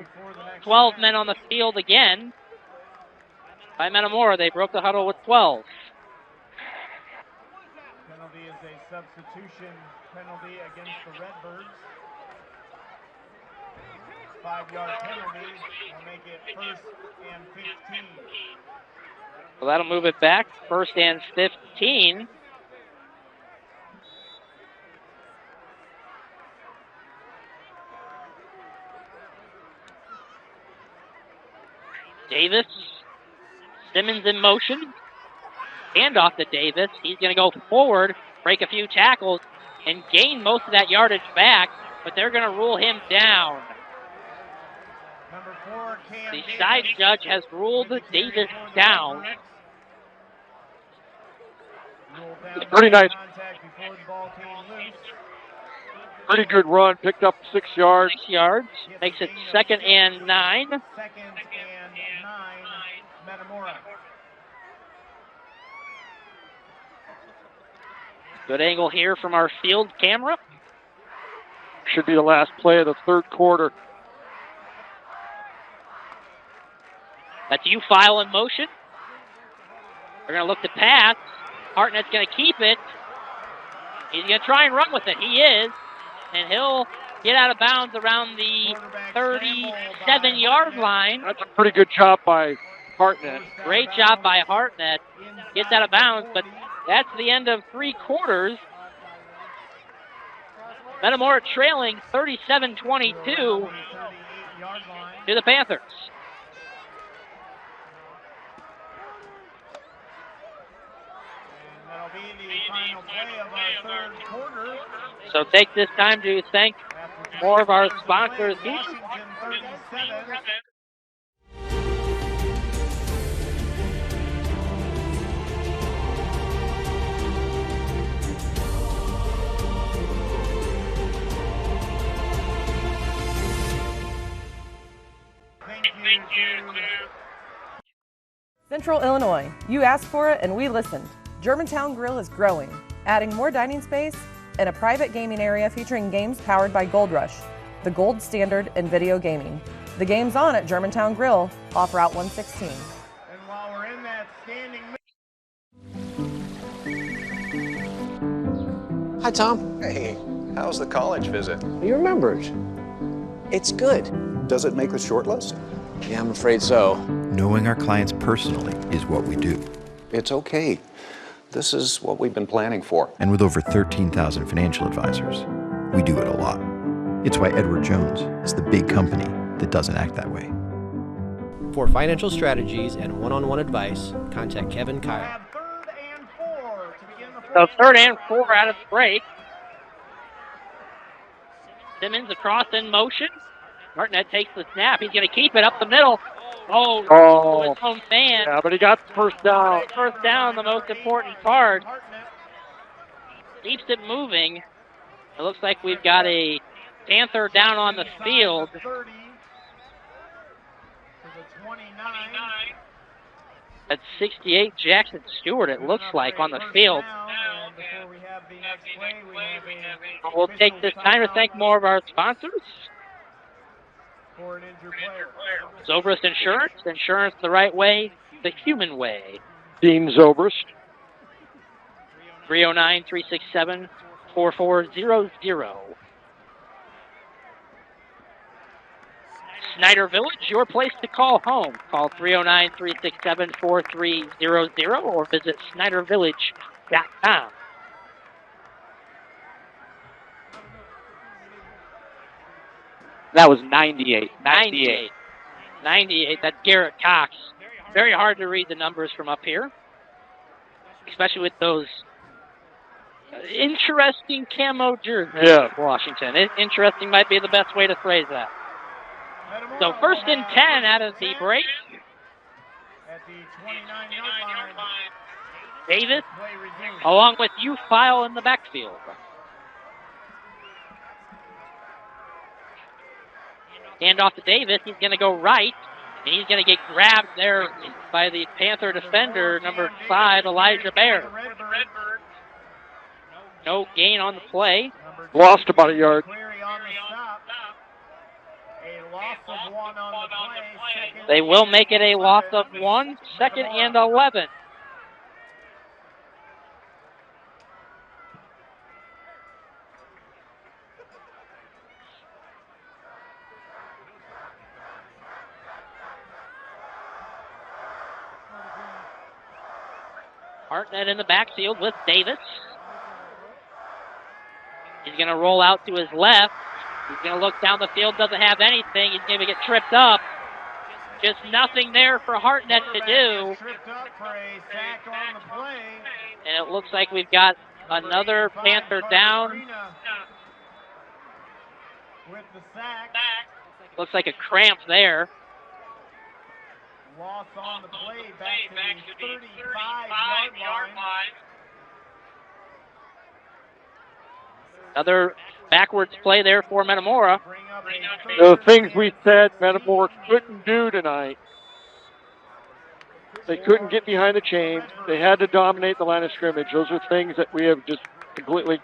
12 men on the field again. By Metamora, they broke the huddle with 12. Penalty is a substitution penalty against the Redbirds. 5-yard penalty will make it 1st and 15. Well, that'll move it back. 1st and 15. Davis. Simmons in motion. Handoff to Davis. He's going to go forward, break a few tackles, and gain most of that yardage back, but they're going to rule him down. The side judge has ruled Davis down. Pretty nice. Pretty good run. Picked up 6 yards. 6 yards. Makes it 2nd and 9. 2nd and 9, Metamora. Good angle here from our field camera. Should be the last play of the third quarter. That's U-File in motion. They're going to look to pass. Hartnett's going to keep it. He's going to try and run with it. He is. And he'll get out of bounds around the 37-yard line. That's a pretty good job by Hartnett. Great job by Hartnett. Gets out of bounds, but that's the end of 3 quarters. Metamora trailing 37-22 to the Panthers. So take this time to thank more of our sponsors here. Central Illinois, you asked for it and we listened. Germantown Grill is growing, adding more dining space and a private gaming area featuring games powered by Gold Rush, the gold standard in video gaming. The game's on at Germantown Grill, off Route 116. And while we're in that standing... Hi, Tom. Hey, how's the college visit? You remembered. It's good. Does it make the short list? Yeah, I'm afraid so. Knowing our clients personally is what we do. It's okay. This is what we've been planning for. And with over 13,000 financial advisors, we do it a lot. It's why Edward Jones is the big company that doesn't act that way. For financial strategies and one-on-one advice, contact Kevin Kyle. So 3rd and 4 out of the break. Simmons across in motion. Hartnett takes the snap. He's going to keep it up the middle. Oh, his own man. Yeah, but he got the first down. First down, the most important part. Keeps it moving. It looks like we've got a Panther down on the field. At 68, Jackson Stewart, it looks like, on the field. We'll take this time to thank more of our sponsors. Zobrist Insurance, insurance the right way, the human way. Dean Zobrist. 309-367-4400. Snyder Village, your place to call home. Call 309-367-4300 or visit SnyderVillage.com. That was 98. 98. That's Garrett Cox. Very hard to read the numbers from up here, especially with those interesting camo jerseys. Yeah. Washington. Interesting might be the best way to phrase that. So 1st and 10 out of the break. At the 29-yard line. Davis, along with File in the backfield. Hand off to Davis. He's going to go right, and he's going to get grabbed there by the Panther defender, number 5, Elijah Baer. No gain on the play. Lost about a yard. They will make it a loss of 1, 2nd and 11. Hartnett in the backfield with Davis. He's going to roll out to his left. He's going to look down the field, doesn't have anything. He's going to get tripped up. Just nothing there for Hartnett to do. And it looks like we've got another Panther down. Looks like a cramp there. Loss on the play back to the 35-yard line. Another backwards play there for Metamora. The things we said Metamora couldn't do tonight. They couldn't get behind the chains. They had to dominate the line of scrimmage. Those are things that we have just completely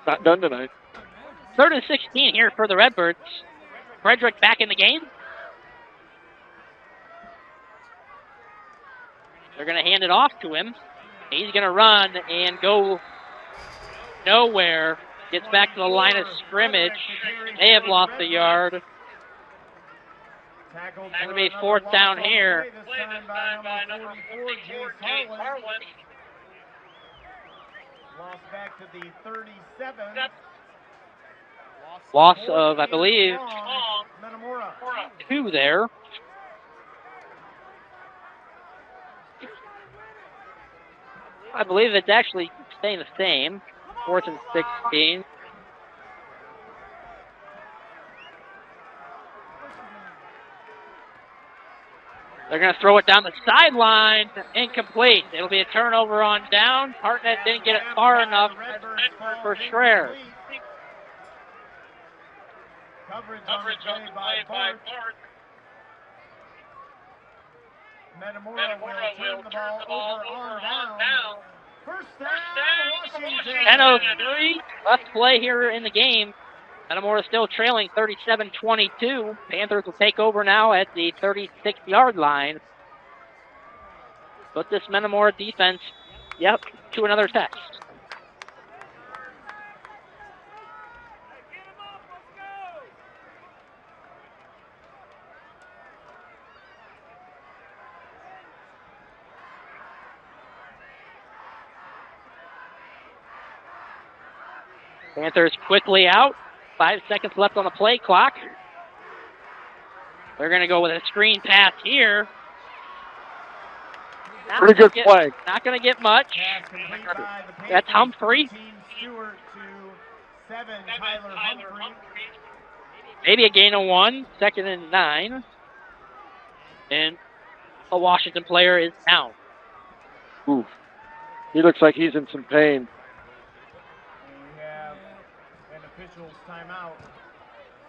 not done tonight. 3rd and 16 here for the Redbirds. Frederick back in the game. They're going to hand it off to him. He's going to run and go nowhere. Gets back to the line of scrimmage. They have lost a yard. It's going to be 4th down here. Lost back to the 37. Loss of, I believe, 2 there. I believe it's actually staying the same. 4th and 16. They're going to throw it down the sideline. Incomplete. It'll be a turnover on down. Hartnett didn't get it far enough for Schreier. Coverage on the play by Bart. Metamora will turn the ball over on down. First down, Washington. 10:03 left play here in the game. Metamora still trailing 37-22. Panthers will take over now at the 36-yard line. But this Metamora defense, to another test. Panthers quickly out. 5 seconds left on the play clock. They're going to go with a screen pass here. Pretty good play. Not going to get much. That's Humphrey. Maybe a gain of 1. 2nd and 9. And a Washington player is down. Oof. He looks like he's in some pain. Officials timeout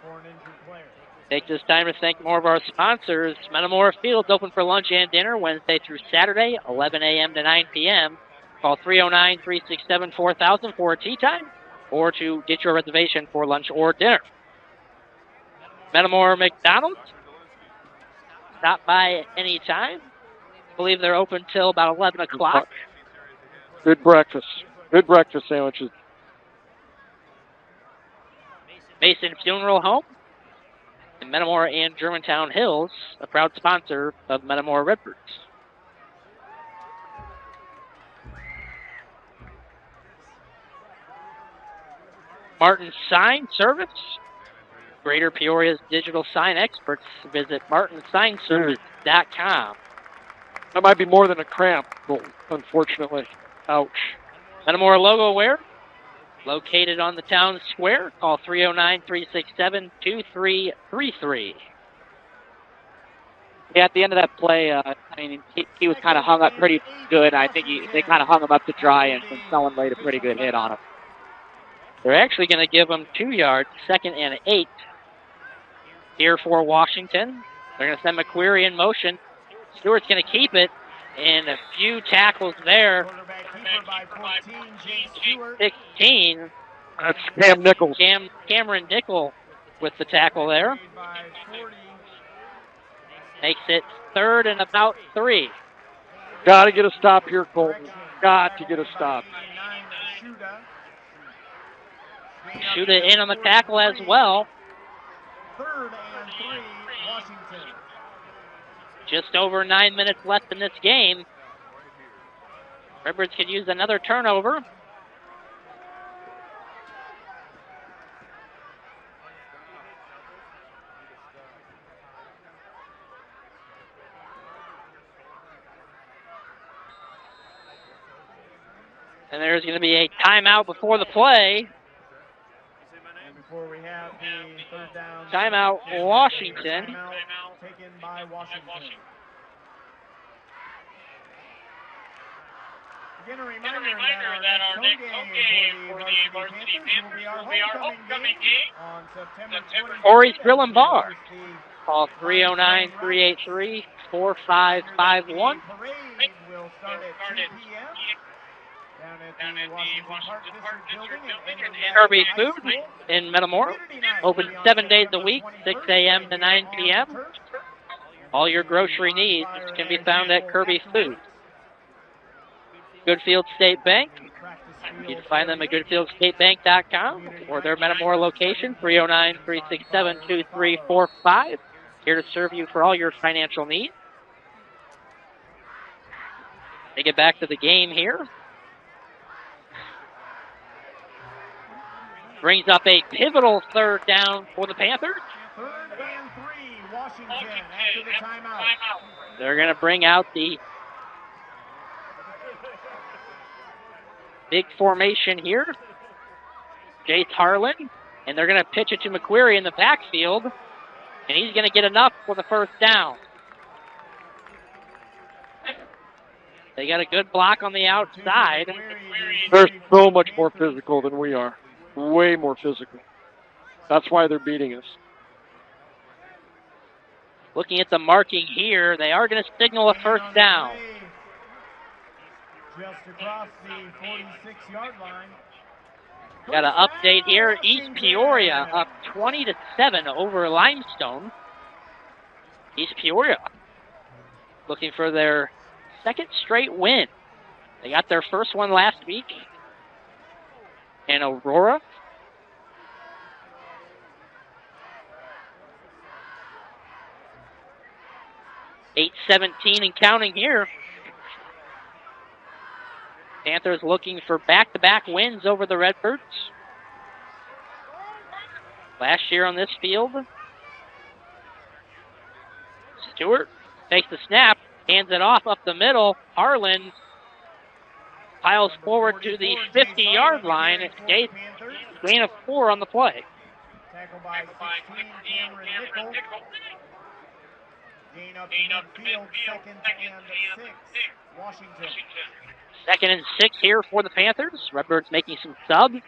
for an injured player. Take this time to thank more of our sponsors. Metamora Field's open for lunch and dinner Wednesday through Saturday, 11 a.m. to 9 p.m. Call 309-367-4000 for a tea time or to get your reservation for lunch or dinner. Metamora McDonald's. Stop by any time. I believe they're open till about 11 o'clock. Good breakfast. Good breakfast sandwiches. Mason Funeral Home, and Metamora and Germantown Hills, a proud sponsor of Metamora Redbirds. Martin Sign Service, Greater Peoria's digital sign experts. Visit martinsignservice.com. That might be more than a cramp, unfortunately. Ouch. Metamora logo wear, located on the town square. Call 309-367-2333. Yeah, at the end of that play, he was kind of hung up pretty good. I think they kind of hung him up to dry, and someone laid a pretty good hit on him. They're actually going to give him 2 yards, 2nd and 8. Here for Washington. They're going to send McQuarrie in motion. Stewart's going to keep it, and a few tackles there. 16. That's Cam Nichols. Cameron Nickel with the tackle there. Makes it 3rd and about 3. Got to get a stop here, Colton. Got to get a stop. Shoot it in on the tackle as well. 3rd and 3, Washington. Just over 9 minutes left in this game. Redbirds could use another turnover. And there's going to be a timeout before the play. And before we have the 3rd down. Timeout, Washington. Timeout taken by Washington. Again, a reminder that our next home game for the Varsity Panthers will be our homecoming game on September 20th. Corey's Grill and Bar. Call 309-383-4551. Parade will start at 2 p.m. Down at the Washington Park District Building. Kirby Food in Metamora. Open 7 days a week, 6 a.m. to 9 p.m. All your grocery needs can be found at Kirby Food. Goodfield State Bank. You can find them at goodfieldstatebank.com or their Metamora location, 309-367-2345. Here to serve you for all your financial needs. They get back to the game here. Brings up a pivotal 3rd down for the Panthers. 3rd and 3, Washington after the timeout. They're going to bring out the big formation here. Jace Harlan. And they're going to pitch it to McQuarrie in the backfield. And he's going to get enough for the 1st down. They got a good block on the outside. They're so much more physical than we are. Way more physical. That's why they're beating us. Looking at the marking here, they are going to signal a 1st down. Just across the 46-yard line. Got an update here. East Peoria up 20-7 over Limestone. East Peoria looking for their second straight win. They got their first one last week in Aurora. .8:17 and counting here. Panthers looking for back-to-back wins over the Redbirds. Last year on this field. Stewart takes the snap, hands it off up the middle. Harlan piles forward to the 50-yard line. Gain of 4 on the play. Tackle by 16, Cameron Nickel. Gain up to midfield, 2nd and 6, Washington. 2nd and 6 here for the Panthers. Redbirds making some subs.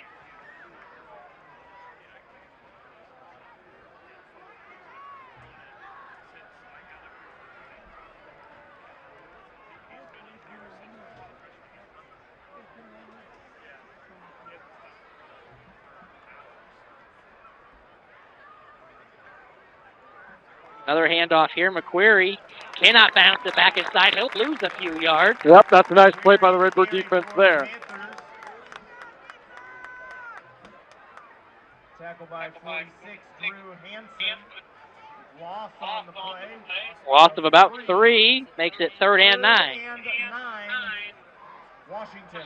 Another handoff here. McQuarrie cannot bounce it back inside. He'll lose a few yards. Yep, that's a nice play by the Redbird defense there. Tackle by 46, Drew Hansen. Loss on the play. Loss of about 3 makes it 3rd and 9. 3rd and 9, Washington.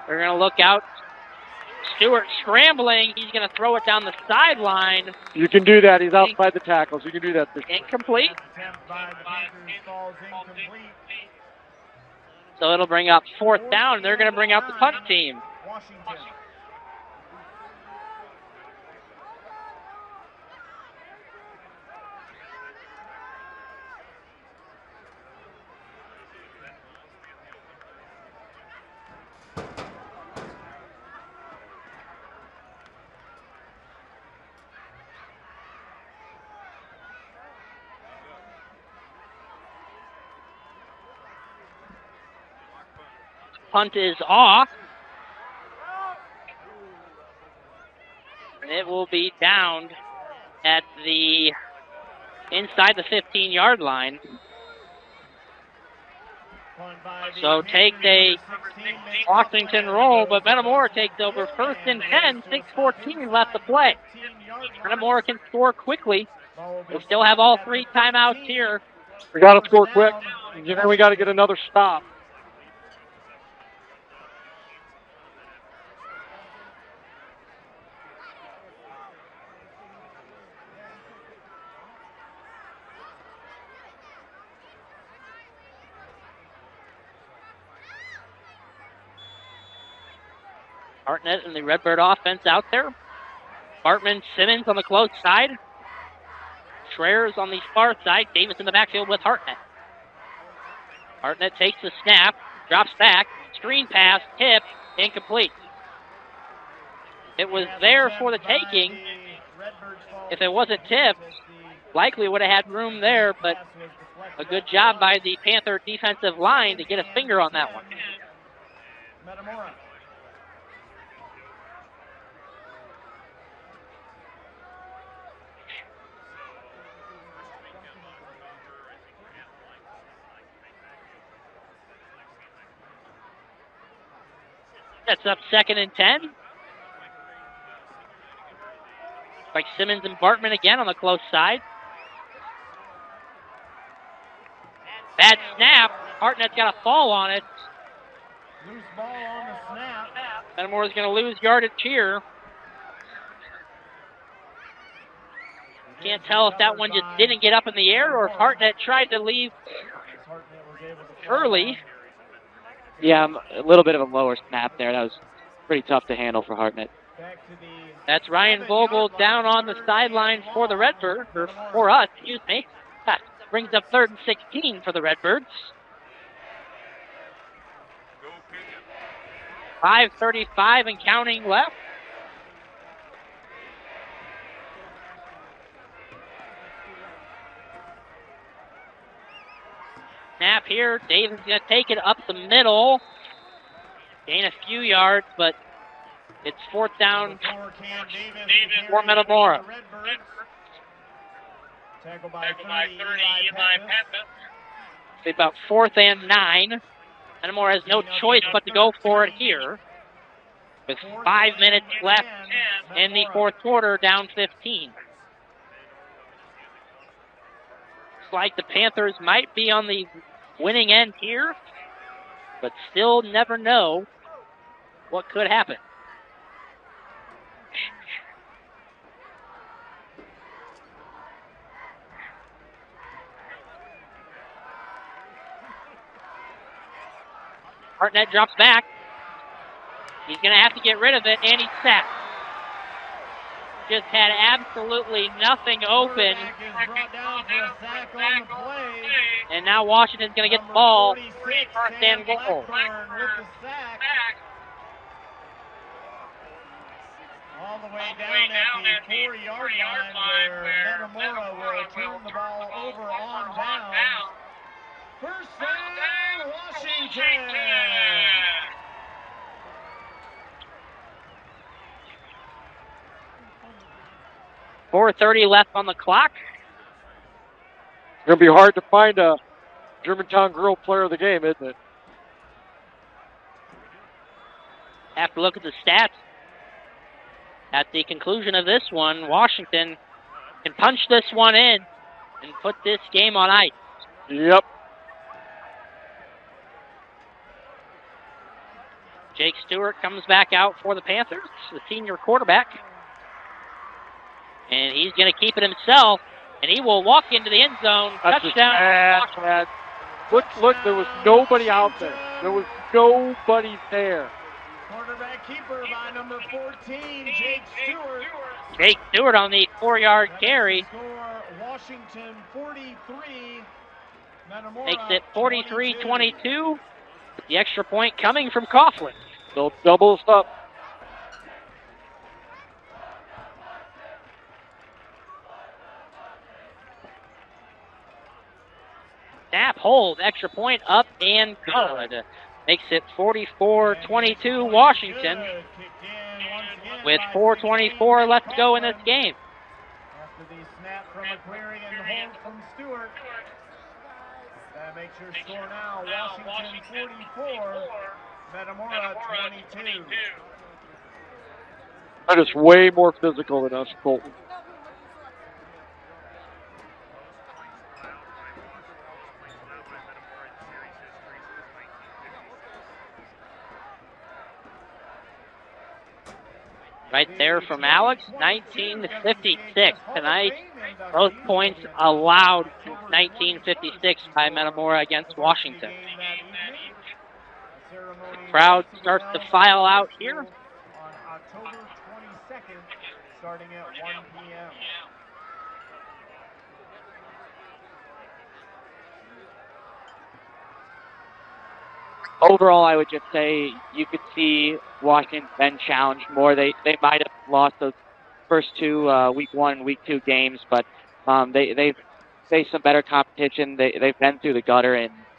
They're going to look out. Stewart scrambling. He's going to throw it down the sideline. You can do that. He's outside the tackles. You can do that. Incomplete. Attempt by the Panthers falls incomplete. So it'll bring up 4th down, and they're going to bring out the punt team. Washington. Punt is off. And it will be downed at the inside the 15-yard line. So take a Washington roll, but Metamora takes over 1st and 10, 6:14 left to play. Metamora can score quickly. We still have all 3 timeouts here. We got to score quick. And then we got to get another stop. Hartnett and the Redbird offense out there. Bartman, Simmons on the close side. Schreers on the far side. Davis in the backfield with Hartnett. Hartnett takes the snap, drops back, screen pass, tip, incomplete. It was there for the taking. If it wasn't tipped, likely would have had room there, but a good job by the Panther defensive line to get a finger on that one. Metamora. That's up 2nd and 10. Like Simmons and Bartman again on the close side. Bad snap. Hartnett's got a fall on it. Loose ball on the snap. Metamora's going to lose yardage here. Can't tell if that one just didn't get up in the air or if Hartnett tried to leave early. Yeah, a little bit of a lower snap there. That was pretty tough to handle for Hartnett. That's Ryan Vogel down on the sideline for the Redbird, or for us, excuse me. brings up 3rd and 16 for the Redbirds. 5:35 and counting left. Snap here. Davis going to take it up the middle. Gain a few yards, but it's 4th down for Metamora. Tackle by 30, Eli Pappas. It's about 4th and 9. Metamora has no choice but to go for it here. With 5 minutes left in the 4th quarter, down 15. Looks like the Panthers might be on the winning end here, but still never know what could happen. Hartnett drops back. He's going to have to get rid of it, and he's sacked. Just had absolutely nothing open. And now Washington's going to get the ball. 1st and goal. All the way down at the 4-yard line where Metamora will turn the ball over on down. 1st down, Washington. 4:30 left on the clock. It's going to be hard to find a Germantown Grill player of the game, isn't it? Have to look at the stats. At the conclusion of this one, Washington can punch this one in and put this game on ice. Yep. Jake Stewart comes back out for the Panthers, the senior quarterback. And he's going to keep it himself, and he will walk into the end zone. That's Touchdown. Look, there was nobody out there. There was nobody there. Quarterback keeper by number 14, Jake Stewart. Jake Stewart on the 4-yard carry. Score Washington 43. Metamora Makes it 43-22. The extra point coming from Coughlin. They'll double us up. Snap, hold, extra point up and good. Makes it 44-22 Washington with 4:24 left to go in this game. After the snap from McQuarrie and hold from Stewart. That makes your score now. Washington 44, Metamora 22. That is way more physical than us, Colton. Right there from Alex, 1956 tonight. Both points allowed since 1956 by Metamora against Washington. The crowd starts to file out here. On October 22nd, starting at 1 p.m. Overall, I would just say you could see Washington been challenged more. They might have lost those first two week 1, week 2 games, but they've faced some better competition. They've been through the gutter,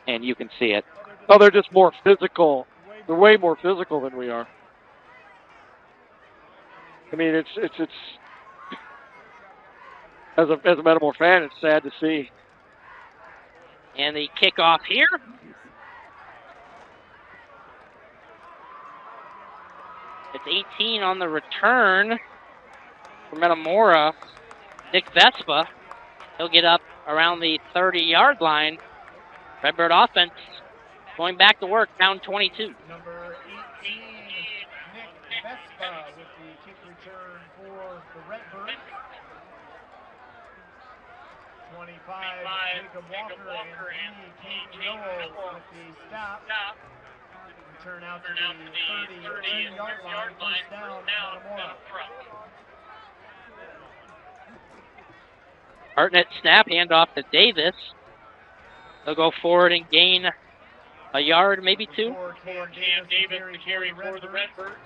and you can see it. Oh, they're just more physical. They're way more physical than we are. I mean, it's as a Metamora fan, it's sad to see. And the kickoff here. It's 18 on the return for Metamora. Nick Vespa, he'll get up around the 30-yard line. Redbird offense going back to work, down 22. Number 18, Nick Vespa with the kick return for the Redbird. 25, Jacob Walker and Kate Noel with the stop. Turn out to the 30-yard line, first down, Metamora. Hartnett snap, handoff to Davis. They'll go forward and gain a yard, maybe two. Cam Davis to carry for the Redbirds.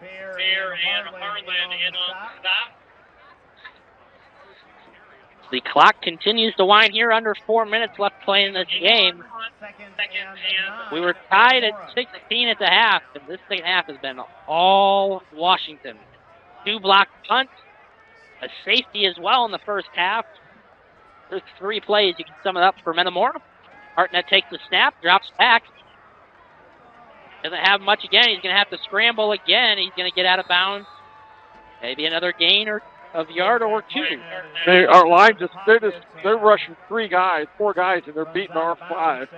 Fair and Harlan in on the stop. The clock continues to wind here. Under 4 minutes left playing this game. We were tied at 16 at the half, and this second half has been all Washington. 2 block punts, a safety as well in the first half. There's 3 plays. You can sum it up for Metamora. Hartnett takes the snap, drops back. Doesn't have much again. He's going to have to scramble again. He's going to get out of bounds. Maybe another gain of yard or 2. Our line they're rushing 4 guys, and they're beating our 5.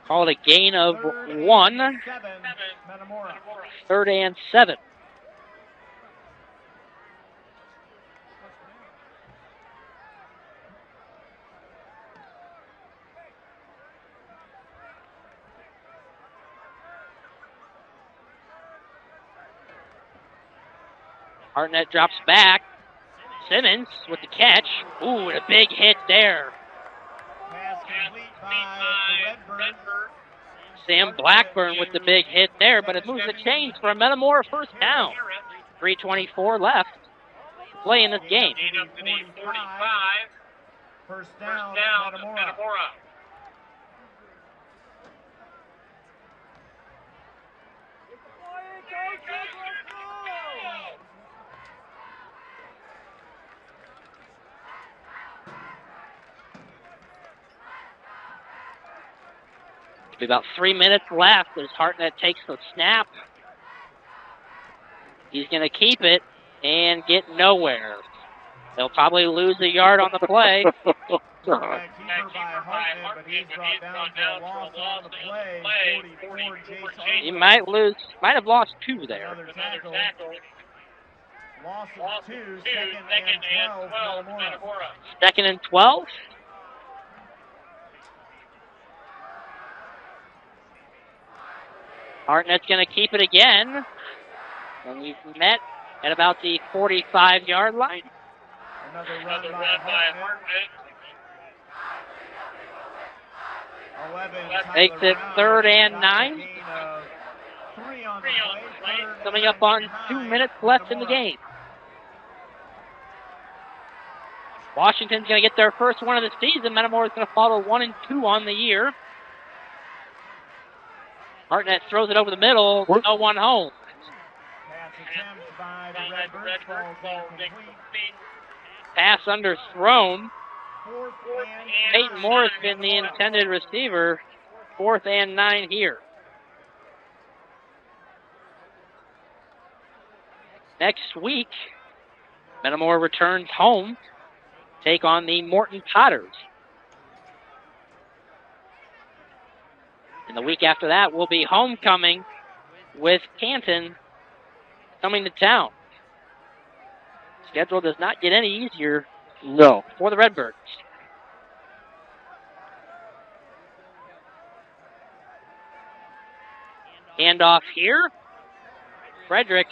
Call it a gain of 1. 3rd and 7. Hartnett drops back. Simmons with the catch. Ooh, and a big hit there. Sam Blackburn with the big hit there, but it moves the chains for a Metamora first down. 3:24 left to play in this game. First down, Metamora. About 3 minutes left as Hartnett takes the snap. He's going to keep it and get nowhere. They'll probably lose a yard on the play. He might have lost 2 there. Loss of 2, second and 12, Metamora. 2nd and 12. Hartnett's going to keep it again. And we've met at about the 45-yard line. Another run by Hartnett. Makes it 3rd and 9. Coming up on 2 minutes left in the game. Washington's going to get their first one of the season. Metamora's going to follow 1 and 2 on the year. Hartnett throws it over the middle. No one home. Pass underthrown. Peyton Morris been the intended receiver. 4th and 9 here. Next week, Metamora returns home. Take on the Morton Potters. And the week after that will be homecoming with Canton coming to town. Schedule does not get any easier for the Redbirds. Handoff here. Frederick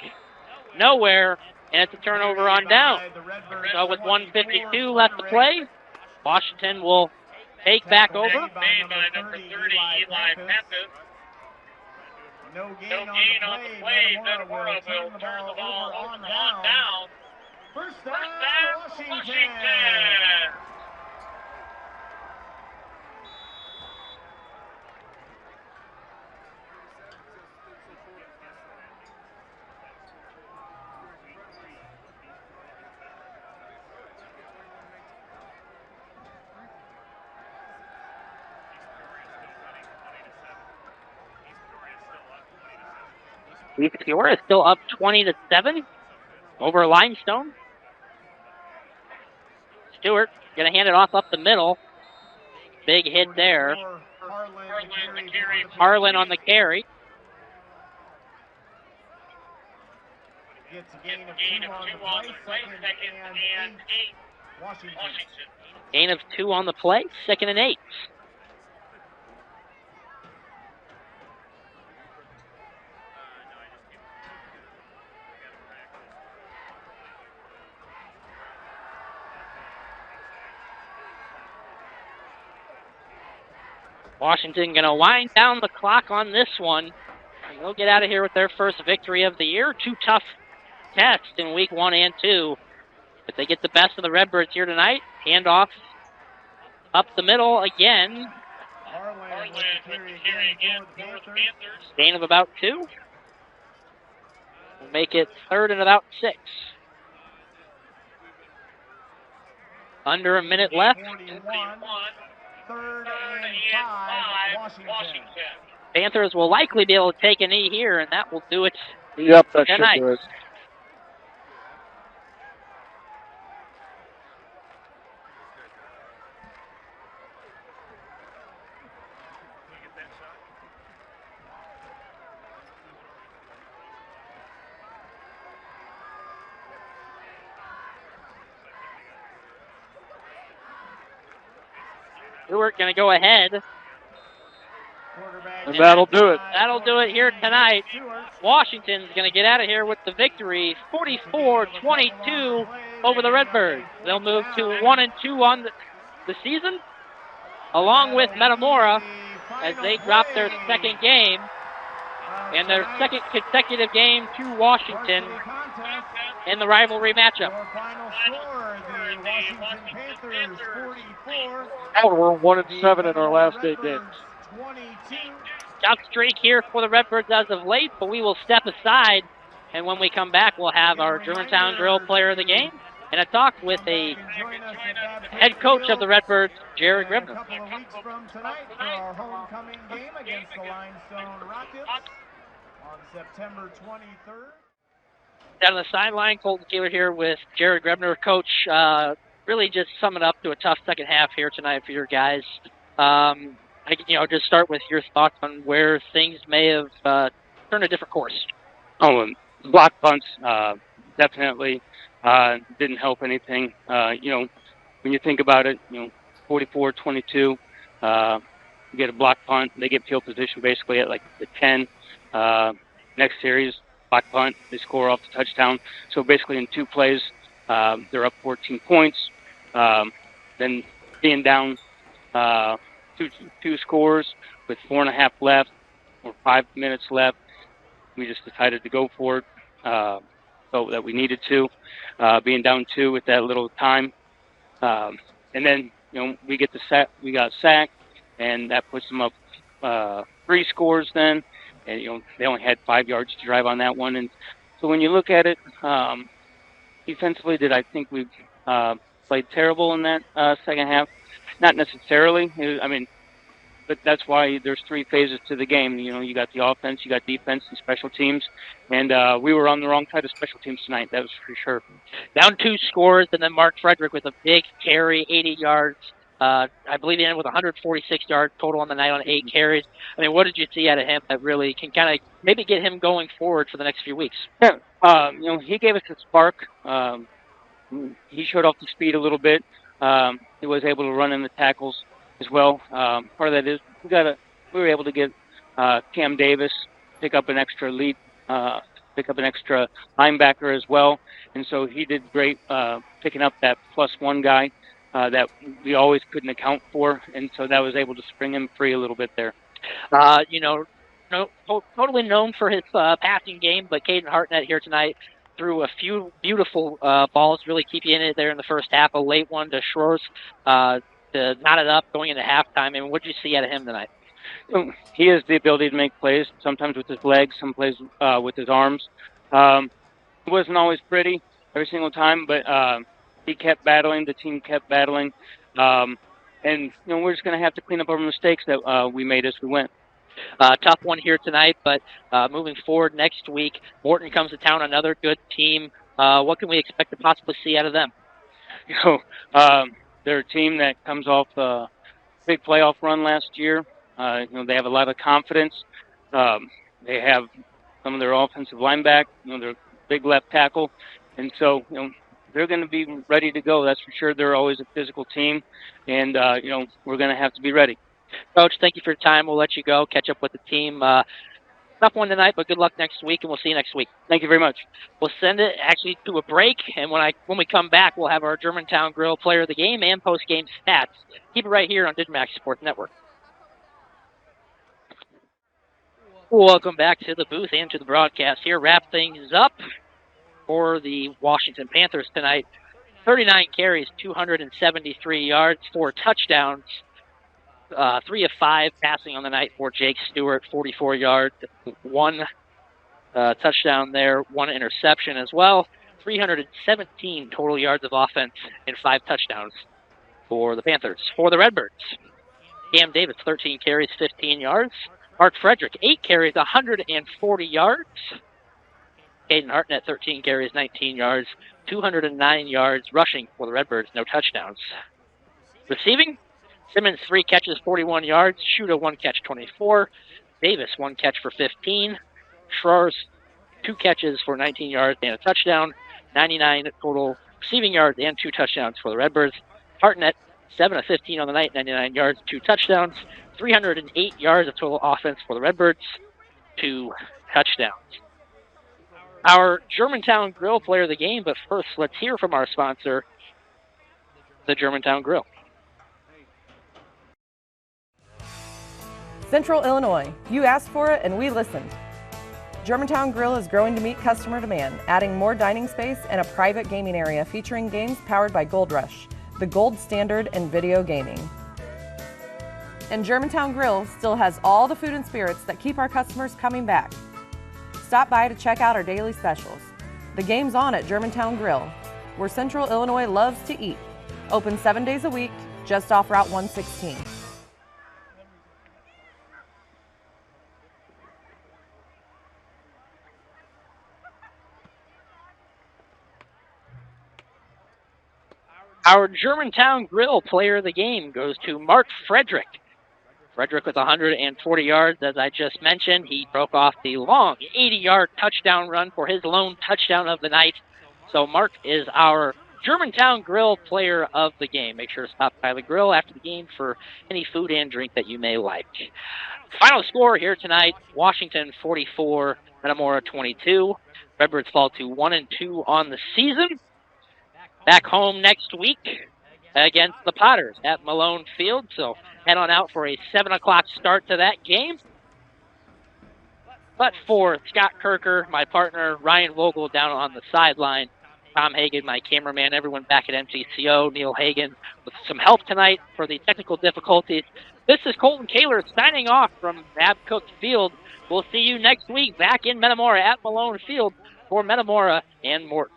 nowhere, and it's a turnover on down. So with 1:52 left to play, Washington will take back over. Made by number 30, Eli Pappas. No gain on the play. Metamora will turn the ball on down. First down, Washington. Metamora is still up 20-7 over Limestone. Stewart going to hand it off up the middle. Big hit there. Harlan on the carry. Gets a gain of 2 on the play, 2nd and 8. Washington. Gain of 2 on the play, 2nd and 8. Washington going to wind down the clock on this one. And they'll get out of here with their first victory of the year. Two tough tests in week 1 and 2. If they get the best of the Redbirds here tonight, handoff up the middle again. Gain of about 2. We'll make it 3rd and about 6. Under a minute left. 3rd and 5, Washington. Panthers will likely be able to take a knee here, and that will do it. Yep, that tonight. should do it. Stewart going to go ahead. And that'll do it. That'll do it here tonight. Washington's going to get out of here with the victory, 44-22 over the Redbirds. They'll move to 1-2 on the season, along with Metamora, as they drop their second game and their second consecutive game to Washington in the rivalry matchup. We're 1-7 in our last 8 games. Tough streak here for the Redbirds as of late, but we will step aside, and when we come back, we'll have our Germantown Grill player of the game and a talk with a head coach of the Redbirds, Jared Grebner. A couple of weeks from tonight for our homecoming game against the Limestone Rockets on September 23rd. Down on the sideline, Colton Keeler here with Jared Grebner. Coach, really just summing up to a tough second half here tonight for your guys. Just start with your thoughts on where things may have turned a different course. Block punts definitely didn't help anything. When you think about it, 44-22, you get a block punt, they get field position basically at like the 10. Next series, block punt, they score off the touchdown. So basically in 2 plays, they're up 14 points. Then being down two scores with 4.5 left or 5 minutes left, we just decided to go for it. Felt that we needed to, being down 2 with that little time. And then, we get the sack, we got sacked, and that puts them up 3 scores then. And, they only had 5 yards to drive on that one. And so when you look at it, defensively, did I think we played terrible in that second half? Not necessarily. But that's why there's 3 phases to the game. You got the offense, you got defense, and special teams. And we were on the wrong side of special teams tonight, that was for sure. Down 2 scores, and then Mark Frederick with a big carry, 80 yards. I believe he ended with 146 yards total on the night on 8 carries. What did you see out of him that really can kind of maybe get him going forward for the next few weeks? Yeah, he gave us a spark. He showed off the speed a little bit. He was able to run in the tackles as well. Part of that is we were able to get Cam Davis pick up an extra lead, pick up an extra linebacker as well, and so he did great picking up that +1 guy that we always couldn't account for, and so that was able to spring him free a little bit there. Totally known for his passing game, but Caden Hartnett here tonight threw a few beautiful balls, really keep you in it there in the first half. A late one to Schroers to knot it up going into halftime. What did you see out of him tonight? He has the ability to make plays, sometimes with his legs, some plays with his arms. It wasn't always pretty every single time, but he kept battling. The team kept battling. And we're just going to have to clean up our mistakes that we made as we went. Tough one here tonight, but moving forward next week, Morton comes to town, another good team. What can we expect to possibly see out of them? They're a team that comes off a big playoff run last year. They have a lot of confidence. They have some of their offensive lineback, their big left tackle. And so, they're going to be ready to go. That's for sure. They're always a physical team. And, we're going to have to be ready. Coach, thank you for your time. We'll let you go, catch up with the team. Tough one tonight, but good luck next week, and we'll see you next week. Thank you very much. We'll send it actually to a break, and when we come back, we'll have our Germantown Grill player of the game and post-game stats. Keep it right here on digiMAX Sports Network. Welcome back to the booth and to the broadcast here. Wrap things up for the Washington Panthers tonight. 39 carries, 273 yards, 4 touchdowns, 3 of 5 passing on the night for Jake Stewart, 44 yards, 1 touchdown there, 1 interception as well. 317 total yards of offense and 5 touchdowns for the Panthers. For the Redbirds, Cam Davis, 13 carries, 15 yards. Mark Frederick, 8 carries, 140 yards. Caden Hartnett, 13 carries, 19 yards, 209 yards rushing for the Redbirds, no touchdowns. Receiving, Simmons, 3 catches, 41 yards. Shuda, 1 catch, 24. Davis, 1 catch for 15. Schroers, 2 catches for 19 yards and a touchdown. 99 total receiving yards and 2 touchdowns for the Redbirds. Hartnett, 7 of 15 on the night, 99 yards, 2 touchdowns. 308 yards of total offense for the Redbirds, 2 touchdowns. Our Germantown Grill player of the game, but first let's hear from our sponsor, the Germantown Grill. Central Illinois, you asked for it and we listened. Germantown Grill is growing to meet customer demand, adding more dining space and a private gaming area featuring games powered by Gold Rush, the gold standard in video gaming. And Germantown Grill still has all the food and spirits that keep our customers coming back. Stop by to check out our daily specials. The game's on at Germantown Grill, where Central Illinois loves to eat. Open 7 days a week, just off Route 116. Our Germantown Grill player of the game goes to Mark Frederick. Frederick with 140 yards, as I just mentioned. He broke off the long 80-yard touchdown run for his lone touchdown of the night. So Mark is our Germantown Grill player of the game. Make sure to stop by the grill after the game for any food and drink that you may like. Final score here tonight, Washington 44, Metamora 22. Redbirds fall to 1-2 on the season. Back home next week against the Potters at Malone Field. So head on out for a 7 o'clock start to that game. But for Scott Kirker, my partner, Ryan Vogel down on the sideline, Tom Hagan, my cameraman, everyone back at MTCO, Neil Hagan with some help tonight for the technical difficulties. This is Colton Kaler signing off from Babcock Field. We'll see you next week back in Metamora at Malone Field for Metamora and Morton.